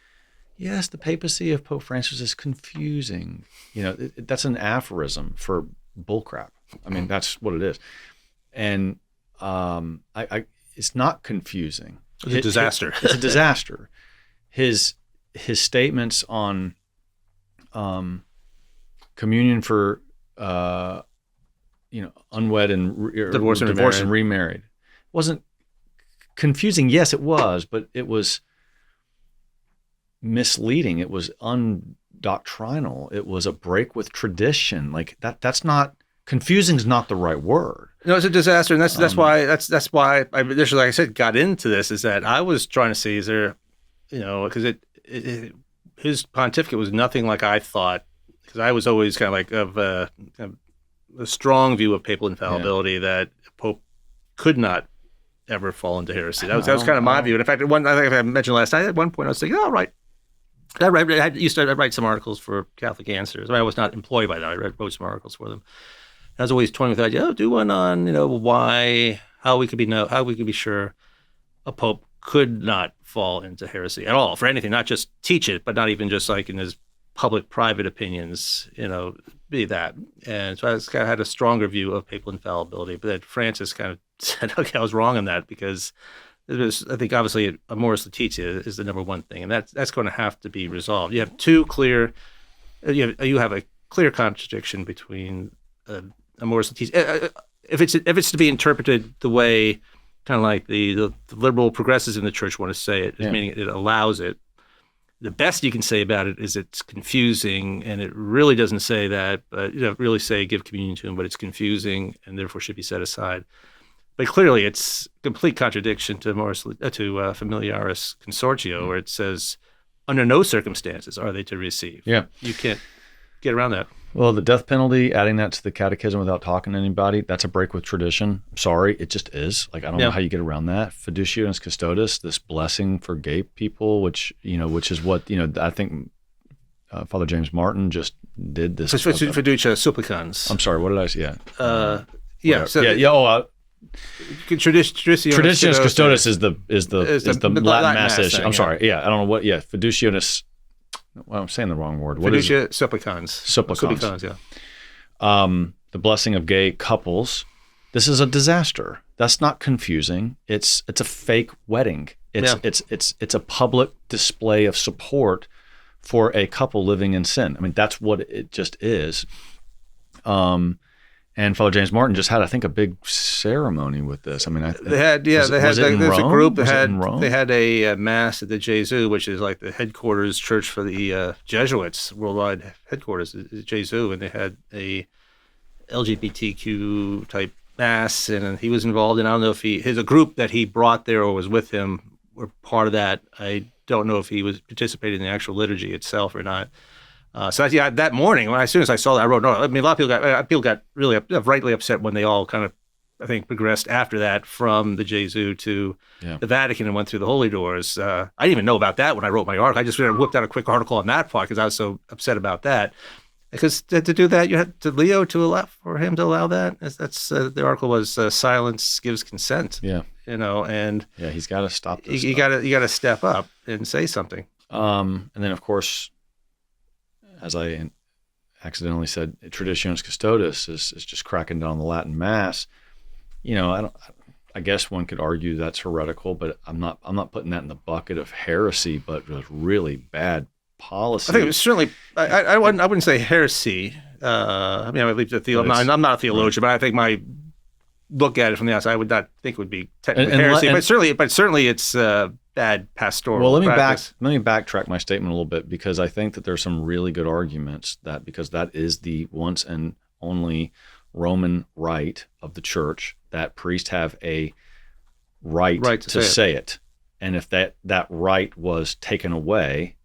yes, the papacy of Pope Francis is confusing. That's an aphorism for bullcrap. I mean, that's what it is. And it's not confusing. It's a disaster. It's a disaster. His statements on communion for unwed and divorced and remarried wasn't confusing. Yes, it was, but it was misleading. It was undoctrinal. It was a break with tradition. Like that's not confusing. Is not the right word. No, it's a disaster, and that's why I initially, like I said, got into this. Is that I was trying to see, is there, because his pontificate was nothing like I thought, because I was always kind of like of a strong view of papal infallibility, that Pope could not ever fall into heresy. That was kind of my view. And in fact, I think I mentioned last night, at one point I was thinking, I used to write some articles for Catholic Answers. I was not employed by that. I wrote some articles for them. And I was always toying with the idea, do one on, how we could be sure a Pope could not fall into heresy at all for anything, not just teach it, but not even just like in his public, private opinions, be that. And so I kind of had a stronger view of papal infallibility, but then Francis kind of said, okay, I was wrong on that, because I think obviously Amoris Laetitia is the number one thing, and that's going to have to be resolved. You have you have a clear contradiction between Amoris Laetitia. If it's to be interpreted the way kind of like the liberal progressives in the church want to say it, meaning it allows it. The best you can say about it is it's confusing, and it really doesn't say that, but really say give communion to him, but it's confusing and therefore should be set aside. But clearly it's complete contradiction to Familiaris Consortio, where it says under no circumstances are they to receive. Yeah. You can't get around that. Well, the death penalty, adding that to the catechism without talking to anybody, that's a break with tradition. I'm sorry, it just is. Like, I don't know how you get around that. Fiducianis Custodes, this blessing for gay people, which is what, I think Father James Martin just did this. Fiducia supplicans. I'm sorry, what did I say? Traditionis Custodes is the Latin Mass. I'm sorry. Yeah, I don't know what. Yeah, Fiducianis. Well, I'm saying the wrong word. What Fiducia supplicans. Supplicans. Yeah. The the blessing of gay couples. This is a disaster. That's not confusing. It's a fake wedding. It's a public display of support for a couple living in sin. I mean, that's what it just is. And Father James Martin just had, I think, a big ceremony with this. I mean, there's a group that they had a mass at the Jesu, which is like the headquarters church for the Jesuits, worldwide headquarters, Jesu, and they had a LGBTQ type mass, and he was involved in. I don't know if a group that he brought there or was with him were part of that. I don't know if he was participating in the actual liturgy itself or not. That morning, as soon as I saw that, I wrote, no, I mean, a lot of people got really rightly upset when they all kind of, I think, progressed after that from the Jesu to the Vatican and went through the holy doors. I didn't even know about that when I wrote my article. I just whipped out a quick article on that part because I was so upset about that. Because to do that, you had to Leo for him to allow that. That's the article was silence gives consent. Yeah, and he's got to stop this. You got to step up and say something. And then of course, as I accidentally said, Traditionis Custodes is just cracking down on the Latin Mass. I guess one could argue that's heretical, but I'm not putting that in the bucket of heresy, but it was really bad policy. I think it was certainly. I wouldn't say heresy. I mean, I believe I'm not a theologian, but I think my look at it from the outside, I would not think it would be technically heresy, but certainly it's bad pastoral practice. Let me backtrack my statement a little bit, because I think that there's some really good arguments that because that is the once and only Roman rite of the church, that priests have a right to say it. And if that right was taken away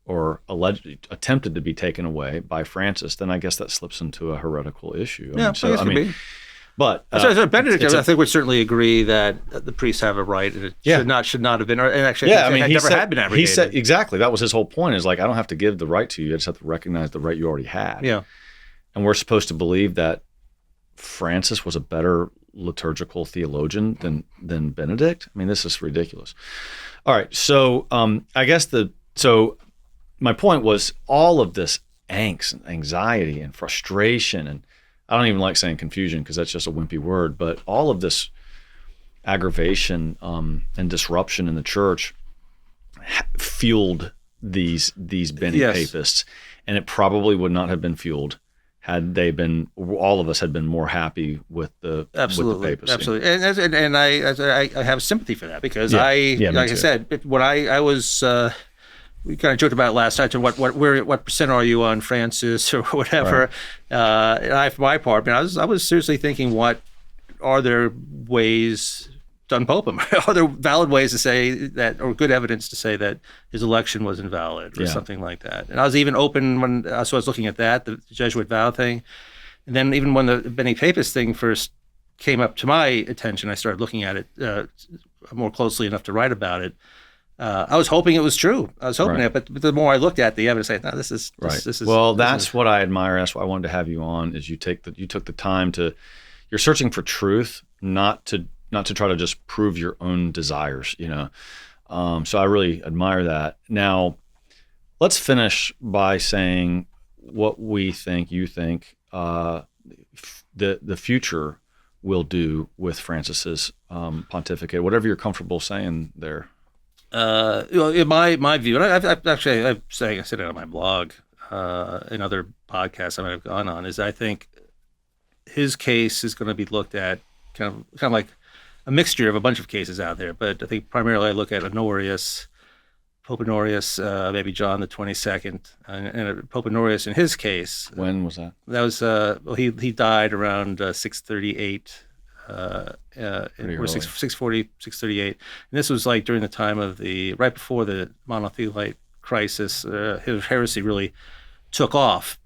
or allegedly attempted to be taken away by Francis, then I guess that slips into a heretical issue. But Benedict, I think, would certainly agree that the priests have a right, and it should not have been. And actually, had been abrogated. He said exactly that was his whole point. Is like, I don't have to give the right to you; I just have to recognize the right you already had. Yeah, and we're supposed to believe that Francis was a better liturgical theologian than Benedict. I mean, this is ridiculous. All right, so I guess my point was all of this angst and anxiety and frustration, and I don't even like saying confusion because that's just a wimpy word, but all of this aggravation and disruption in the church fueled these Beni-Papists, and it probably would not have been fueled had all of us had been more happy with the papacy. Absolutely, and I have sympathy for that, because I said, when I was. We kind of joked about it last night. What percent are you on Francis or whatever? Right. And for my part, I was seriously thinking, what are there ways to unpope him? Are there valid ways to say that, or good evidence to say that his election was invalid, or something like that? And I was even open when I was looking at that, the Jesuit vow thing, and then even when the Beni-Papist thing first came up to my attention, I started looking at it more closely enough to write about it. I was hoping it was true. I was hoping it, but the more I looked at the evidence, I thought, no, this is Well, that's what I admire. That's why I wanted to have you on. Is you took the time you're searching for truth, not to try to just prove your own desires. So I really admire that. Now, let's finish by saying what we think, you think, the future will do with Francis's pontificate. Whatever you're comfortable saying there. In my view, and I said it on my blog, and other podcasts I might have gone on, is I think his case is going to be looked at kind of like a mixture of a bunch of cases out there. But I think primarily I look at Honorius, Pope Honorius, maybe John the 22nd, and Pope Honorius in his case. When was that? That was he died around 638. Or 640, 638. And this was like during the time of right before the monothelite crisis. His heresy really took off.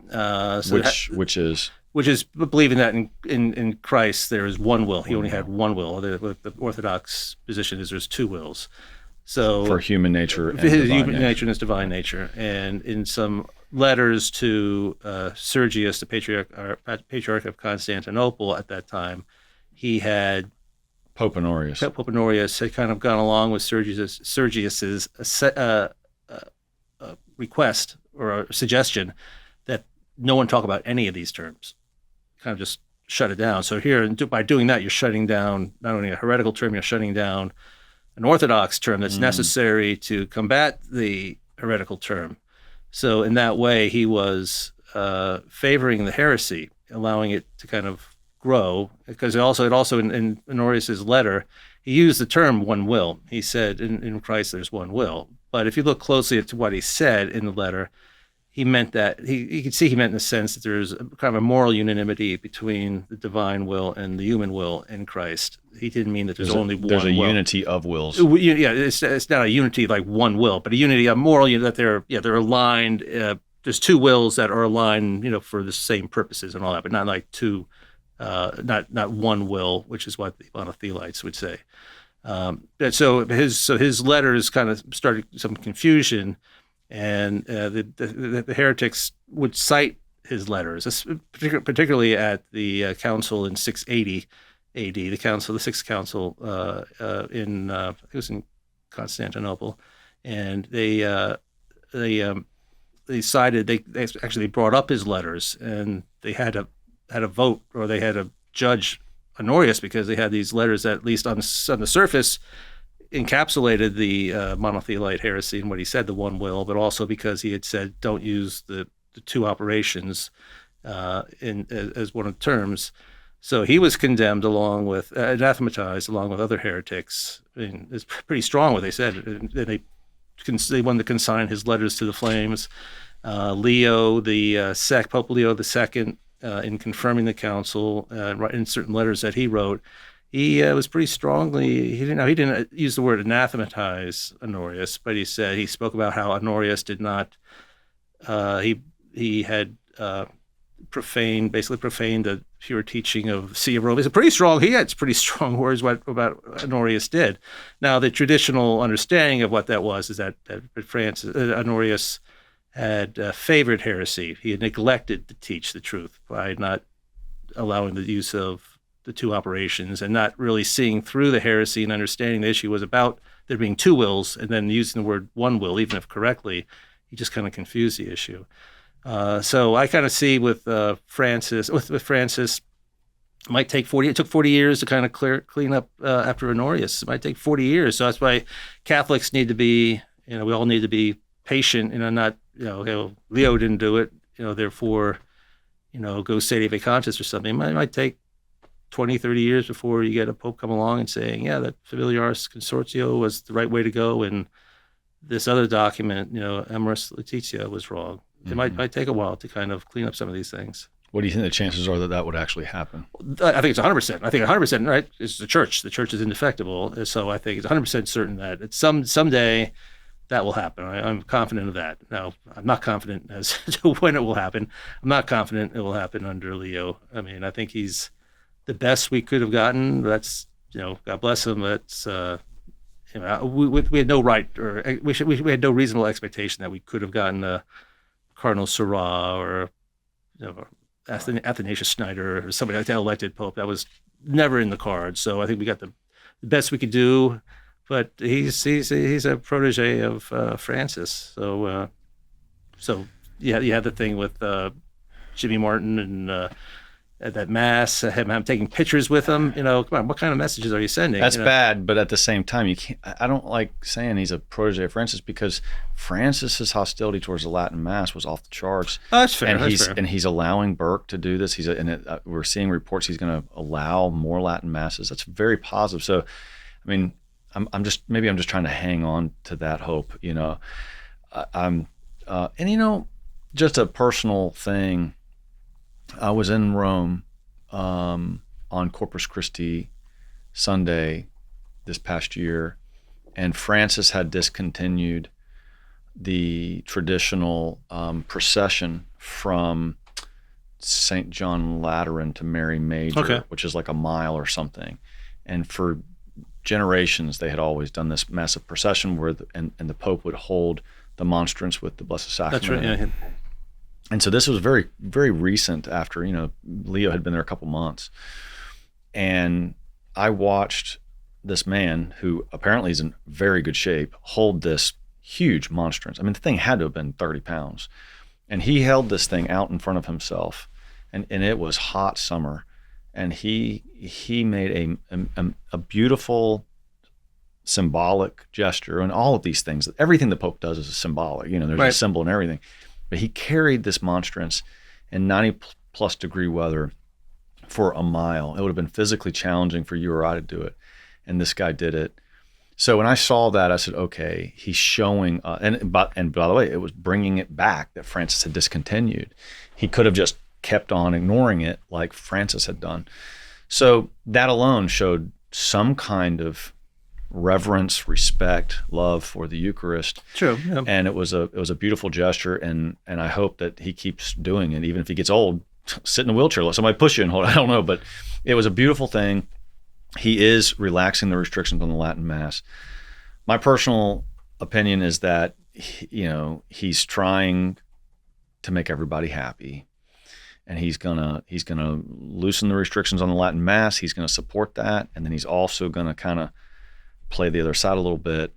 Which is believing that in Christ there is one will. He only had one will. The Orthodox position is there's two wills. So for human nature and his divine human nature and his divine nature. And in some letters to Sergius, the Patriarch of Constantinople at that time, he had Pope Honorius had kind of gone along with Sergius's request or a suggestion that no one talk about any of these terms. Kind of just shut it down. So here, by doing that, you're shutting down not only a heretical term, you're shutting down an orthodox term that's necessary to combat the heretical term. So in that way, he was favoring the heresy, allowing it to kind of grow. Because it also in Honorius's letter, he used the term one will. He said, in Christ there's one will. But if you look closely at what he said in the letter, he meant that, you can see he meant in the sense that there's kind of a moral unanimity between the divine will and the human will in Christ. He didn't mean that there's only one will. There's a unity of wills. Yeah, it's not a unity like one will, but a unity, a moral unity that they're aligned. There's two wills that are aligned, for the same purposes and all that, but not like two, not one will, which is what the monothelites would say. So his letters kind of started some confusion. And the heretics would cite his letters, particularly at the council in 680 A.D., the Sixth Council it was in Constantinople, and they cited, they actually brought up his letters, and they had a vote, or they had to judge Honorius because they had these letters that, at least on the surface, encapsulated the monothelite heresy and what he said, the one will, but also because he had said don't use the two operations as one of the terms. So he was condemned anathematized along with other heretics. I mean, it's pretty strong what they said. And they wanted to consign his letters to the flames. Leo, Pope Leo II, in confirming the council, in certain letters that he wrote, he was pretty strongly, he didn't use the word anathematize Honorius, but he spoke about how Honorius did not, he had profaned the pure teaching of See of Rome. He had pretty strong words about Honorius did. Now, the traditional understanding of what that was is that Honorius had favored heresy. He had neglected to teach the truth by not allowing the use of the two operations and not really seeing through the heresy and understanding the issue was about there being two wills, and then using the word one will, even if correctly, he just kind of confused the issue. So I kind of see with Francis, it might take 40. It took 40 years to kind of clean up after Honorius. It might take 40 years. So that's why Catholics need to be, we all need to be patient. Not okay, Leo didn't do it. Therefore, go sede vacantis or something. It might take 20, 30 years before you get a pope come along and saying, yeah, that Familiaris Consortio was the right way to go, and this other document, Amoris Laetitia, was wrong. It might take a while to kind of clean up some of these things. What do you think the chances are that would actually happen? I think it's 100%. I think 100%, right? It's the church. The church is indefectible. So I think it's 100% certain that it's someday that will happen. I'm confident of that. Now, I'm not confident as to when it will happen. I'm not confident it will happen under Leo. I mean, I think he's the best we could have gotten. That's, God bless him. That's, we had no right, or we had no reasonable expectation that we could have gotten a Cardinal Seurat or Athanasius Schneider or somebody like that elected pope. That was never in the cards. So I think we got the best we could do. But he's a protege of Francis. So you had the thing with Jimmy Martin and at that mass, I'm taking pictures with him. Come on, what kind of messages are you sending? That's bad, but at the same time, you can't. I don't like saying he's a protege of Francis because Francis's hostility towards the Latin Mass was off the charts. Oh, that's fair. And he's allowing Burke to do this. We're seeing reports he's going to allow more Latin Masses. That's very positive. So, I mean, I'm just trying to hang on to that hope. Just a personal thing. I was in Rome on Corpus Christi Sunday this past year, and Francis had discontinued the traditional procession from St. John Lateran to Mary Major, which is like a mile or something. And for generations, they had always done this massive procession where the Pope would hold the monstrance with the Blessed Sacrament. That's right, yeah. And so this was very, very recent after, Leo had been there a couple months. And I watched this man who apparently is in very good shape hold this huge monstrance. I mean, the thing had to have been 30 pounds. And he held this thing out in front of himself. And it was hot summer. and he made a beautiful symbolic gesture, and all of these things. Everything the Pope does is symbolic. There's Right. a symbol in everything. But he carried this monstrance in 90+ degree weather for a mile. It would have been physically challenging for you or I to do it, and this guy did it. So when I saw that, I said, okay, he's showing, and by the way, it was bringing it back that Francis had discontinued. He could have just kept on ignoring it like Francis had done. So that alone showed some kind of reverence, respect, love for the Eucharist. True. Yeah. And it was a beautiful gesture, and I hope that he keeps doing it, even if he gets old. Sit in a wheelchair, let somebody push you and hold. I don't know, but it was a beautiful thing. He is relaxing the restrictions on the Latin Mass. My personal opinion is that he's trying to make everybody happy, and he's gonna loosen the restrictions on the Latin Mass. He's gonna support that, and then he's also gonna kind of play the other side a little bit.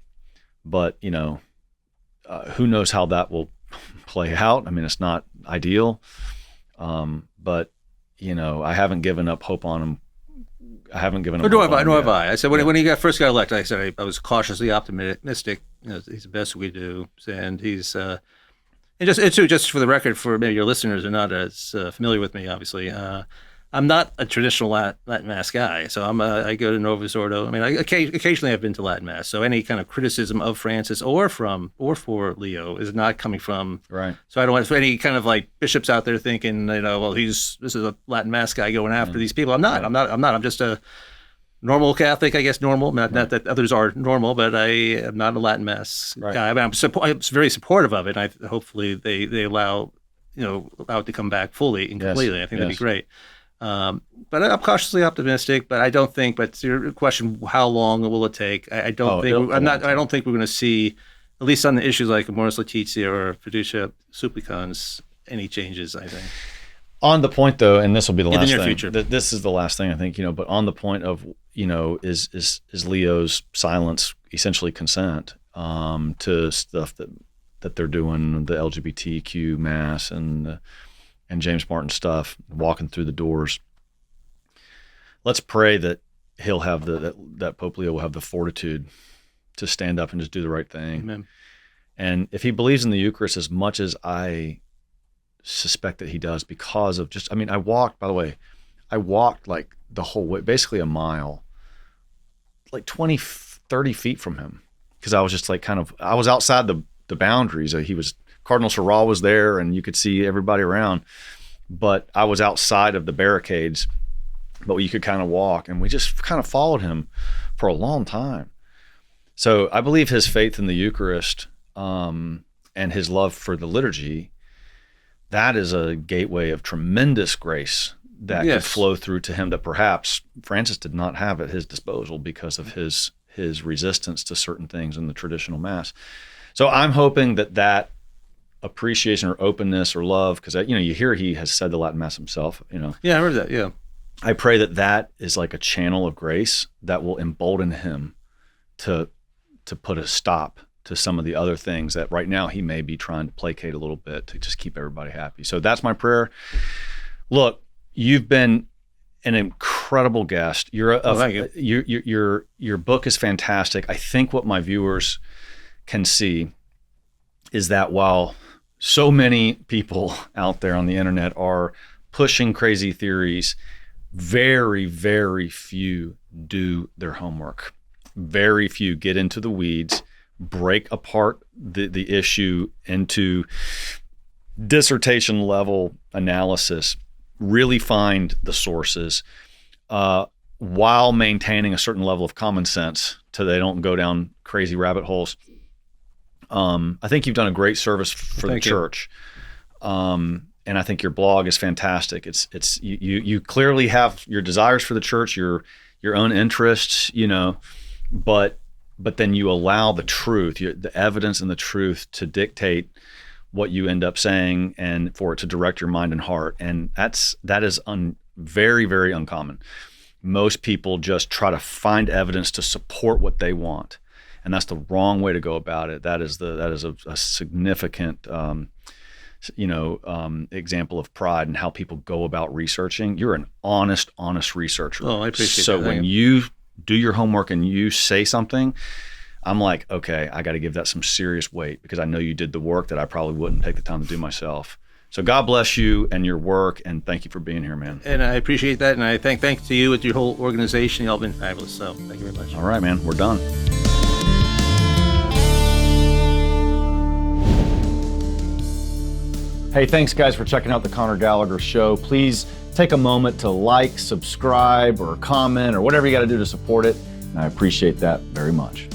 But who knows how that will play out? I mean, it's not ideal, but I haven't given up hope on him. I haven't given up. Nor have I. I said when he first got elected, I said I was cautiously optimistic. He's the best we do, and he's. And just for the record, for maybe your listeners who are not as familiar with me, obviously, I'm not a traditional Latin Mass guy. So I go to Novus Ordo. I mean, occasionally I've been to Latin Mass. So any kind of criticism of Francis or for Leo is not coming from. Right. So I don't want any kind of like bishops out there thinking, well, this is a Latin Mass guy going after these people. I'm not. Right. I'm just a normal Catholic, I guess. Normal. Not that others are normal, but I am not a Latin Mass guy. I mean, I'm very supportive of it. Hopefully they allow it to come back fully and completely. Yes. I think that'd be great. But I'm cautiously optimistic. But I don't think. But to your question, how long will it take? I don't think. I don't think we're going to see, at least on the issues like Amoris Laetitia or Fiducia Supplicans, any changes. I think. On the point, though, and this will be the last near thing. future. This is the last thing I think. But on the point of is Leo's silence essentially consent to stuff that they're doing, the LGBTQ mass and James Martin stuff, walking through the doors. Let's pray that he'll have that Pope Leo will have the fortitude to stand up and just do the right thing. Amen. And if he believes in the Eucharist as much as I suspect that he does, because of I walked like the whole way, basically a mile, like 20, 30 feet from him. Because I was just like I was outside the boundaries. Cardinal Sarral was there, and you could see everybody around, but I was outside of the barricades, but you could kind of walk, and we just kind of followed him for a long time. So I believe his faith in the Eucharist and his love for the liturgy, that is a gateway of tremendous grace that could flow through to him that perhaps Francis did not have at his disposal because of his resistance to certain things in the traditional Mass. So I'm hoping that appreciation or openness or love, because you hear he has said the Latin Mass himself. Yeah, I heard that. Yeah. I pray that is like a channel of grace that will embolden him to put a stop to some of the other things that right now he may be trying to placate a little bit to just keep everybody happy. So that's my prayer. Look, you've been an incredible guest. Thank you. Your book is fantastic. I think what my viewers can see is that while so many people out there on the internet are pushing crazy theories, very, very few do their homework. Very few get into the weeds, break apart the issue into dissertation level analysis, really find the sources while maintaining a certain level of common sense so they don't go down crazy rabbit holes. I think you've done a great service for the church. And I think your blog is fantastic. It's you clearly have your desires for the church, your own interests, but then you allow the truth, the evidence and the truth to dictate what you end up saying and for it to direct your mind and heart. And that is very, very uncommon. Most people just try to find evidence to support what they want. And that's the wrong way to go about it. That is a significant example of pride and how people go about researching. You're an honest researcher. Oh, I appreciate so that. So when you do your homework and you say something, I'm like, okay, I got to give that some serious weight because I know you did the work that I probably wouldn't take the time to do myself. So God bless you and your work, and thank you for being here, man. And I appreciate that, and I thanks to you with your whole organization. Y'all been fabulous, so thank you very much. All right, man, we're done. Hey, thanks guys for checking out the Conor Gallagher Show. Please take a moment to like, subscribe, or comment, or whatever you got to do to support it, and I appreciate that very much.